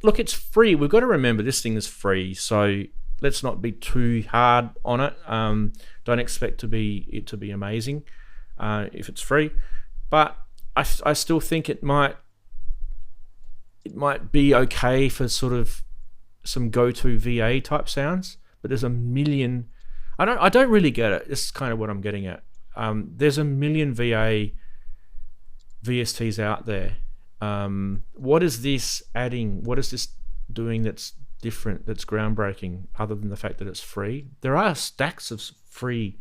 Look, it's free. We've got to remember this thing is free, so let's not be too hard on it. Don't expect it to be amazing if it's free, but I still think it might be okay for sort of some go-to VA type sounds. But there's a million. I don't really get it. This is kind of what I'm getting at. There's a million VA VSTs out there. What is this adding? What is this doing that's different, that's groundbreaking, other than the fact that it's free? There are stacks of free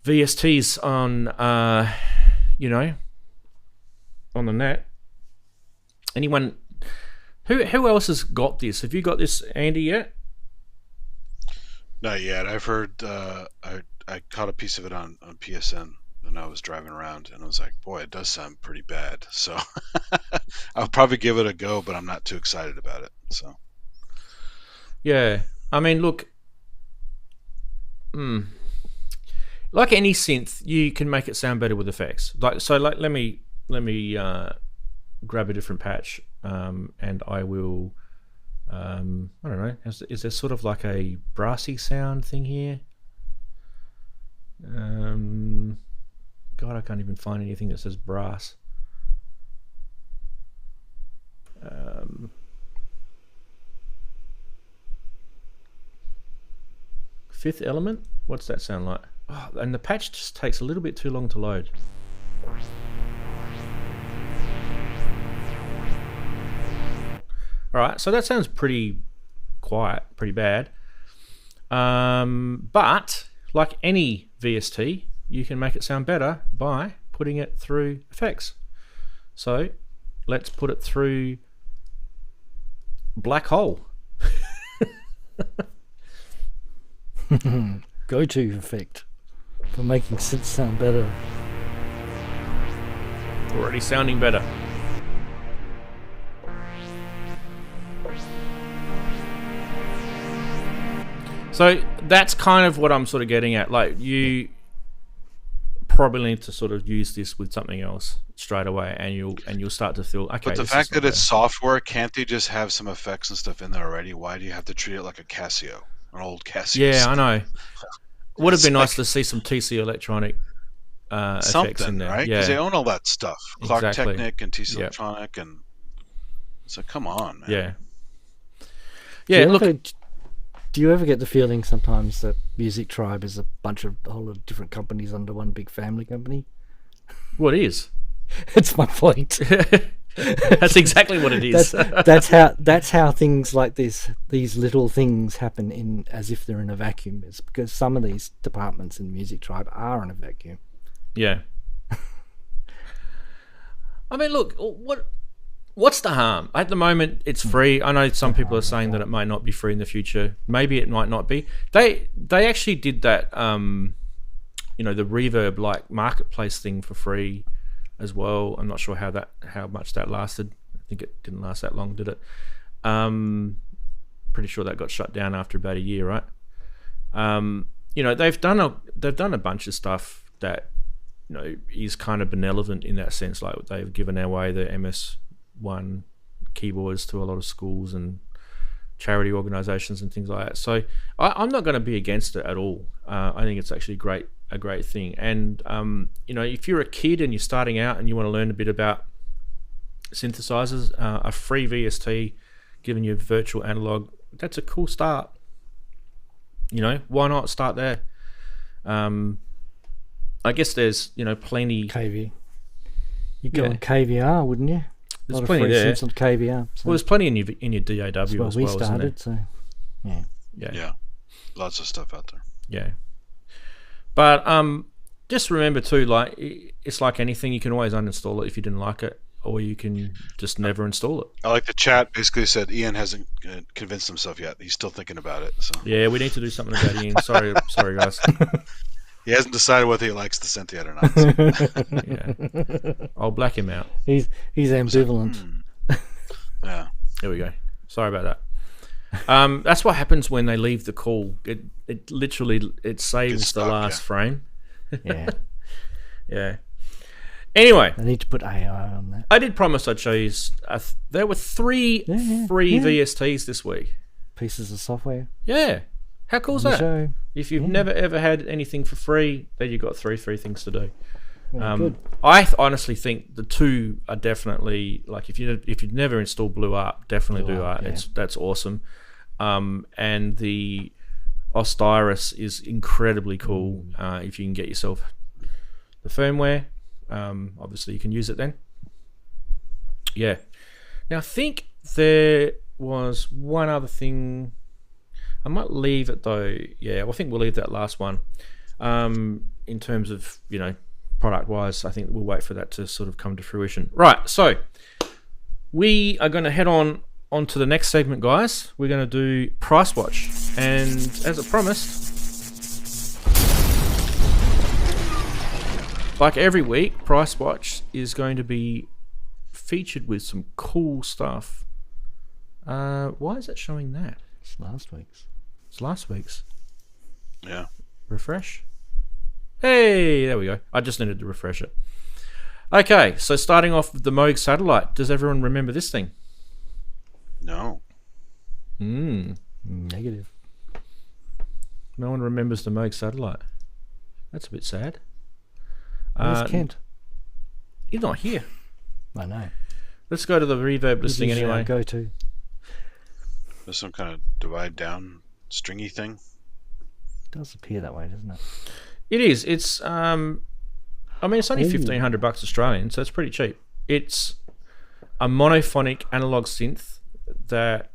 VSTs on, on the net. Anyone, who else has got this? Have you got this, Andy, yet? Not yet. I've heard. I caught a piece of it on PSN when I was driving around, and I was like, "Boy, it does sound pretty bad." So I'll probably give it a go, but I'm not too excited about it. So yeah, I mean, look, like any synth, you can make it sound better with effects. Like let me grab a different patch, and I will. I don't know. Is there sort of like a brassy sound thing here? God, I can't even find anything that says brass. Fifth Element? What's that sound like? Oh, and the patch just takes a little bit too long to load. Alright, so that sounds pretty quiet, pretty bad. But, like any VST, you can make it sound better by putting it through effects. So, let's put it through Black Hole. Go-to effect for making synths sound better. Already sounding better. So that's kind of what I'm sort of getting at. Like, you probably need to sort of use this with something else straight away, and you'll start to feel okay. But the fact that it's software, can't they just have some effects and stuff in there already? Why do you have to treat it like a Casio, an old Casio? Yeah, I know. Would have been nice to see some TC Electronic effects in there, right? Because they own all that stuff. Clark Exactly. Technic and TC Electronic, and so come on, man. Yeah. Yeah. Look. Do you ever get the feeling sometimes that Music Tribe is a whole lot of different companies under one big family company? What is? It's my point. That's exactly what it is. That's how things like these little things happen in as if they're in a vacuum. It's because some of these departments in Music Tribe are in a vacuum. Yeah. I mean, look, what's the harm? At the moment, it's free. I know some people are saying that it might not be free in the future. Maybe it might not be. They actually did that, the Reverb like marketplace thing for free as well. I'm not sure how much that lasted. I think it didn't last that long, did it? Pretty sure that got shut down after about a year, right? They've done a bunch of stuff that is kind of benevolent in that sense. Like, they've given away the MS1 keyboards to a lot of schools and charity organizations and things like that. So I'm not going to be against it at all. I think it's actually a great thing. And if you're a kid and you're starting out and you want to learn a bit about synthesizers, a free VST giving you virtual analog, that's a cool start. Why not start there? I guess there's plenty. KV. You'd go on KVR, wouldn't you? There's plenty there. On KVR. So. Well, there's plenty in your DAW as well. We started, isn't there? So yeah, lots of stuff out there. Yeah, but just remember too, like, it's like anything. You can always uninstall it if you didn't like it, or you can just never install it. I like the chat basically said Ian hasn't convinced himself yet. He's still thinking about it. So yeah, we need to do something about Ian. Sorry, guys. He hasn't decided whether he likes the synth yet or not. So. Yeah, I'll black him out. He's ambivalent. Yeah. There we go. Sorry about that. That's what happens when they leave the call. It literally saves the last frame. Yeah. Yeah. Anyway, I need to put AI on that. I did promise I'd show you. There were three free VSTs this week. Pieces of software. Yeah. How cool is that? Show. If you've never ever had anything for free, then you've got three free things to do. Good. I honestly think the two are definitely, like, if you've never installed BlueARP, definitely do that. Yeah. That's awesome. And the OsTIrus is incredibly cool. If you can get yourself the firmware, obviously you can use it then. Yeah. Now think there was one other thing. I might leave it though. Yeah, I think we'll leave that last one. In terms of, product wise, I think we'll wait for that to sort of come to fruition. Right, so we are going to head on to the next segment, guys. We're going to do Price Watch, and as I promised, like every week, Price Watch is going to be featured with some cool stuff. Why is it showing that? It's last week's. It's last week's. Yeah. Refresh. Hey, there we go. I just needed to refresh it. Okay, so starting off with the Moog Satellite. Does everyone remember this thing? No. Negative. No one remembers the Moog Satellite. That's a bit sad. Where's Kent? He's not here. I know. Let's go to the reverb listing anyway. Go to. There's some kind of divide down stringy thing. It does appear that way, doesn't it? It is. It's it's only $1,500 Australian, so it's pretty cheap. It's a monophonic analog synth that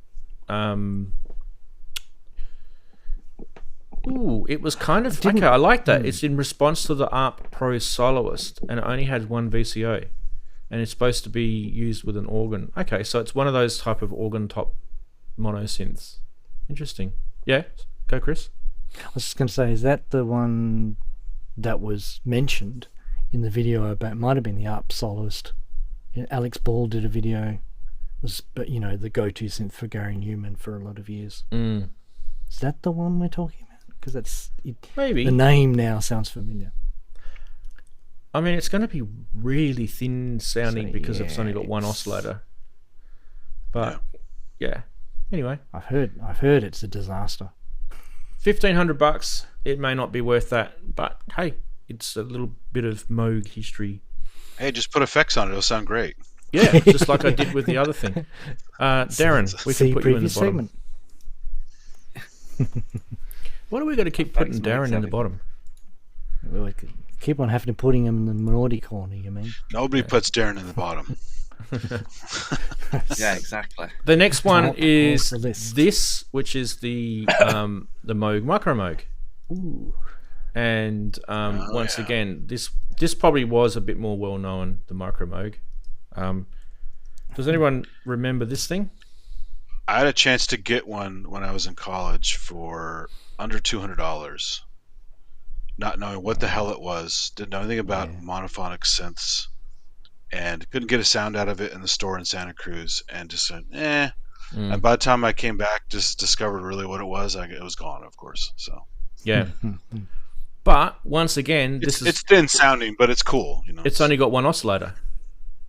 it was kind of okay. I like that. It's in response to the ARP Pro Soloist, and it only had one VCO, and it's supposed to be used with an organ. Okay, so it's one of those type of organ top mono synths. Interesting. Yeah, go Chris. I was just going to say, is that the one that was mentioned in the video about? Might have been the ARP Soloist. Alex Ball did a video. Was the go-to synth for Gary Newman for a lot of years. Is that the one we're talking about? Because that's maybe the name now sounds familiar. I mean, it's going to be really thin sounding because it's only got one oscillator. But yeah. Anyway, I've heard it's a disaster. $1,500. It may not be worth that, but hey, it's a little bit of Moog history. Hey, just put effects on it; it'll sound great. Yeah, just like I did with the other thing. Darren, we can put you in the bottom. Why do we got to keep putting Darren in the bottom? Well, we could keep on having to putting him in the minority corner. You mean? Nobody puts Darren in the bottom. Yeah, exactly. The next one is this, which is the Moog Micro Moog. Ooh. And once again, this probably was a bit more well known, the Micro Moog. Does anyone remember this thing? I had a chance to get one when I was in college for under $200, not knowing what the hell it was, didn't know anything about monophonic synths, and couldn't get a sound out of it in the store in Santa Cruz, and just said, And by the time I came back, just discovered really what it was. It was gone, of course. So yeah. But once again, it's thin sounding, but it's cool. It's only got one oscillator.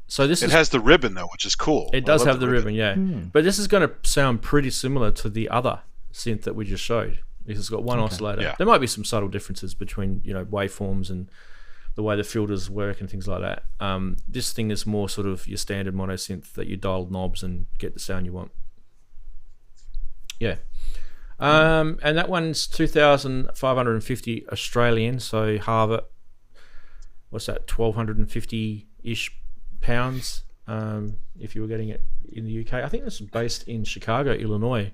So it has the ribbon though, which is cool. It does have the ribbon, yeah. But this is going to sound pretty similar to the other synth that we just showed. This has got one oscillator. Yeah. There might be some subtle differences between waveforms and the way the filters work and things like that. This thing is more sort of your standard mono synth that you dial knobs and get the sound you want. Yeah. And that one's 2,550 Australian, so Harvard, what's that, 1,250-ish pounds, if you were getting it in the UK. I think it's based in Chicago, Illinois,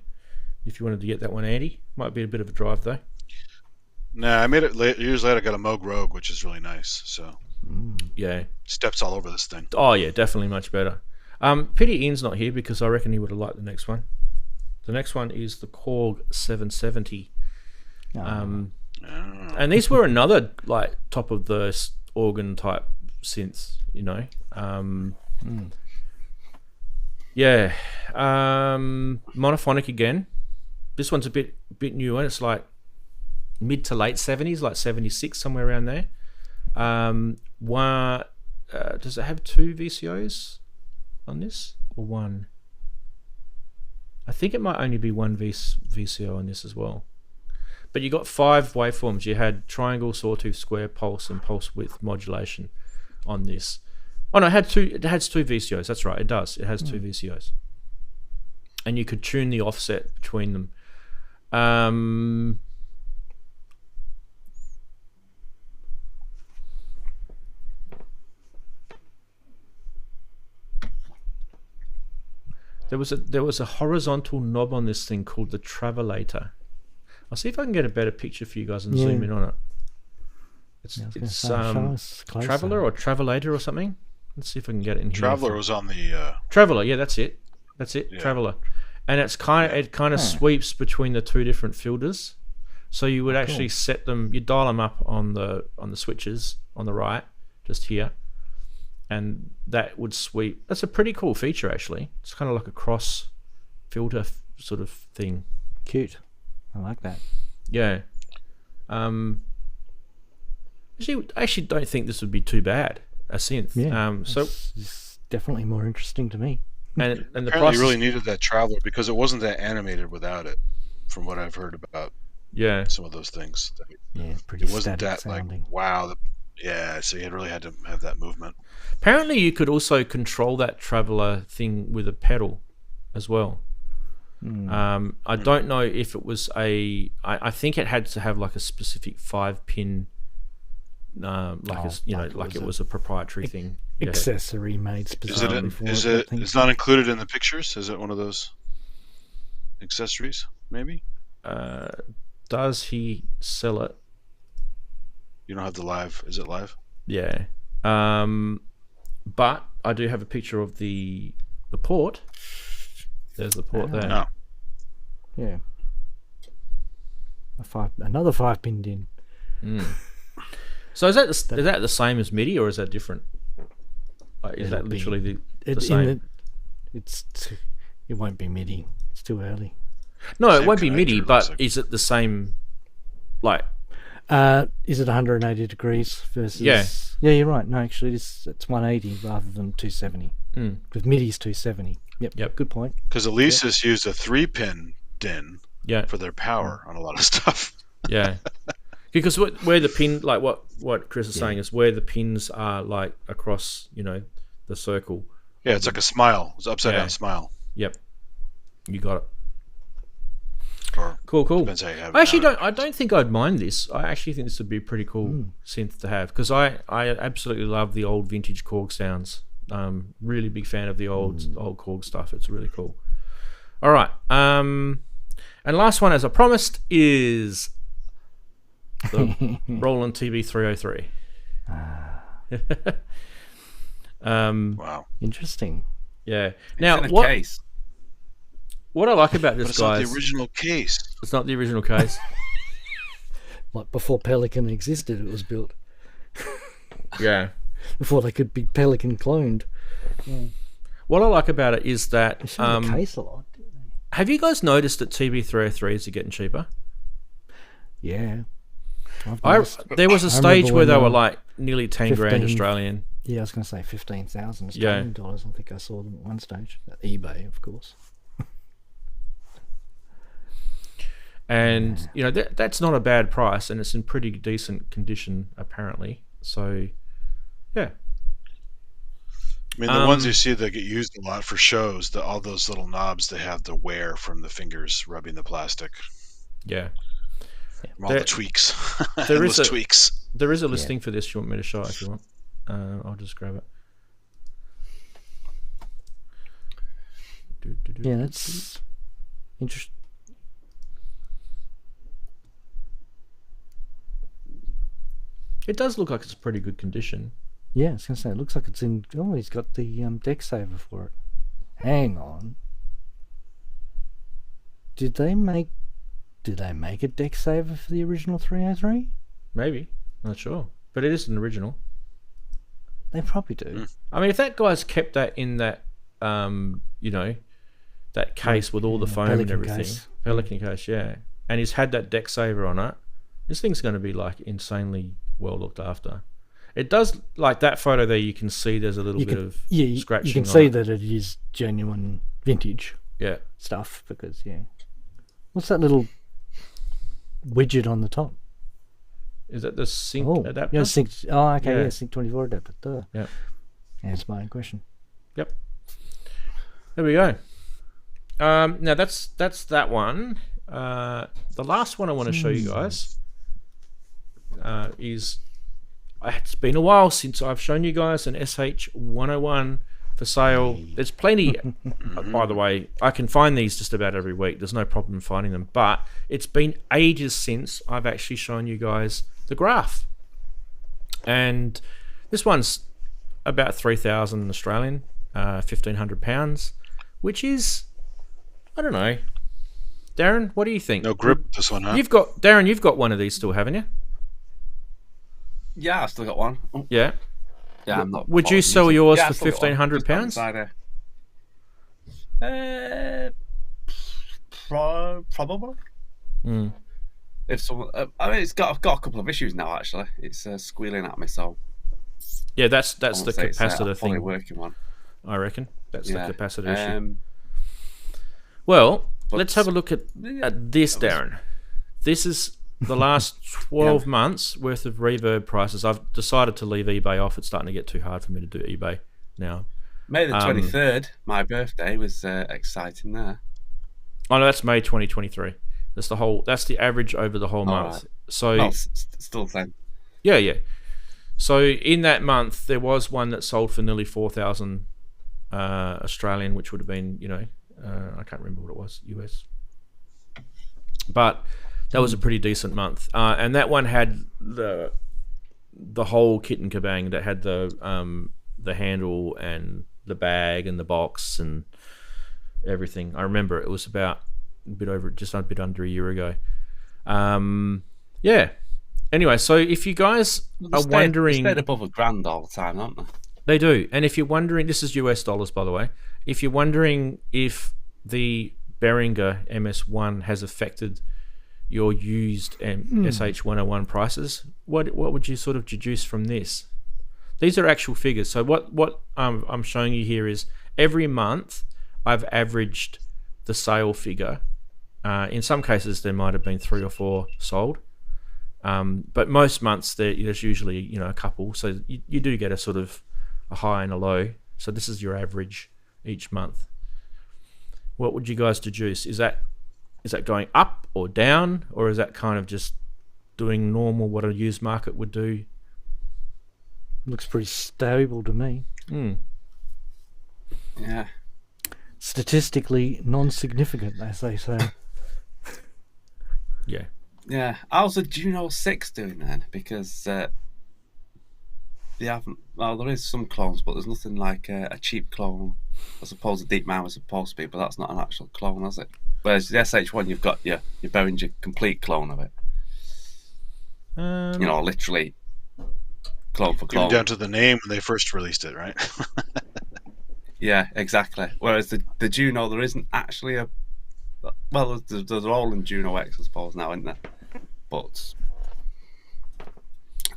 if you wanted to get that one, Andy. Might be a bit of a drive, though. No, I made it years later. I got a Moog Rogue, which is really nice. So yeah, steps all over this thing. Oh, yeah, definitely much better. Pity Ian's not here because I reckon he would have liked the next one. The next one is the Korg 770. And these were another top of the organ type synths, Yeah. Monophonic again. This one's a bit newer. It's like mid to late 70s, like 76, somewhere around there. Does it have 2 VCOs on this or one? I think it might only be one VCO on this as well. But you got 5 waveforms. You had triangle, sawtooth, square, pulse, and pulse width modulation on this. Oh no, it has 2 VCOs. That's right, it does. It has 2 VCOs. And you could tune the offset between them. There was a horizontal knob on this thing called the Travelator. I'll see if I can get a better picture for you guys and zoom in on it. It's Traveler or Travelator or something. Let's see if I can get it in here. Traveler was on the Traveler, yeah, that's it. Yeah. Traveler. And it kind of sweeps between the two different filters. So you would actually set them, you dial them up on the switches on the right, just here, and that would sweep. That's a pretty cool feature, actually. It's kind of like a cross filter sort of thing. Cute. I like that. Yeah. I actually don't think this would be too bad, a synth. Yeah. So it's definitely more interesting to me. And the apparently price you really needed that Traveler because it wasn't that animated without it, from what I've heard about some of those things. Yeah, pretty it wasn't that sounding. like wow. So you really had to have that movement. Apparently you could also control that Traveler thing with a pedal as well. I don't know if it was I think it had to have like a specific 5-pin it was a proprietary thing. Accessory made specifically for it. It's not included in the pictures? Is it one of those accessories, maybe? Does he sell it? You don't have the live. Is it live? Yeah. But I do have a picture of the port. There's the port there. Oh. Yeah. Another 5-pin DIN. So is that the same as MIDI or is that different? Like, is that literally the same? It won't be MIDI. It's too early. No, Same it won't be connector, MIDI, but like... is it the same? Like, is it 180 degrees versus? Yeah. Yeah, you're right. No, actually, it's 180 rather than 270. Because MIDI's 270. Yep. Good point. Because Alesis used a 3-pin DIN for their power on a lot of stuff. Yeah. Because where the pin, like what Chris is saying, is where the pins are like across, the circle. Yeah, it's like a smile. It's upside down smile. Yep. You got it. Or cool. Depends how you have it. I don't think I'd mind this. I actually think this would be a pretty cool synth to have because I absolutely love the old vintage Korg sounds. Really big fan of the old Korg stuff. It's really cool. All right. And last one, as I promised, is the Roland TB303. Wow. Interesting. Yeah. Now, it's in a case. What I like about this, it's guys, not the original case. It's not the original case. Like before Pelican existed, it was built. Yeah. Before they could be Pelican cloned. Yeah. What I like about it is that they showed the case a lot, didn't they? Have you guys noticed that TB303s are getting cheaper? Yeah. There was a stage where they were like nearly 10 grand Australian. Yeah, I was going to say 15,000 Australian dollars. I think I saw them at one stage. At eBay, of course. And, that's not a bad price, and it's in pretty decent condition, apparently. So, yeah. I mean, the ones you see that get used a lot for shows, all those little knobs, they have the wear from the fingers rubbing the plastic. Yeah. All the tweaks. There is tweaks. There is a listing for this you want me to show if you want. I'll just grab it. Yeah, that's interesting. It does look like it's pretty good condition. Yeah, I was going to say, it looks like it's in... Oh, he's got the deck saver for it. Hang on. Did they make a deck saver for the original 303? Maybe. Not sure. But it is an original. They probably do. I mean, if that guy's kept that in that, that case with all the foam Pelican and everything. Case. Pelican case, yeah. And he's had that deck saver on it. This thing's going to be, like, insanely well looked after. It does, like that photo there, you can see there's a little bit of scratching. You can see that it is genuine vintage stuff because, What's that little widget on the top? Is that the sync adapter? Yeah, sync. Oh, okay, sync 24 adapter. Duh. Yeah. Answer my own question. Yep. There we go. Now that's that one. The last one I want to show you guys is. It's been a while since I've shown you guys an SH101 for sale. There's plenty. By the way, I can find these just about every week. There's no problem finding them. But it's been ages since I've actually shown you guys the graph. And this one's about 3,000 Australian, 1,500 pounds, which is, I don't know. Daren, what do you think? No grip this one, huh? You've got one of these still, haven't you? Yeah, I've still got one. Oh. Yeah. Yeah, I'm not. Would you sell yours Yeah, for £1,500? Probably. Mm. If someone, I mean, I've got a couple of issues now. Actually, it's squealing at me. So yeah, that's the it's capacitor a thing. working one. I reckon that's the capacitor issue. Um, Well, but let's have a look at this, Daren. This is the last 12 months worth of reverb prices. I've decided to leave eBay off. It's starting to get too hard for me to do eBay now. May the 23rd, my birthday, was exciting there. Oh no, that's May 2023. That's the average over the whole month. Right. So Still the same. yeah. So in that month, there was one that sold for nearly 4,000 Australian, which would have been, I can't remember what it was, US. But that was a pretty decent month, and that one had the whole kit and kabang. That had the handle and the bag and the box and everything. I remember it was about just a bit under a year ago. Yeah. Anyway, so if you guys are wondering, they stayed above $1,000 all the time, aren't they? They do. And if you're wondering, this is US dollars, by the way. If you're wondering if the Behringer MS1 has affected your used SH101 prices, what would you sort of deduce from this? These are actual figures. So what I'm showing you here is every month I've averaged the sale figure. In some cases there might have been 3 or 4 sold, but most months there's usually a couple. So you do get a sort of a high and a low. So this is your average each month. What would you guys deduce? Is that going up or down, or is that kind of just doing normal what a used market would do? Looks pretty stable to me. Yeah. Statistically non-significant, as they say. Yeah. Yeah. How's the Juno 6 doing then? Because they haven't. Well, there is some clones, but there's nothing like a cheap clone. I suppose the DeepMind was supposed to be, but that's not an actual clone, is it? Whereas the SH1, you've got your Behringer complete clone of it. Literally clone for clone. Even down to the name when they first released it, right? Yeah, exactly. Whereas the Juno, there isn't actually a. Well, there's all in Juno X, I suppose, now, isn't there? But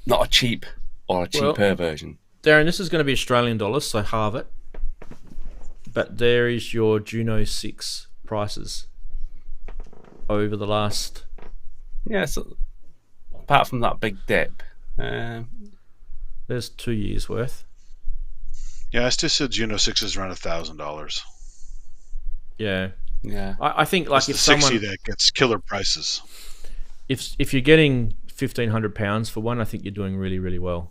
not a cheap or a cheaper version. Daren, this is going to be Australian dollars, so halve it. But there is your Juno 6 prices over the last. Yeah, so apart from that big dip, there's 2 years worth. Yeah, I still said Juno 6 is around $1,000. Yeah. Yeah. I think like it's if the someone 60 that gets killer prices. If you're getting £1,500 for one, I think you're doing really, really well.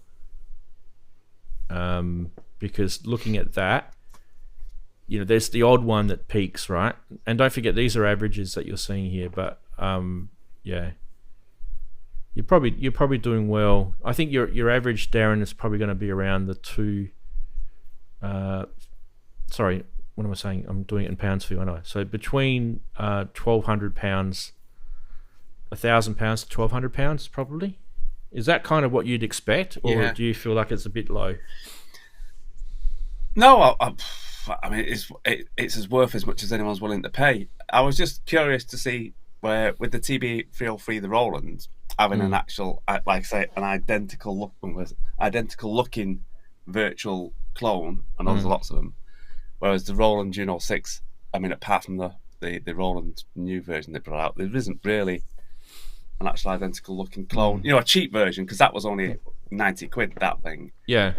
Because looking at that, there's the odd one that peaks, right? And don't forget these are averages that you're seeing here, but yeah, you're probably doing well. I think your average, Daren, is probably going to be around the sorry, what am I saying? I'm doing it in pounds for you, I know. So between £1,200, £1,000 to £1,200 probably. Is that kind of what you'd expect, or do you feel like it's a bit low? No, I mean it's as worth as much as anyone's willing to pay. I was just curious to see where with the TB303, the Roland having an actual, like I say, an identical looking virtual clone, and there's lots of them. Whereas the Roland Juno 6, I mean, apart from the Roland new version they brought out, there isn't really an actual identical looking clone. A cheap version, because that was only 90 quid, that thing. Yeah.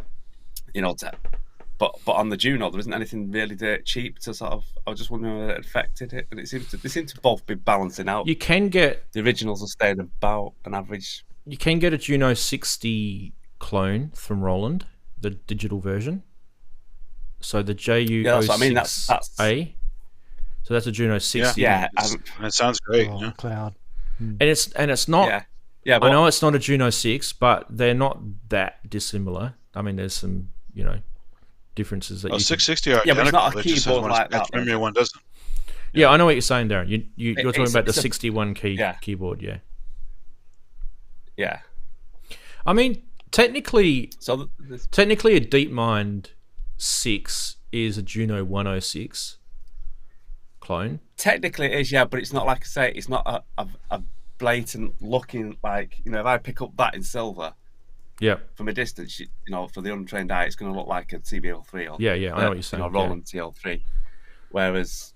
But on the Juno, there isn't anything really that cheap to sort of. I was just wondering whether it affected it, and they seem to both be balancing out. You can get the originals are staying about an average. You can get a Juno 60 clone from Roland, the digital version. So the JU06A. that's what I mean. That's So that's a Juno 60. yeah. That sounds great. Oh, Yeah. cloud. And it's not. Yeah. I know it's not a Juno 6, but they're not that dissimilar. I mean, there's some differences that you 660 are Yeah, but it's identical. not a It just has keyboard one like that, scratch memory, one doesn't. Yeah, I know what you're saying, Daren. You're talking about the it's a- 61 key keyboard. Yeah. Yeah. I mean, technically, So a DeepMind 6 is a Juno 106 clone. technically it is, yeah, but it's not like I say. It's not a blatant looking like if I pick up that in silver Yeah. from a distance, for the untrained eye, it's going to look like a TB03 or Yeah, I know what you're saying. Roland TL3. Whereas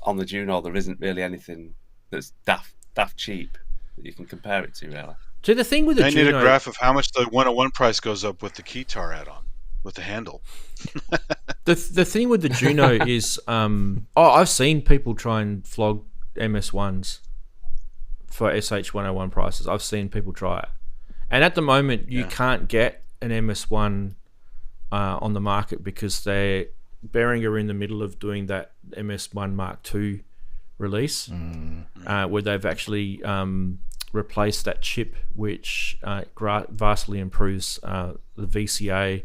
on the Juno, there isn't really anything that's daft cheap that you can compare it to, really. So the thing with the I Juno, need a graph of how much the 101 price goes up with the keytar add-on, with the handle. the thing with the Juno is, I've seen people try and flog MS1s for SH101 prices. I've seen people try it, and at the moment you can't get an MS1 on the market because Behringer are in the middle of doing that MS1 Mark II release, where they've actually replaced that chip, which vastly improves the VCA,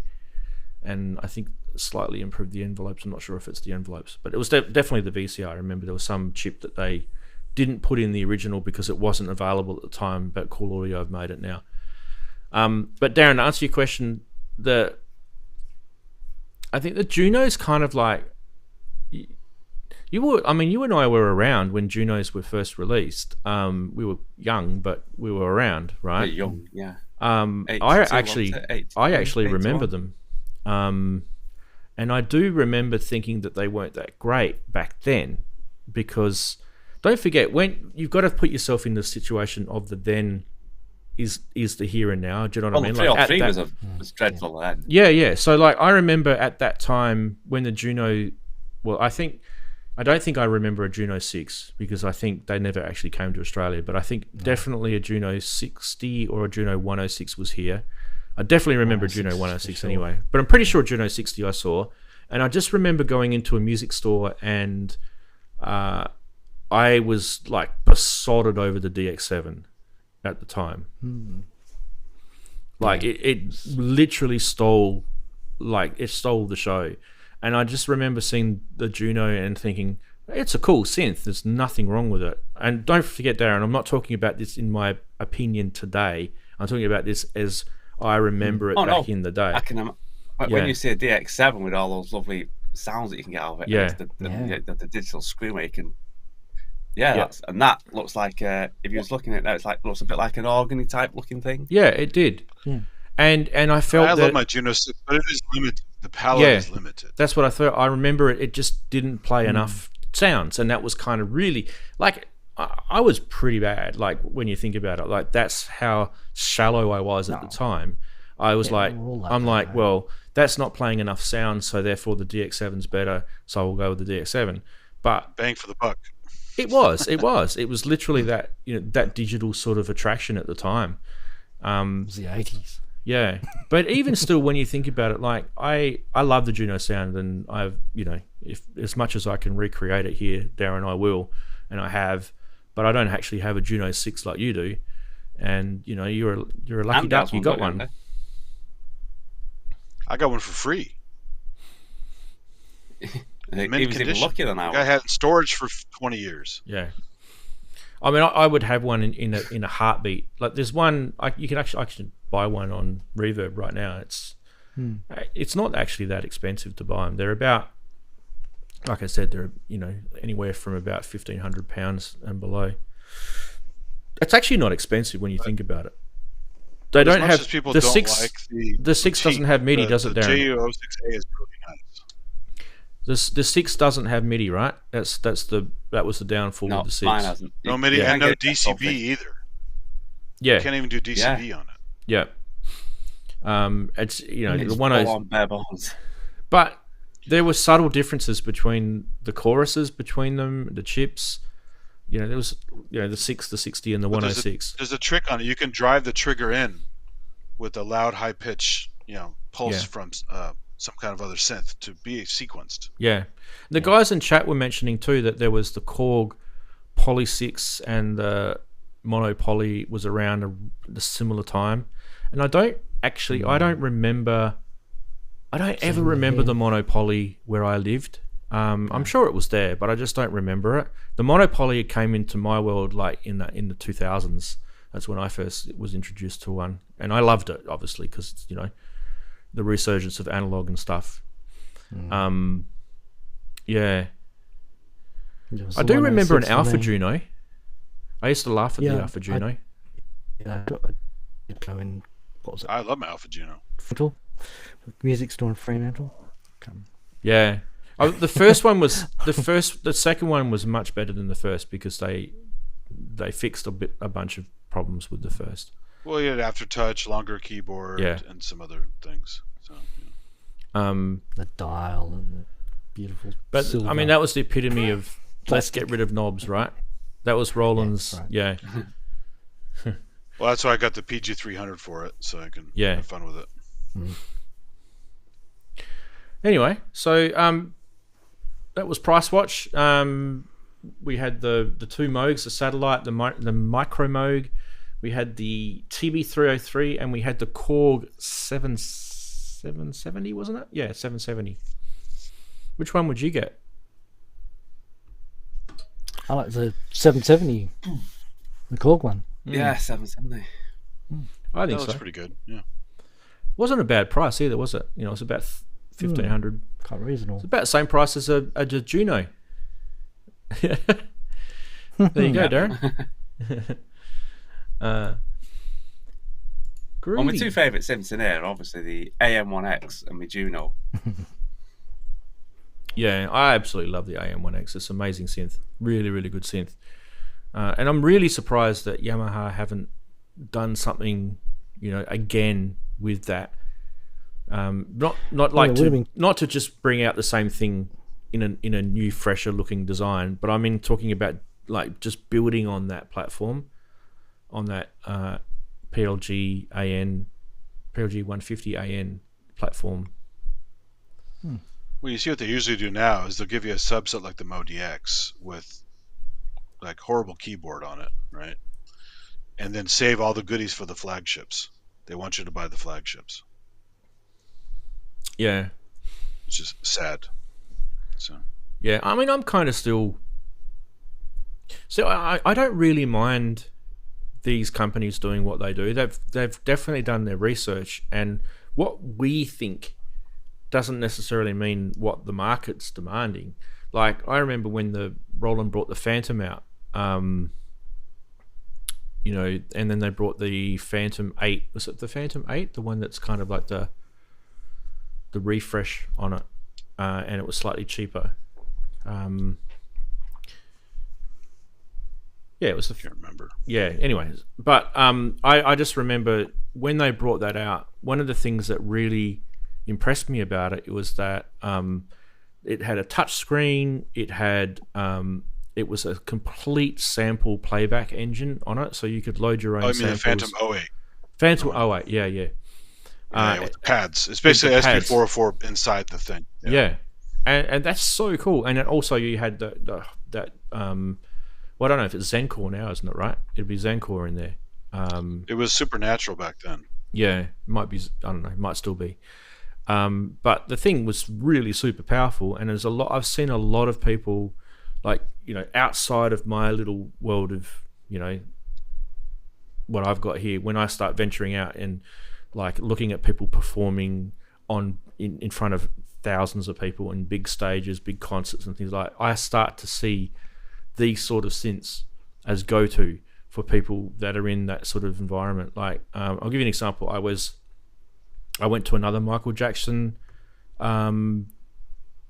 and I think slightly improved the envelopes. I'm not sure if it's the envelopes, but it was definitely the VCA. I remember there was some chip that they didn't put in the original because it wasn't available at the time, but Cool Audio have made it now. But Daren, to answer your question, I think the Juno's kind of like you and I were around when Junos were first released. We were young, but we were around, right? Pretty young, yeah. I actually remember them, and I do remember thinking that they weren't that great back then, because don't forget, when you've got to put yourself in the situation of the then is the here and now. Do you know what I mean? Like 303 was dreadful then. Yeah. So like I remember at that time when the Juno, well, I don't think I remember a Juno 6 because I think they never actually came to Australia, but I think definitely a Juno 60 or a Juno 106 was here. I definitely remember a Juno 106 anyway, but I'm pretty sure Juno 60 I saw, and I just remember going into a music store and I was like besotted over the DX7 at the time. Like it literally stole the show. And I just remember seeing the Juno and thinking, it's a cool synth. There's nothing wrong with it. And don't forget, Daren, I'm not talking about this in my opinion today. I'm talking about this as I remember it back in the day. When you see a DX7 with all those lovely sounds that you can get out of it, the digital screen where you can... and that looks like, if you was looking at that, looks a bit like an organy type looking thing. Yeah, it did. Yeah. And I felt I love my Juno 6, but it is limited. The palette is limited. That's what I thought. I remember it just didn't play enough sounds, and that was kind of really like I was pretty bad. Like when you think about it, like that's how shallow I was at the time. I was well, that's not playing enough sound, so therefore the DX7's better, so I will go with the DX7. But bang for the buck. It was literally that that digital sort of attraction at the time. It was the 80s. Yeah, but even still, when you think about it, like I love the Juno sound, and I've if as much as I can recreate it here, Daren, I will, and I have, but I don't actually have a Juno 6 like you do, and you're a lucky duck, you got one. I got one for free. He was even luckier than I was. I had storage for 20 years. Yeah. I mean, I would have one in a heartbeat. Like there's one you can actually buy one on Reverb right now. It's not actually that expensive to buy them. They're about, like I said, they're anywhere from about £1,500 and below. It's actually not expensive when you think about it. They don't have the 6. The 6 doesn't have MIDI, does it, Daren? The JU06A is really nice. The 6 doesn't have MIDI, right? That was the downfall of the 6. Mine hasn't. No MIDI and no DCB either. Yeah, you can't even do DCB on it. Yeah. It's the one on bare bones. But there were subtle differences between the choruses between them, the chips. There was the 6, the 60, and the 106. There's a trick on it. You can drive the trigger in with a loud, high pitch, pulse from some kind of other synth to be sequenced. Yeah. The guys in chat were mentioning too that there was the Korg Poly 6 and the Mono Poly was around a similar time. And I don't remember, I don't ever remember the Mono Poly where I lived. I'm sure it was there, but I just don't remember it. The Mono Poly came into my world like in the 2000s. That's when I first was introduced to one. And I loved it, obviously, because, you know, the resurgence of analog and stuff. Yeah. I do remember an Alpha Juno. I used to laugh at the Alpha Juno. What was it? I love my Alpha Juno. Fremantle? Music store in Fremantle. Yeah. The first one was the second one was much better than the first because they fixed a bunch of problems with the first. Well, you had aftertouch, longer keyboard, and some other things. So, the dial and the beautiful. But silver. I mean, that was the epitome of let's get rid of knobs, right? That was Roland's. Yeah. Well, that's why I got the PG300 for it, so I can have fun with it. Anyway, so that was Price Watch. We had the two Moogs, the Satellite, the Micro Moog. We had the TB303, and we had the Korg 770, wasn't it? Yeah, 770. Which one would you get? I like the 770, the Korg one. Yeah, 770. I think that was so. Pretty good. Yeah, wasn't a bad price either, was it? You know, it's about 1,500. Quite reasonable. It's about the same price as a Juno. There you go, Daren. Well, my two favourite synths in here are obviously the AM1X and my Juno. Yeah, I absolutely love the AM1X. It's an amazing synth. Really, really good synth. And I'm really surprised that Yamaha haven't done something, you know, again with that. Not to just bring out the same thing in a new, fresher looking design, but I mean talking about like just building on that platform, on that PLG 150 AN platform. Well, you see what they usually do now is they'll give you a subset like the Mo DX with like horrible keyboard on it, right? And then save all the goodies for the flagships. They want you to buy the flagships. Yeah. Which is sad. So. Yeah, I mean, I'm kind of still... So I don't really mind these companies doing what they do. They've definitely done their research, and what we think doesn't necessarily mean what the market's demanding. Like, I remember when the Roland brought the Phantom out, you know, and then they brought the Phantom 8. Was it the Phantom 8? The one that's kind of like the refresh on it, and it was slightly cheaper. Yeah, it was the... I can't remember. Yeah, anyways. But I just remember when they brought that out, one of the things that really impressed me about it was that it had a touch screen, it had it was a complete sample playback engine on it, so you could load your own samples. The Phantom 08. Phantom 08, yeah. With the pads. It's basically SP404 inside the thing. Yeah. And that's so cool. And then also you had that well, I don't know if it's Zencore now, isn't it, right? It'd be Zencore in there. It was Supernatural back then. Yeah, it might be, I don't know, it might still be. But the thing was really super powerful, and there's I've seen a lot of people, like, you know, outside of my little world of, you know, what I've got here, when I start venturing out and like looking at people performing in front of thousands of people in big stages, big concerts and things like that, I start to see these sort of synths as go-to for people that are in that sort of environment. Like, I'll give you an example. I went to another Michael Jackson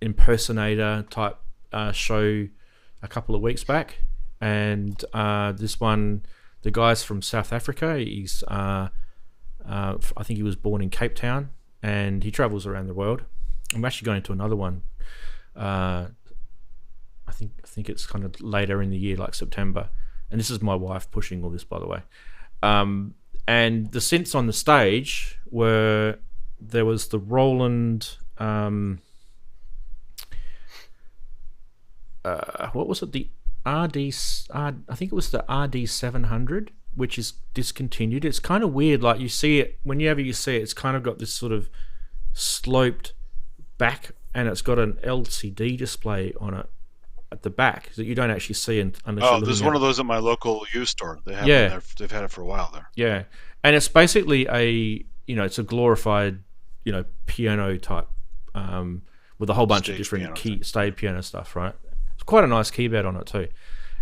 impersonator type show a couple of weeks back, and this one, the guy's from South Africa. He's I think he was born in Cape Town, and he travels around the world. I'm actually going to another one. I think it's kind of later in the year, like September. And this is my wife pushing all this, by the way. And the synths on the stage there was the Roland what was it? The I think it was the RD700, which is discontinued. It's kind of weird. Like you see it whenever you see it, it's kind of got this sort of sloped back, and it's got an LCD display on it at the back that you don't actually see unless. Oh, there's one of those at my local used store. They have Yeah. them there. They've had it for a while there. Yeah, and it's basically it's a glorified, piano type, with a whole bunch of Stage different piano stage piano stuff, right? It's quite a nice keyboard on it too.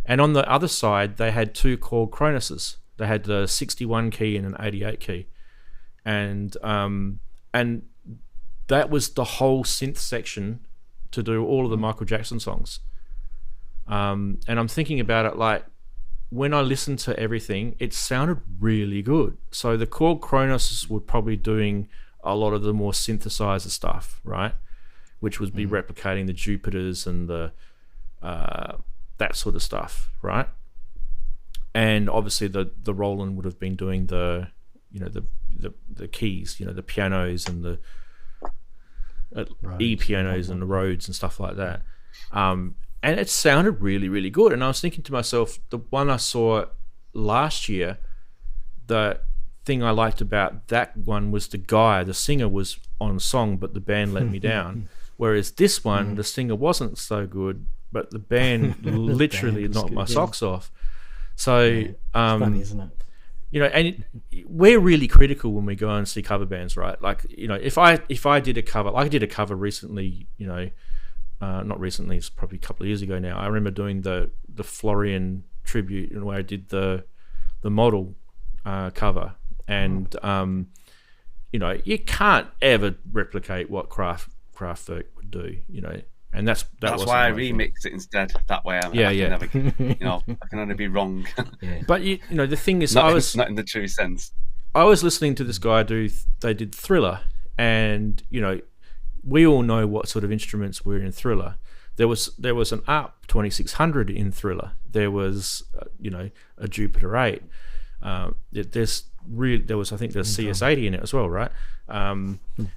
And on the other side, they had two Korg Cronus's. They had the 61 key and an 88 key, and that was the whole synth section to do all of the Michael Jackson songs. And I'm thinking about it, like, when I listened to everything, it sounded really good. So the Korg Cronus were probably doing a lot of the more synthesizer stuff, right? Which would be replicating the Jupiters and the that sort of stuff, right? And obviously the Roland would have been doing the keys, the pianos and the E pianos and the Rhodes and stuff like that. And it sounded really, really good. And I was thinking to myself, the one I saw last year, the thing I liked about that one was the singer was on song, but the band let me down. Whereas this one, the singer wasn't so good, but the band literally knocked my socks off. So, It's funny, isn't it? and we're really critical when we go and see cover bands, right? Like, if I did a cover, like I did a cover recently, not recently, it's probably a couple of years ago now. I remember doing the Florian tribute, where I did the model cover, and you can't ever replicate what Kraftwerk would do, and that's why I remixed it instead. That way, I can only be wrong. But the thing is, not in the true sense. I was listening to this guy they did Thriller, and we all know what sort of instruments were in Thriller. There was an ARP 2600 in Thriller. There was a Jupiter 8. There was I think there's CS80 in it as well, right?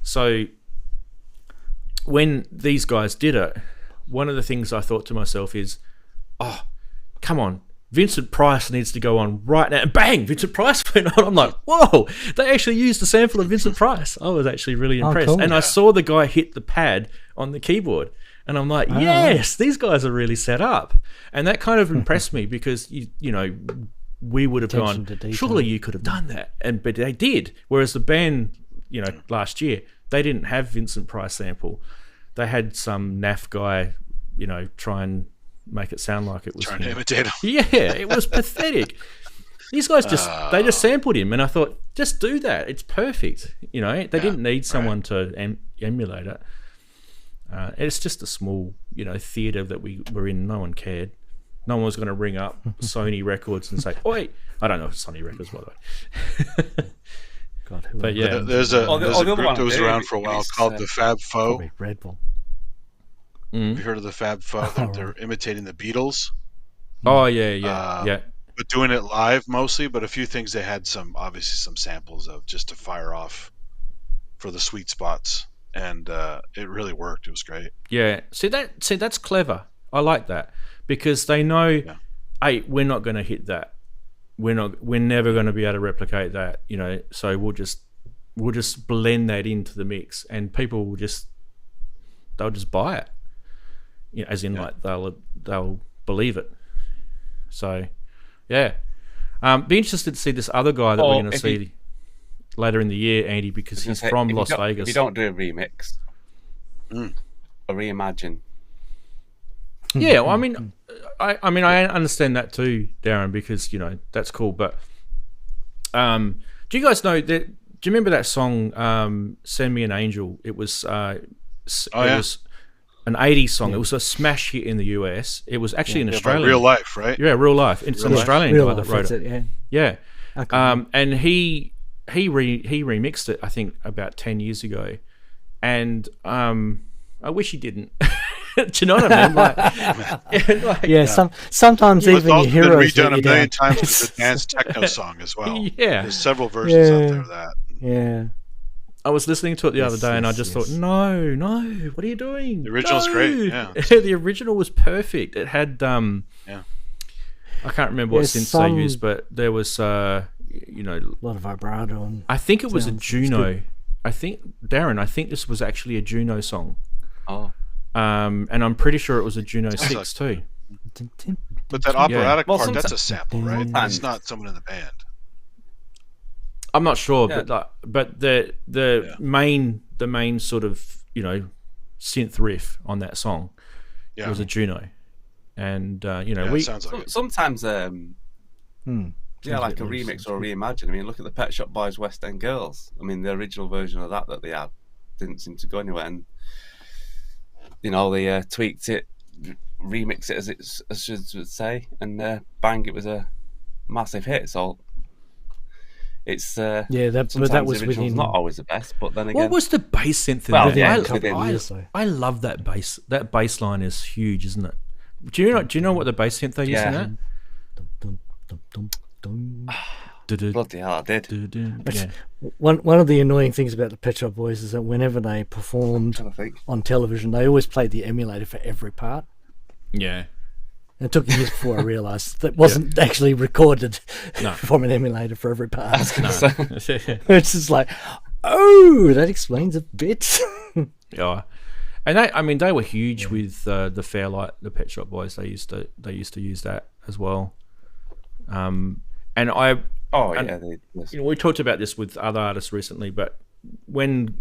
So when these guys did it, one of the things I thought to myself is, oh, come on, Vincent Price needs to go on right now. And bang, Vincent Price went on. I'm like, whoa, they actually used a sample of Vincent Price. I was actually really impressed. Cool. And I saw the guy hit the pad on the keyboard. And I'm like, yes, these guys are really set up. And that kind of impressed me because, we would have Attention gone, to detail. surely you could have done that. But they did. Whereas the band, last year, they didn't have Vincent Price sample. They had some naff guy, try and make it sound like it was Trying to him. imitate him. Yeah, it was pathetic. These guys they just sampled him, and I thought, just do that. It's perfect. They didn't need someone to emulate it. It's just a small, theatre that we were in. No one cared. No one was going to ring up Sony Records and say, "Oi!" I don't know if Sony Records, by the way. God, But yeah, There's a the group one that was there around for a while is, called the Fab Four. probably Red Bull. Have you heard of the Fab Four? They're imitating the Beatles, oh yeah. but doing it live mostly. But a few things they had obviously some samples of just to fire off for the sweet spots, and it really worked. It was great. Yeah, see that's clever. I like that because they know, hey, we're not going to hit that. We're never going to be able to replicate that. So we'll just blend that into the mix, and people they'll just buy it. As in like they'll believe it. So, yeah, be interested to see this other guy that we're going to see later in the year, Andy, because he's from Las Vegas. If you don't do a remix, a reimagine. Yeah, well, I mean, I understand that too, Daren, because that's cool. But do you guys know that? Do you remember that song, "Send Me an Angel"? It was was an 80s song. It was a smash hit in the US. It was actually an Australian. Real life, right? Yeah, real life. It's an Australian guy that wrote it. Yeah. Okay. And he remixed it, I think, about 10 years ago. And I wish he didn't. Do you know what I mean? Sometimes even your heroes been redone let you a million down. times as a dance techno song as well. Yeah. There's several versions out there of that. Yeah. I was listening to it the other day, and I just thought, no, what are you doing? The original's great. Yeah, the original was perfect. It had yeah. I can't remember what synths they used, but there was a lot of vibrato. And I think it was a Juno. I think this was actually a Juno song. Oh. And I'm pretty sure it was a Juno 6 too. But that operatic Well, part, that's a sample, right? It's not someone in the band. I'm not sure, but the main sort of synth riff on that song was a Juno, and sounds like sometimes like a remix or a reimagine. I mean, look at the Pet Shop Boys West End Girls. I mean, the original version of that they had didn't seem to go anywhere, and they tweaked it, remixed it as you would say, and bang, it was a massive hit. So it's but that was within, not always the best, but then again, what was the bass synth in I love that bass. That bass line is huge, isn't it? Do you know what the bass synth they use in that? Bloody hell, I did. Yeah. One of the annoying things about the Pet Shop Boys is that whenever they performed on television, they always played the emulator for every part. Yeah. And it took years before I realised that wasn't actually recorded from an emulator for every part. It's just like, that explains a bit. Yeah. And they were huge with the Fairlight, the Pet Shop Boys. They used to use that as well. And we talked about this with other artists recently, but when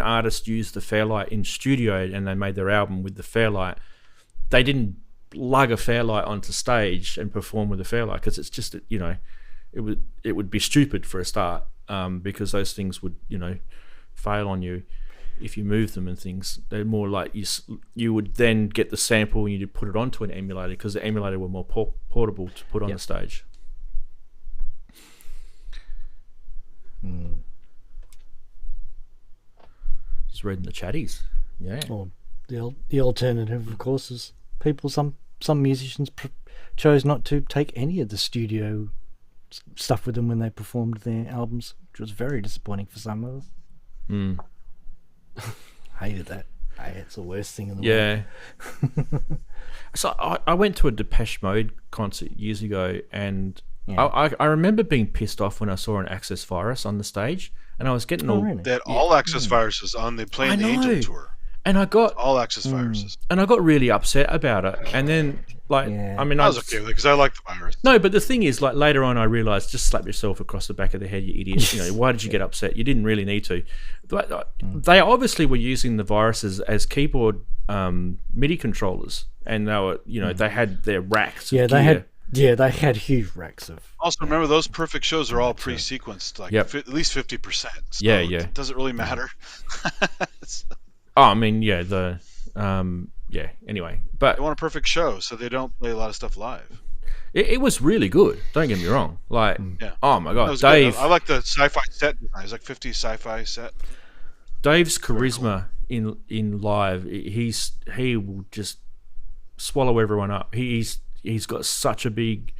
artists used the Fairlight in studio and they made their album with the Fairlight, they didn't lug a Fairlight onto stage and perform with a Fairlight, because it's just it would be stupid for a start, because those things would fail on you if you move them and things. They're more like you would then get the sample and you'd put it onto an emulator, because the emulator were more portable to put on the stage. Just reading the chatties. Yeah. Or the alternative, of course, is some musicians chose not to take any of the studio stuff with them when they performed their albums, which was very disappointing for some of them. Hated that. It's the worst thing in the world. So I went to a Depeche Mode concert years ago, and I remember being pissed off when I saw an Access Virus on the stage, and I was getting They had all Access Viruses on. They played the Angel Tour. And I got all Access Viruses, and I got really upset about it. And then, I was okay with it because I like the virus. No, but the thing is, later on, I realized, just slap yourself across the back of the head, you idiot. Why did you get upset? You didn't really need to. But they obviously were using the viruses as keyboard MIDI controllers, and they were, they had their racks. They had huge racks of. Also, remember, those perfect shows are all pre-sequenced, at least 50%. So it doesn't really matter. Anyway, but they want a perfect show, so they don't play a lot of stuff live. It was really good. Don't get me wrong. Oh my god, Dave! Good. I like the sci-fi set design. It's like 50s sci-fi set. Dave's charisma in live, he will just swallow everyone up. He's got such a big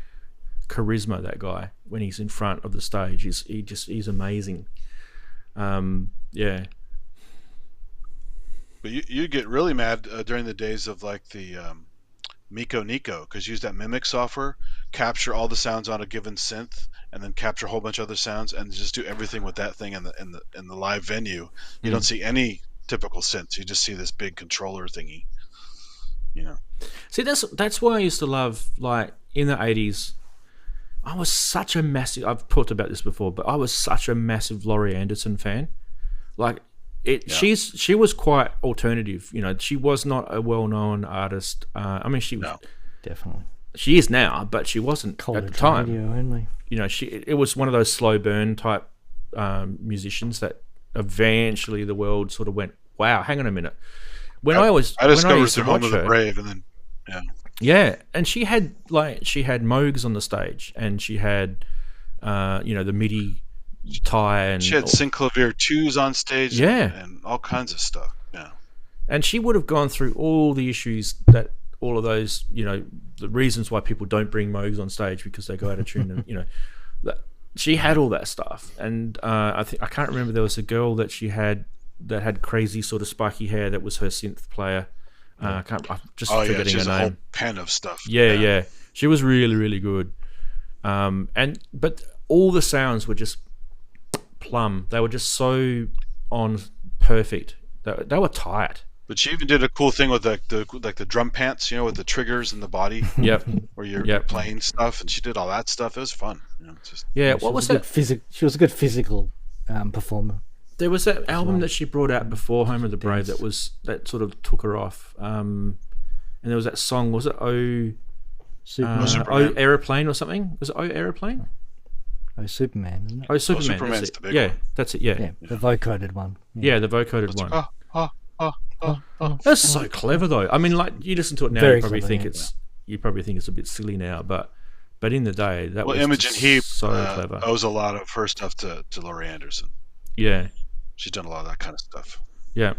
charisma, that guy, when he's in front of the stage. He's amazing. But you get really mad during the days of the Miko Nico, because you use that mimic software, capture all the sounds on a given synth, and then capture a whole bunch of other sounds, and just do everything with that thing in the live venue. You don't see any typical synths. You just see this big controller thingy. See, that's why I used to love, in the 80s. I was such a massive. I've talked about this before, but I was such a massive Laurie Anderson fan. She was quite alternative. She was not a well-known artist. She was definitely. She is now, but she wasn't at the time. Only. It was one of those slow burn type musicians that eventually the world sort of went, "Wow, hang on a minute." I discovered the Home of the Brave, and then and she had Moogs on the stage, and she had the MIDI tie, and she had Synclavier 2s on stage, and all kinds of stuff. And she would have gone through all the issues that all of those, the reasons why people don't bring Moogs on stage, because they go out of tune, and she had all that stuff, and I can't remember, there was a girl that she had that had crazy sort of spiky hair that was her synth player. I'm just forgetting she has her a name. whole pen of stuff. Yeah. She was really, really good. But all the sounds were just plumb. They were just so on perfect. They were tight. But she even did a cool thing with the drum pants, you know, with the triggers in the body. Yep. Where you're playing stuff, and she did all that stuff. It was fun. You know, just what was that? She was a good physical performer. There was that album that she brought out before Home of the Brave that sort of took her off. And there was that song. Was it Aeroplane or something? Was it Aeroplane? Oh, Superman, isn't it? Oh, Superman. Superman's the big one. That's it. Yeah, the vocoded one. Yeah, the vocoded one. That's so clever, though. I mean, like, you listen to it now, Very you probably clever, think it's a bit silly now, but in the day, that was Imogen Heap so clever. owes a lot of her stuff to Laurie Anderson. Yeah, she's done a lot of that kind of stuff. Yeah,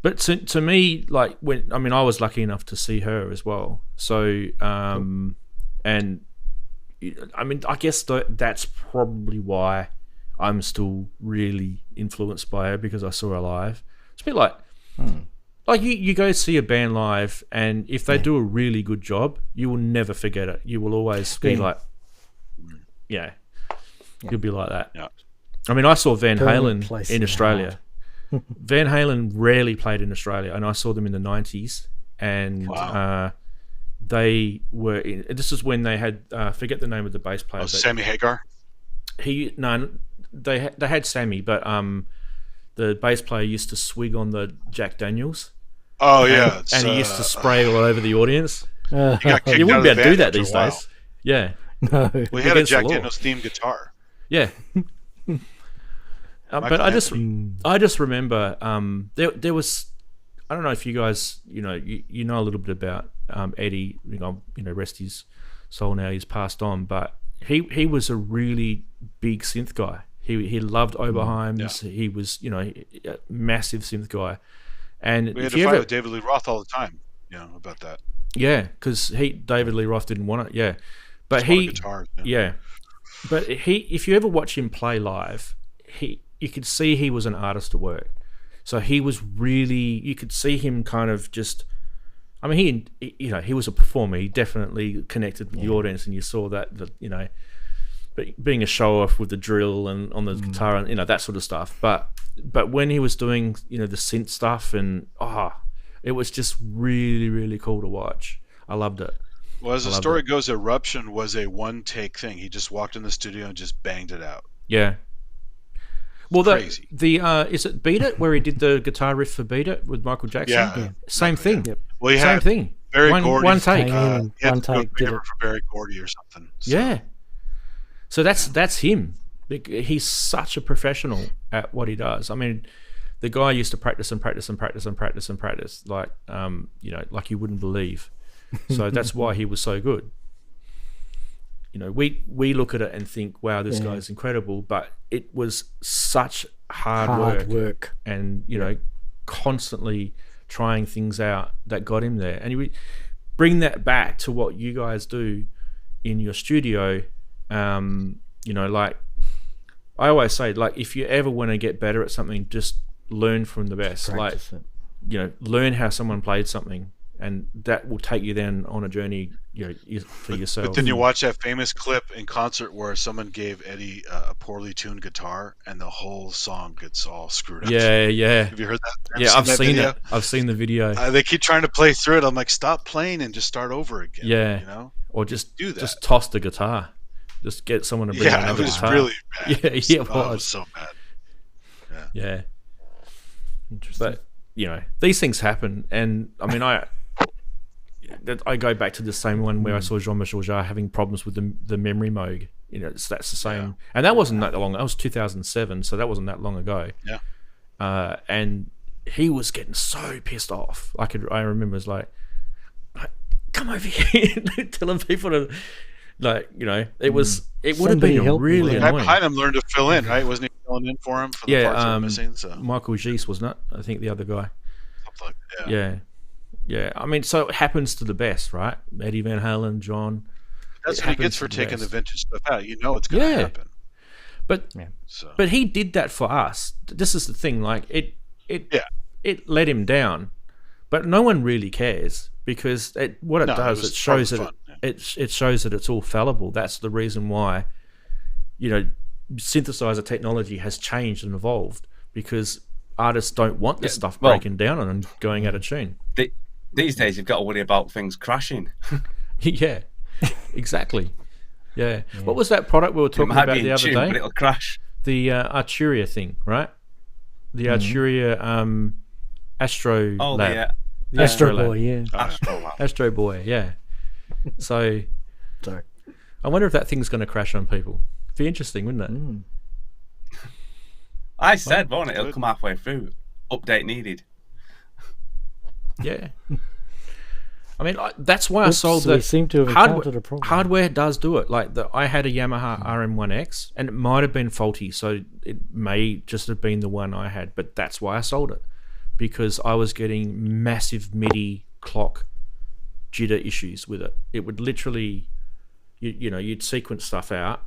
but to me, like, I was lucky enough to see her as well. So, and I mean, I guess that's probably why I'm still really influenced by her, because I saw her live. It's a bit like, you go see a band live, and if they do a really good job, you will never forget it. You will always be like, you'll be like that. Yeah. I mean, I saw Van Halen in Australia. Van Halen rarely played in Australia, and I saw them in the 90s, and they were this is when they had forget the name of the bass player. Sammy Hagar. They had Sammy, but the bass player used to swig on the Jack Daniels. Oh yeah, and he used to spray all over the audience. You wouldn't be able to do that these days. Yeah, no. We had a Jack Daniels themed guitar. Yeah. But I just remember there was, I don't know if you guys you know a little bit about Eddie, rest his soul now, he's passed on, but he was a really big synth guy. He loved Oberheims. He was a massive synth guy, and we had to fight with David Lee Roth all the time about that. Yeah, because David Lee Roth didn't want it. Yeah, but guitars, but if you ever watch him play live, you could see he was an artist at work. So he was really, you could see him kind of just, I mean, he was a performer. He definitely connected with the audience, and you saw that, but being a show off with the drill and on the guitar and, that sort of stuff. But when he was doing, the synth stuff, and it was just really, really cool to watch. I loved it. Well, as the story goes, Eruption was a one-take thing. He just walked in the studio and just banged it out. Yeah. Well, crazy. Is it Beat It, where he did the guitar riff for Beat It with Michael Jackson? Yeah. Same thing. Yep. Well, same thing. Barry Gordy. One take. One take did it for Barry Gordy or something. So. Yeah. So that's him. He's such a professional at what he does. I mean, the guy used to practice and practice and practice and practice and practice, like like you wouldn't believe. So that's why he was so good. We look at it and think, wow, this guy's incredible, but it was such hard work and constantly trying things out that got him there. And you bring that back to what you guys do in your studio. Like I always say, like, if you ever want to get better at something, just learn from the best. Practice it. Learn how someone played something, and that will take you then on a journey, for yourself. But then you watch that famous clip in concert where someone gave Eddie a poorly tuned guitar, and the whole song gets all screwed up. Yeah. Have you heard that? Yeah, I've seen it. I've seen the video. They keep trying to play through it. I'm like, stop playing and just start over again. Yeah. Or just do that. Just toss the guitar. Just get someone to bring another guitar. Yeah, it was really bad. Yeah, it was. It was so bad. Yeah. Interesting. But these things happen, and I mean, I go back to the same one where I saw Jean-Michel Jarre having problems with the memory mode. That's the same, and that wasn't that long. That was 2007, so that wasn't that long ago. Yeah. And he was getting so pissed off. I remember, it was like, come over here, telling people to, it was. It would have been really annoying. Behind him learned to fill in, right? Wasn't he filling in for him for the parts that were missing? So. Michael Gies, wasn't it? I think the other guy. Something like, Yeah. I mean, so it happens to the best, right? Eddie Van Halen, John. That's it what he happens gets for the taking the best. vintage stuff out. You know it's going to Yeah. happen. But So but he did that for us. This is the thing. Like it let him down, but no one really cares because what it No, it does, was it shows part that of the fun, it shows that it's all fallible. That's the reason why, synthesizer technology has changed and evolved because artists don't want this stuff breaking down and going out of tune. These days, you've got to worry about things crashing. Yeah, exactly. Yeah. What was that product we were talking about the other day? But it'll crash. The Arturia thing, right? The Arturia Astro Lab. The Astro Boy, yeah. Astro Boy, yeah. So, Sorry. I wonder if that thing's going to crash on people. Be interesting, wouldn't it? I said, won't it? It'll come halfway through. Update needed. Yeah. I mean, that's why I sold the we seem to have encountered a problem. hardware does do it. Like I had a Yamaha RM1X, and it might have been faulty, so it may just have been the one I had. But that's why I sold it, because I was getting massive MIDI clock jitter issues with it. It would literally, you'd sequence stuff out,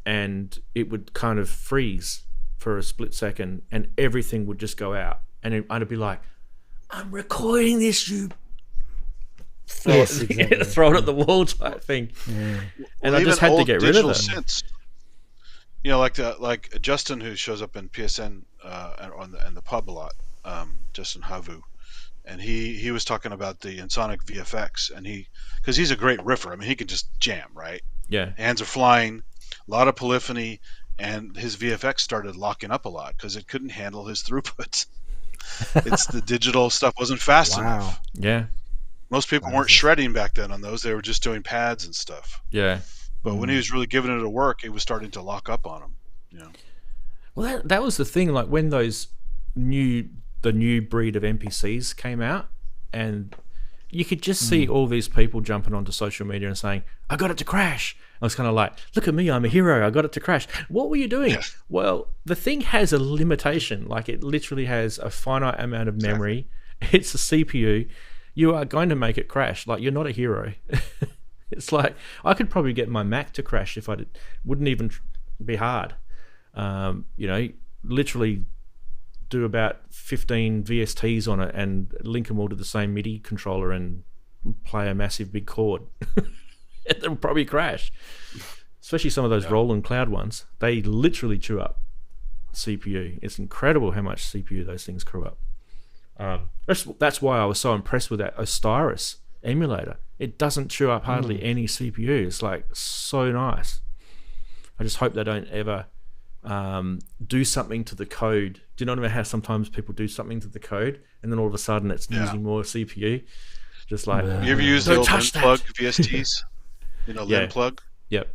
and it would kind of freeze for a split second, and everything would just go out, and I'd be like, "I'm recording this, you." Throw it at the wall type thing, and I just had to get rid of them. Synths, like Justin, who shows up in PSN and the pub a lot, Justin Havu, and he was talking about the Ensoniq VFX, and because he's a great riffer. I mean, he can just jam, right? Yeah, hands are flying, a lot of polyphony, and his VFX started locking up a lot because it couldn't handle his throughput. It's the digital stuff wasn't fast enough. Yeah. Most people weren't shredding back then on those. They were just doing pads and stuff. Yeah. But when he was really giving it a work, it was starting to lock up on him. Well, that was the thing. Like when the new breed of NPCs came out, and you could just see all these people jumping onto social media and saying, "I got it to crash." I was kind of like, "Look at me, I'm a hero. I got it to crash." What were you doing? Yes. Well, the thing has a limitation. Like it literally has a finite amount of memory. It's a CPU. You are going to make it crash. Like, you're not a hero. It's like, I could probably get my Mac to crash if I did. Wouldn't even be hard. Literally do about 15 VSTs on it and link them all to the same MIDI controller and play a massive big chord. It'll probably crash. Especially some of those Roland Cloud ones. They literally chew up CPU. It's incredible how much CPU those things chew up. That's why I was so impressed with that OsTIrus emulator. It doesn't chew up hardly any CPU. It's like so nice. I just hope they don't ever do something to the code. Do you know what I mean? How sometimes people do something to the code and then all of a sudden it's using more CPU. Just like you ever use the old Linplug VSTs? Linplug? Yep.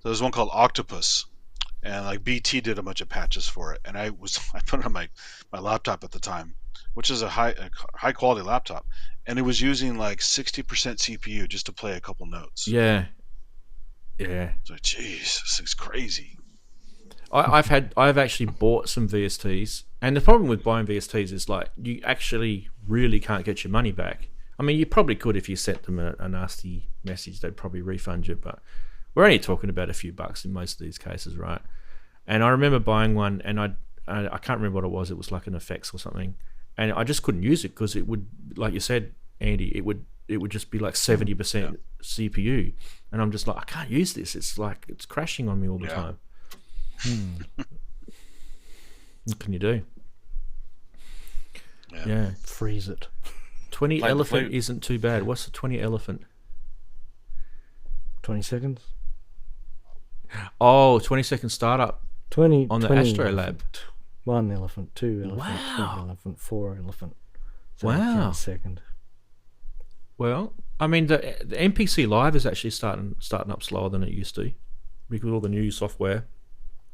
So there's one called Octopus, and like BT did a bunch of patches for it, and I put it on my laptop at the time, which is a high quality laptop, and it was using like 60% CPU just to play a couple notes. Yeah. So, geez, this thing's crazy. I've actually bought some VSTs, and the problem with buying VSTs is like you actually really can't get your money back. I mean, you probably could if you sent them a nasty message; they'd probably refund you. But we're only talking about a few bucks in most of these cases, right? And I remember buying one, and I can't remember what it was. It was like an effects or something. And I just couldn't use it because it would, like you said, Andy, it would just be like 70% CPU, and I'm just like, I can't use this. It's like it's crashing on me all the time. What can you do? Yeah. Freeze it. 20 elephant isn't too bad. What's the 20 elephant? 20 seconds. Oh, 20-second startup 20 on the 20 Astro elephant. Lab. 1 elephant, 2 elephant, Wow. 3 elephant, 4 elephant. Wow. Second. Well, I mean, the MPC Live is actually starting up slower than it used to because of all the new software.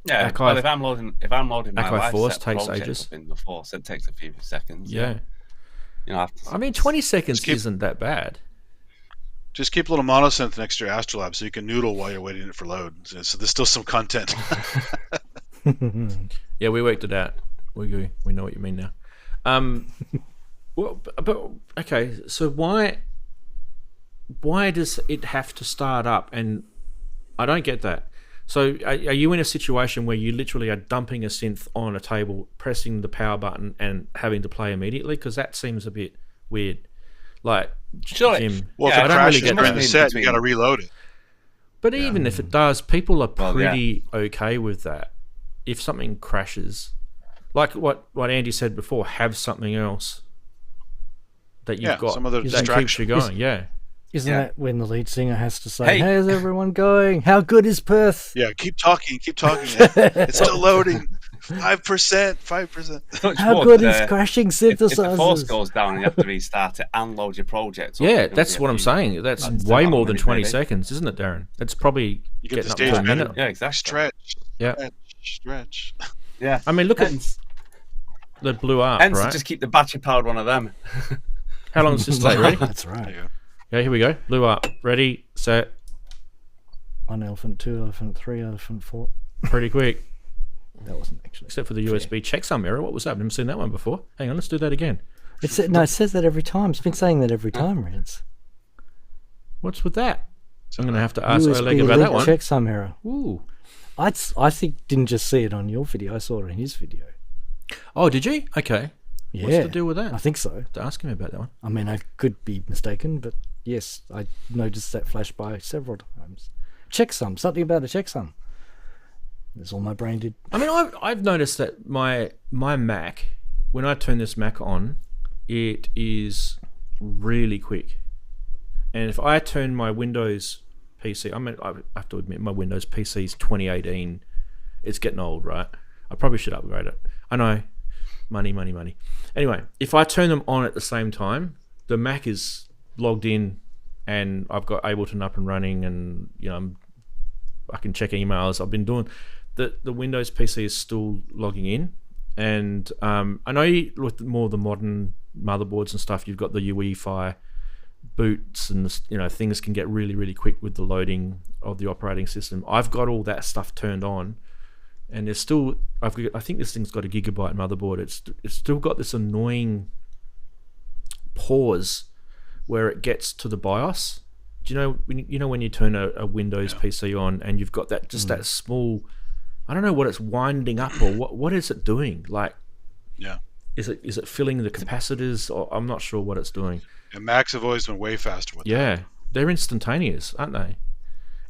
Yeah, well, if I'm loading my Archive live Force set takes project ages. up in the Force, it takes a few seconds. Yeah. I mean, 20 seconds isn't that bad. Just keep a little monosynth next to your Astrolab so you can noodle while you're waiting for load. So there's still some content. Yeah, we worked it out. We know what you mean now. Well, but okay. So why does it have to start up? And I don't get that. So are you in a situation where you literally are dumping a synth on a table, pressing the power button, and having to play immediately? Because that seems a bit weird. Like, Sure. Jim, Well, Yeah, if I it don't really crashes get during that. the set, Between- you got to reload it. But even if it does, people are Well, yeah. pretty okay with that. If something crashes, like what Andy said before, have something else that you've Yeah, got some other that keeps you distraction. going. Yeah. Isn't Yeah. that when the lead singer has to say, Hey. "How's everyone going? How good is Perth?" Yeah, keep talking. It's still loading. 5%, 5%. Touch How wood, good is crashing if the force synthesizers? goes down and you have to restart it and load your project. Yeah, it'll that's be a what I'm few- saying. That's That's way about more a than minute, 20 maybe. seconds, isn't it, Darren? It's probably You get getting the up stage to a manager. minute. Yeah, exactly. Stretch. Yeah. Stretch. Yeah. I mean, look at Hence, the BlueARP, hence right? just keep the battery powered one of them. How long does this take? Ready? That's right. Yeah. Yeah, here we go. BlueARP. Ready, set, 1 elephant, 2 elephant, 3 elephant, 4. pretty quick. That wasn't actually. Except for the USB checksum error. What was that? I've never seen that one before. Hang on, let's do that again. It says that every time. It's been saying that every time, Rance. What's with that? I'm going to have to ask USB Oleg about that one. checksum error. Ooh. I think didn't just see it on your video. I saw it in his video. Oh, did you? Okay. Yeah. What's the deal with that? I think so. To ask him about that one. I mean, I could be mistaken, but yes, I noticed that flash by several times. Checksum. Something about a checksum. That's all my brain did. I mean, I've noticed that my Mac, when I turn this Mac on, it is really quick. And if I turn my Windows PC, I have to admit, my Windows PC is 2018. It's getting old, right? I probably should upgrade it. I know. Money. Anyway, if I turn them on at the same time, the Mac is logged in and I've got Ableton up and running, and I can check emails. I've been doing the Windows PC is still logging in, and I know with more the modern motherboards and stuff, you've got the UEFI boots, and things can get really, really quick with the loading of the operating system. I've got all that stuff turned on, and there's still I think this thing's got a gigabyte motherboard. It's still got this annoying pause where it gets to the BIOS. Do you know when you turn a Windows PC on and you've got that that small, I don't know what it's winding up, or what is it doing? Like, Yeah. is it filling the capacitors, or I'm not sure what it's doing. And Macs have always been way faster with that. Yeah, they're instantaneous, aren't they?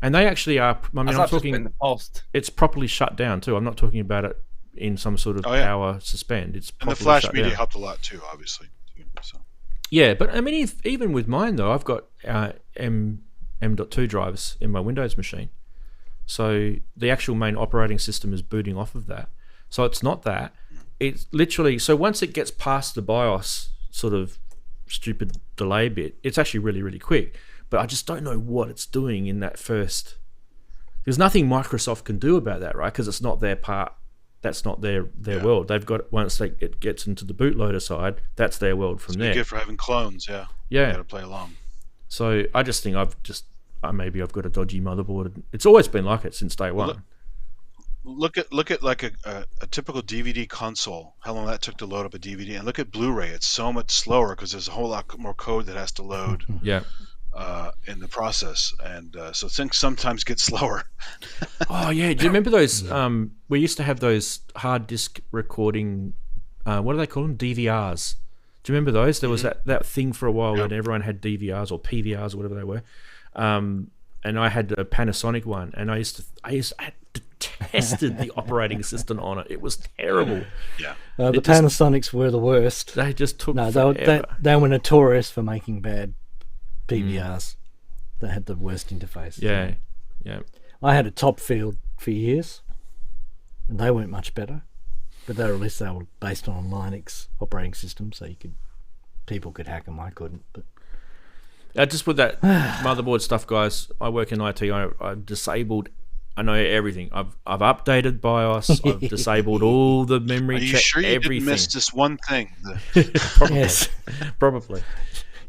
And they actually are. I mean, Has I'm that just been talking. the post? It's properly shut down too. I'm not talking about it in some sort of Oh, yeah. power suspend. It's And properly the flash shut media down. helped a lot too, obviously. So. Yeah, but I mean, even with mine though, I've got M.2 drives in my Windows machine, so the actual main operating system is booting off of that. So it's not that. It's literally, so once it gets past the BIOS sort of stupid delay bit, it's actually really, really quick. But I just don't know what it's doing in that first. There's nothing Microsoft can do about that, right? Because it's not their part. That's not their world. They've got, once it gets into the bootloader side, that's their world from there. Good for having clones, yeah. Yeah. You gotta play along. So I just think maybe I've got a dodgy motherboard. It's always been like it since day one. Look at like a typical DVD console, how long that took to load up a DVD, and look at Blu-ray. It's so much slower because there's a whole lot more code that has to load Yeah. in the process, and so things sometimes get slower. Oh yeah. Do you remember those? We used to have those hard disk recording. What do they call them? DVRs. Do you remember those? There was that thing for a while when everyone had DVRs or PVRs or whatever they were. And I had a Panasonic one, and I detested the operating system on it. It was terrible. Yeah. The Panasonics were the worst. They just took No, forever. they were notorious for making bad PVRs. They had the worst interface. Yeah. I had a Top Field for years, and they weren't much better. But at least they were based on a Linux operating system, so people could hack them. I couldn't. But Just with that motherboard stuff, guys. I work in IT. I've disabled. I know everything. I've updated BIOS. I've disabled all the memory. Are you check, sure you everything. didn't miss this one thing? Probably. yes, Probably.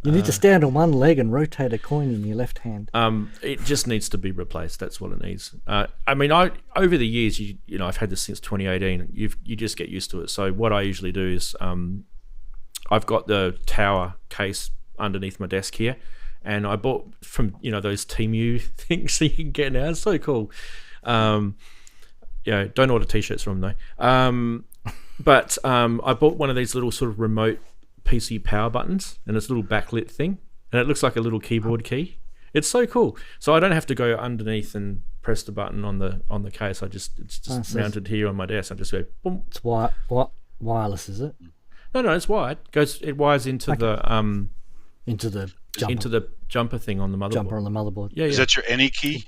you need to stand on one leg and rotate a coin in your left hand. It just needs to be replaced. That's what it needs. I mean, over the years, I've had this since 2018. You just get used to it. So what I usually do is, I've got the tower case underneath my desk here, and I bought from those Temu things that you can get now. It's so cool. Don't order t-shirts from them though. But I bought one of these little sort of remote PC power buttons, and it's a little backlit thing, and it looks like a little keyboard key. It's so cool. So I don't have to go underneath and press the button on the case. It's just mounted here on my desk. I just go boom. It's wireless, is it? No, it's wired. It wires into the jumper. into the jumper thing on the motherboard. Jumper on the motherboard. Yeah. Is that your any key?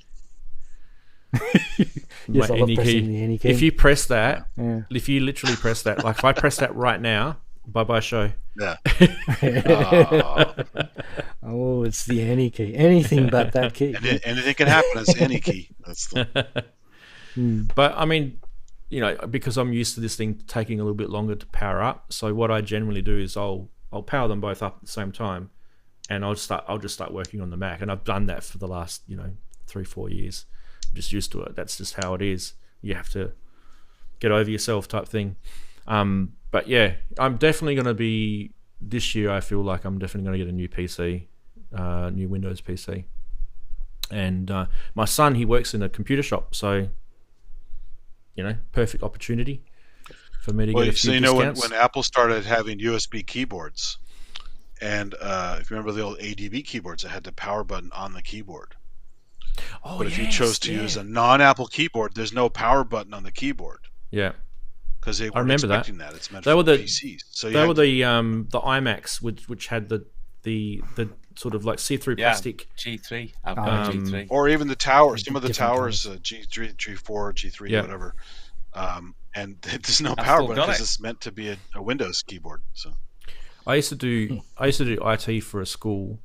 Yes, I love pressing the any key. If you press that, if you literally press that, like if I press that right now, bye show. Yeah. Oh, it's the any key. Anything but that key. Anything can happen. It's any key. That's the... But I mean, because I'm used to this thing taking a little bit longer to power up. So what I generally do is I'll power them both up at the same time, and I'll just start working on the Mac. And I've done that for the last 3-4 years. I'm just used to it. That's just how it is. You have to get over yourself type thing. But yeah, I'm definitely going to be this year. I feel like I'm definitely going to get a new PC, new Windows PC. And my son, he works in a computer shop, so perfect opportunity for me to get a few discounts. When Apple started having USB keyboards, and if you remember the old ADB keyboards, it had the power button on the keyboard. Oh, but if you chose to use a non-Apple keyboard, there's no power button on the keyboard. Yeah. Because they I remember expecting that. It's meant they for were the PCs. So they were the iMacs, which had the sort of like see-through plastic G3. I've got a G3. Or even the towers. Some of the towers, G3, G4, G3, whatever. And there's no power button because it's meant to be a Windows keyboard. So I used to do IT for a school.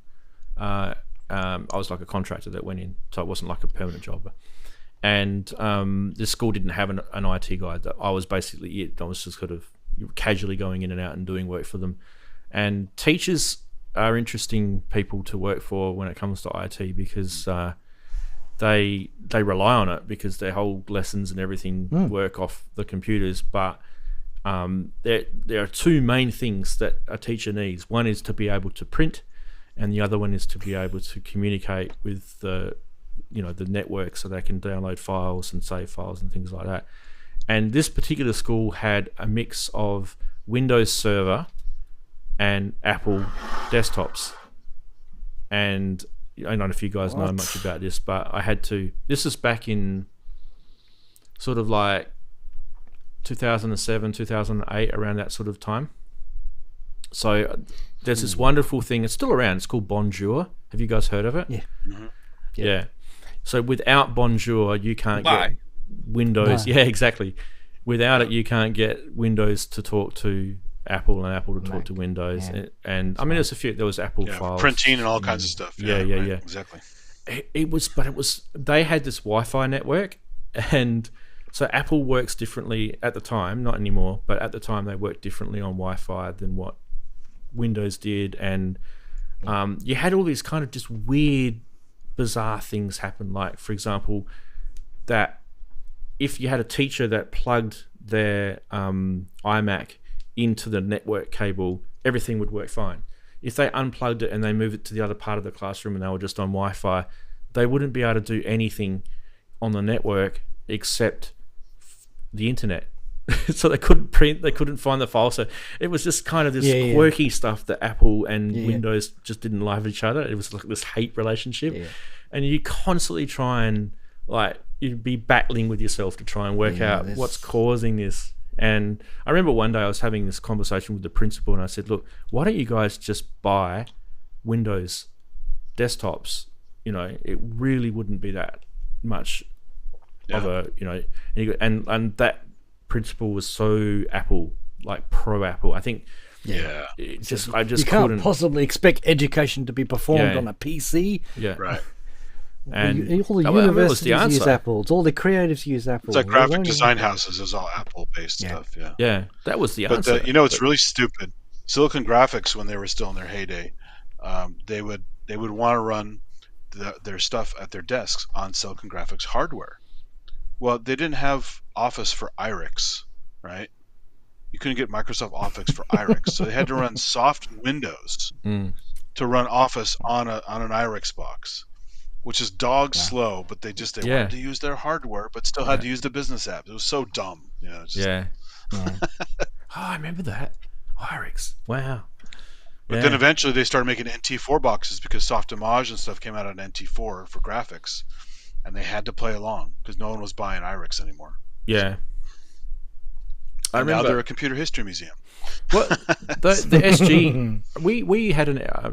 I was like a contractor that went in, so it wasn't like a permanent job. And the school didn't have an IT guy. That I was basically it. I was just sort of casually going in and out and doing work for them. And teachers are interesting people to work for when it comes to IT because they rely on it because their whole lessons and everything work off the computers. But there are two main things that a teacher needs. One is to be able to print, and the other one is to be able to communicate with the network so they can download files and save files and things like that. And this particular school had a mix of Windows Server and Apple desktops. And I don't know if you guys know much about this, but I had to. This is back in sort of like 2007, 2008, around that sort of time. So there's this wonderful thing. It's still around. It's called Bonjour. Have you guys heard of it? Yeah. Mm-hmm. Yeah. So without Bonjour, you can't get Windows. Yeah, exactly. Without it, you can't get Windows to talk to Apple and Apple to talk to Windows. Yeah. And I mean, there's a few. There was Apple files, printing, and all kinds of stuff. Yeah. Exactly. It was. They had this Wi-Fi network, and so Apple works differently at the time. Not anymore, but at the time they worked differently on Wi-Fi than what Windows did, and you had all these kind of just weird, bizarre things happen. Like, for example, that if you had a teacher that plugged their iMac into the network cable, everything would work fine. If they unplugged it and they moved it to the other part of the classroom and they were just on Wi-Fi, they wouldn't be able to do anything on the network except the internet. So they couldn't print, they couldn't find the file. So it was just kind of this quirky stuff that Apple and Windows just didn't like each other. It was like this hate relationship. Yeah. And you constantly try and you'd be battling with yourself to try and work out what's causing this. And I remember one day I was having this conversation with the principal and I said, look, why don't you guys just buy Windows desktops? It really wouldn't be that much of a, and that principal was so Apple, like pro Apple. I think I just you can't possibly expect education to be performed on a PC. Yeah. Right. And all the universities use Apple. All the creatives use Apple. It's like graphic design houses is all Apple-based stuff. Yeah. Yeah, that was the answer. But it's really stupid. Silicon Graphics, when they were still in their heyday, they would want to run their stuff at their desks on Silicon Graphics hardware. Well, they didn't have Office for IRIX, right? You couldn't get Microsoft Office for IRIX, so they had to run soft Windows to run Office on an IRIX box, which is dog slow, but they wanted to use their hardware, but still had to use the business apps. It was so dumb, Yeah. Oh, I remember that. IRIX. Wow. But then eventually they started making NT4 boxes because Softimage and stuff came out on NT4 for graphics, and they had to play along because no one was buying IRIX anymore. Yeah. I remember. Now they're a computer history museum. Well, the SG, we had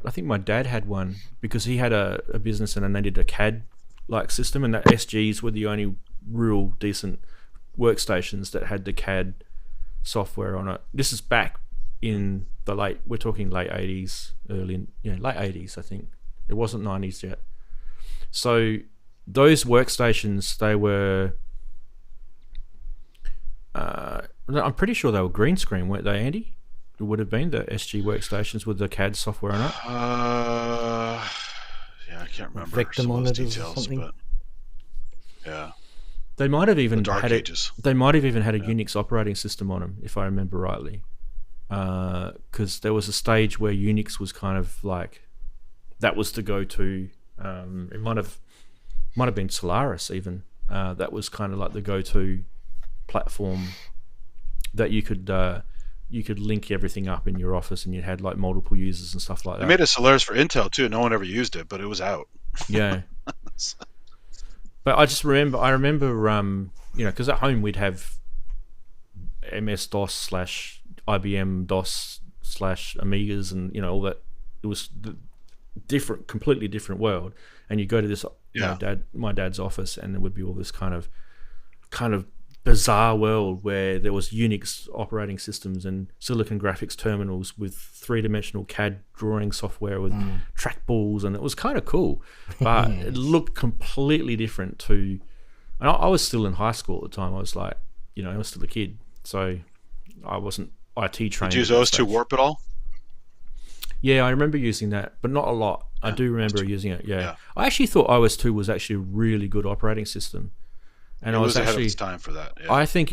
I think my dad had one because he had a business and they did a CAD like system, and the SGs were the only real decent workstations that had the CAD software on it. This is back in the we're talking late 80s, late 80s, I think. It wasn't 90s yet. So those workstations, they were, I'm pretty sure they were green screen, weren't they, Andy? It would have been the SG workstations with the CAD software on it. Yeah, I can't remember Vector some of those monitors details, or something. but yeah. They might have even had They might have even had a Unix operating system on them, if I remember rightly. Because there was a stage where Unix was kind of like, that was the go-to. It might have been Solaris even. That was kind of like the go-to platform that you could link everything up in your office, and you had like multiple users and stuff like that. They made a Solaris for Intel too. No one ever used it, but it was out. Yeah. But I just remember, because at home we'd have MS-DOS / IBM DOS / Amigas and, all that. It was different, completely different world. And you go to this, my dad's office, and there would be all this kind of bizarre world where there was Unix operating systems and Silicon Graphics terminals with three-dimensional CAD drawing software with trackballs, and it was kind of cool, but it looked completely different to. And I was still in high school at the time. I was like, I was still a kid, so I wasn't IT trained. Did you use OS2 Warp at all? Yeah, I remember using that, but not a lot. I do remember using it. Yeah, I actually thought OS2 was actually a really good operating system. And it was ahead actually, of its time for that. Yeah. I think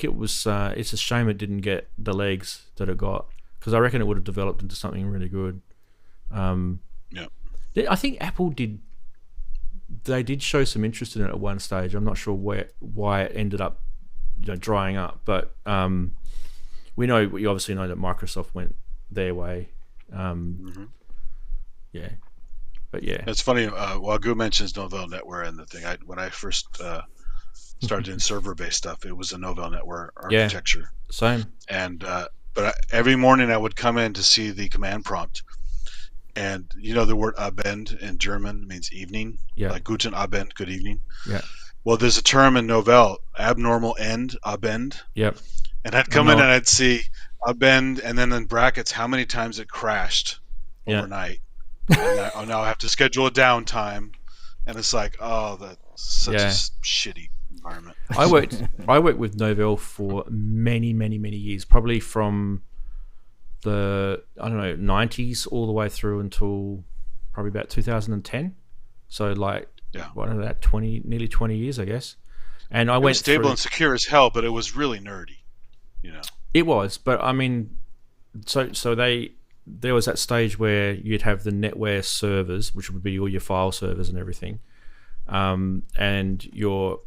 it was. It's a shame it didn't get the legs that it got, because I reckon it would have developed into something really good. I think Apple did. They did show some interest in it at one stage. I'm not sure why it ended up, drying up. But we obviously know that Microsoft went their way. Yeah, but yeah, it's funny. Wagyu mentions Novell NetWare and the thing. When I first started in server-based stuff, it was a Novell NetWare architecture. Yeah, same. And but every morning I would come in to see the command prompt, and the word Abend in German means evening. Yeah. Like Guten Abend, good evening. Yeah. Well, there's a term in Novell, abnormal end, Abend. Yep. And I'd come in and I'd see Abend, and then in brackets how many times it crashed overnight. And I now have to schedule a downtime, and it's like, that's such a shitty environment. I worked with Novell for many, many, many years, probably from the 90s all the way through until probably about 2010. So nearly 20 years, I guess. And it was stable and secure as hell, but it was really nerdy. It was, but I mean, there was that stage where you'd have the NetWare servers, which would be all your file servers and everything, and your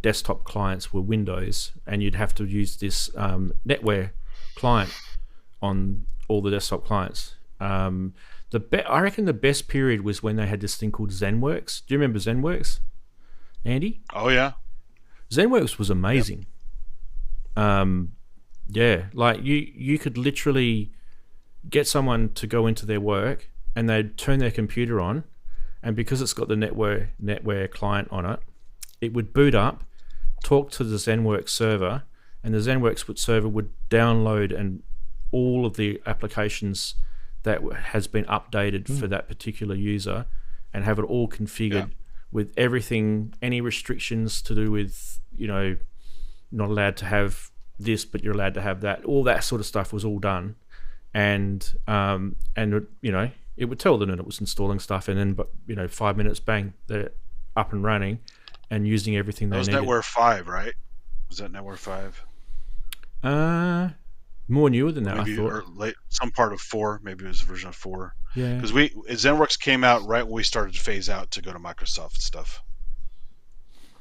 desktop clients were Windows, and you'd have to use this NetWare client on all the desktop clients. I reckon the best period was when they had this thing called ZenWorks. Do you remember ZenWorks, Andy? Oh yeah, ZenWorks was amazing. Like you could literally get someone to go into their work, and they'd turn their computer on, and because it's got the NetWare client on it, it would boot up, talk to the ZenWorks server, and the ZenWorks server would download and all of the applications that has been updated for that particular user, and have it all configured with everything, any restrictions to do with, not allowed to have this, but you're allowed to have that. All that sort of stuff was all done. And it would tell them that it was installing stuff, and then 5 minutes, bang, they're up and running and using everything they needed. That was NetWare 5, right? Was that NetWare 5? More newer than that, maybe I thought. or late, some part of 4. Maybe it was version of 4. Yeah. Because ZenWorks came out right when we started to phase out to go to Microsoft stuff.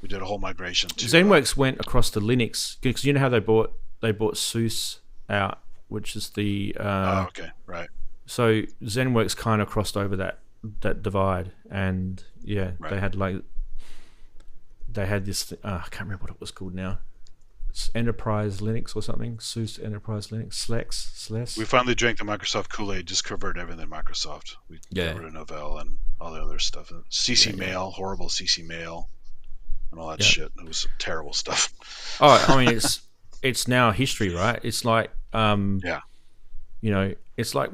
We did a whole migration to ZenWorks went across to Linux because you know how they bought Housse out, which is the okay, right. So ZenWorks kind of crossed over that divide, and yeah, Right. they had this. I can't remember what it was called now. It's Enterprise Linux or something. SUSE Enterprise Linux. SLES. We finally drank the Microsoft Kool-Aid, just converted everything to Microsoft. We got rid of Novell and all the other stuff. CC Mail, horrible CC Mail, and all that shit. It was terrible stuff. Oh, I mean, it's now history, right? It's like, it's like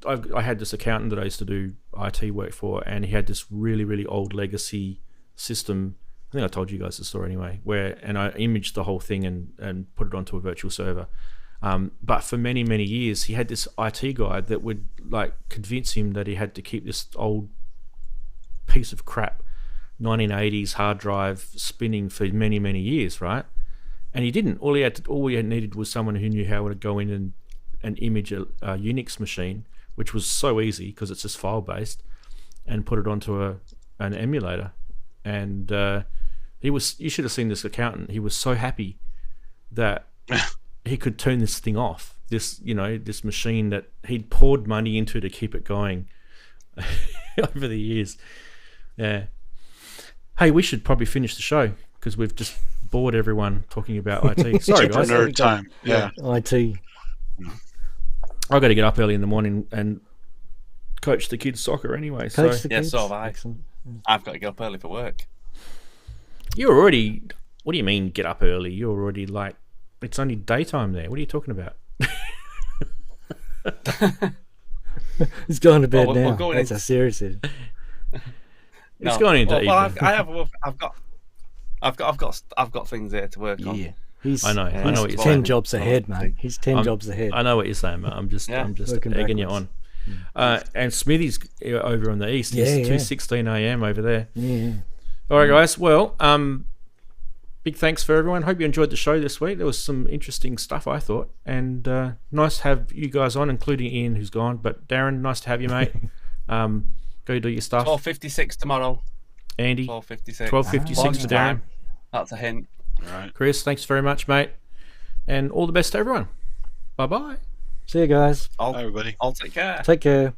I had this accountant that I used to do IT work for, and he had this really, really old legacy system. I think I told you guys the story anyway, and I imaged the whole thing and put it onto a virtual server. But for many, many years, he had this IT guy that would like convince him that he had to keep this old piece of crap 1980s hard drive spinning for many, many years, right? And he didn't. All he needed was someone who knew how to go in and image a Unix machine, which was so easy because it's just file-based, and put it onto an emulator. And you should have seen this accountant. He was so happy that he could turn this thing off. This machine that he'd poured money into to keep it going over the years. Yeah. Hey, we should probably finish the show because we've just bored everyone talking about IT. Sorry, guys. Nerd time. Yeah. IT. I've got to get up early in the morning and coach the kids' soccer anyway. Coach the kids? So have I. Excellent. I've got to get up early for work. You're already... What do you mean get up early? You're already like... It's only daytime there. What are you talking about? It's going to bed now. Going That's how serious it is. It's going into evening. I've got things there to work on. Yeah. I know what you're 10 saying. jobs ahead, mate. He's 10 jobs ahead. I know what you're saying, mate. I'm just Working egging you backwards. on. And Smithy's over on the east. It's 2:16 a.m. over there. Yeah. All right, guys. Well, big thanks for everyone. Hope you enjoyed the show this week. There was some interesting stuff, I thought, and nice to have you guys on, including Ian, who's gone. But Daren, nice to have you, mate. Go do your stuff. 12:56 tomorrow. Andy, 12:56. 12:56 for Daren. That's a hint. All right. Chris, thanks very much, mate, and all the best to everyone. Bye bye. See you guys. Bye, everybody. I'll take care. Take care.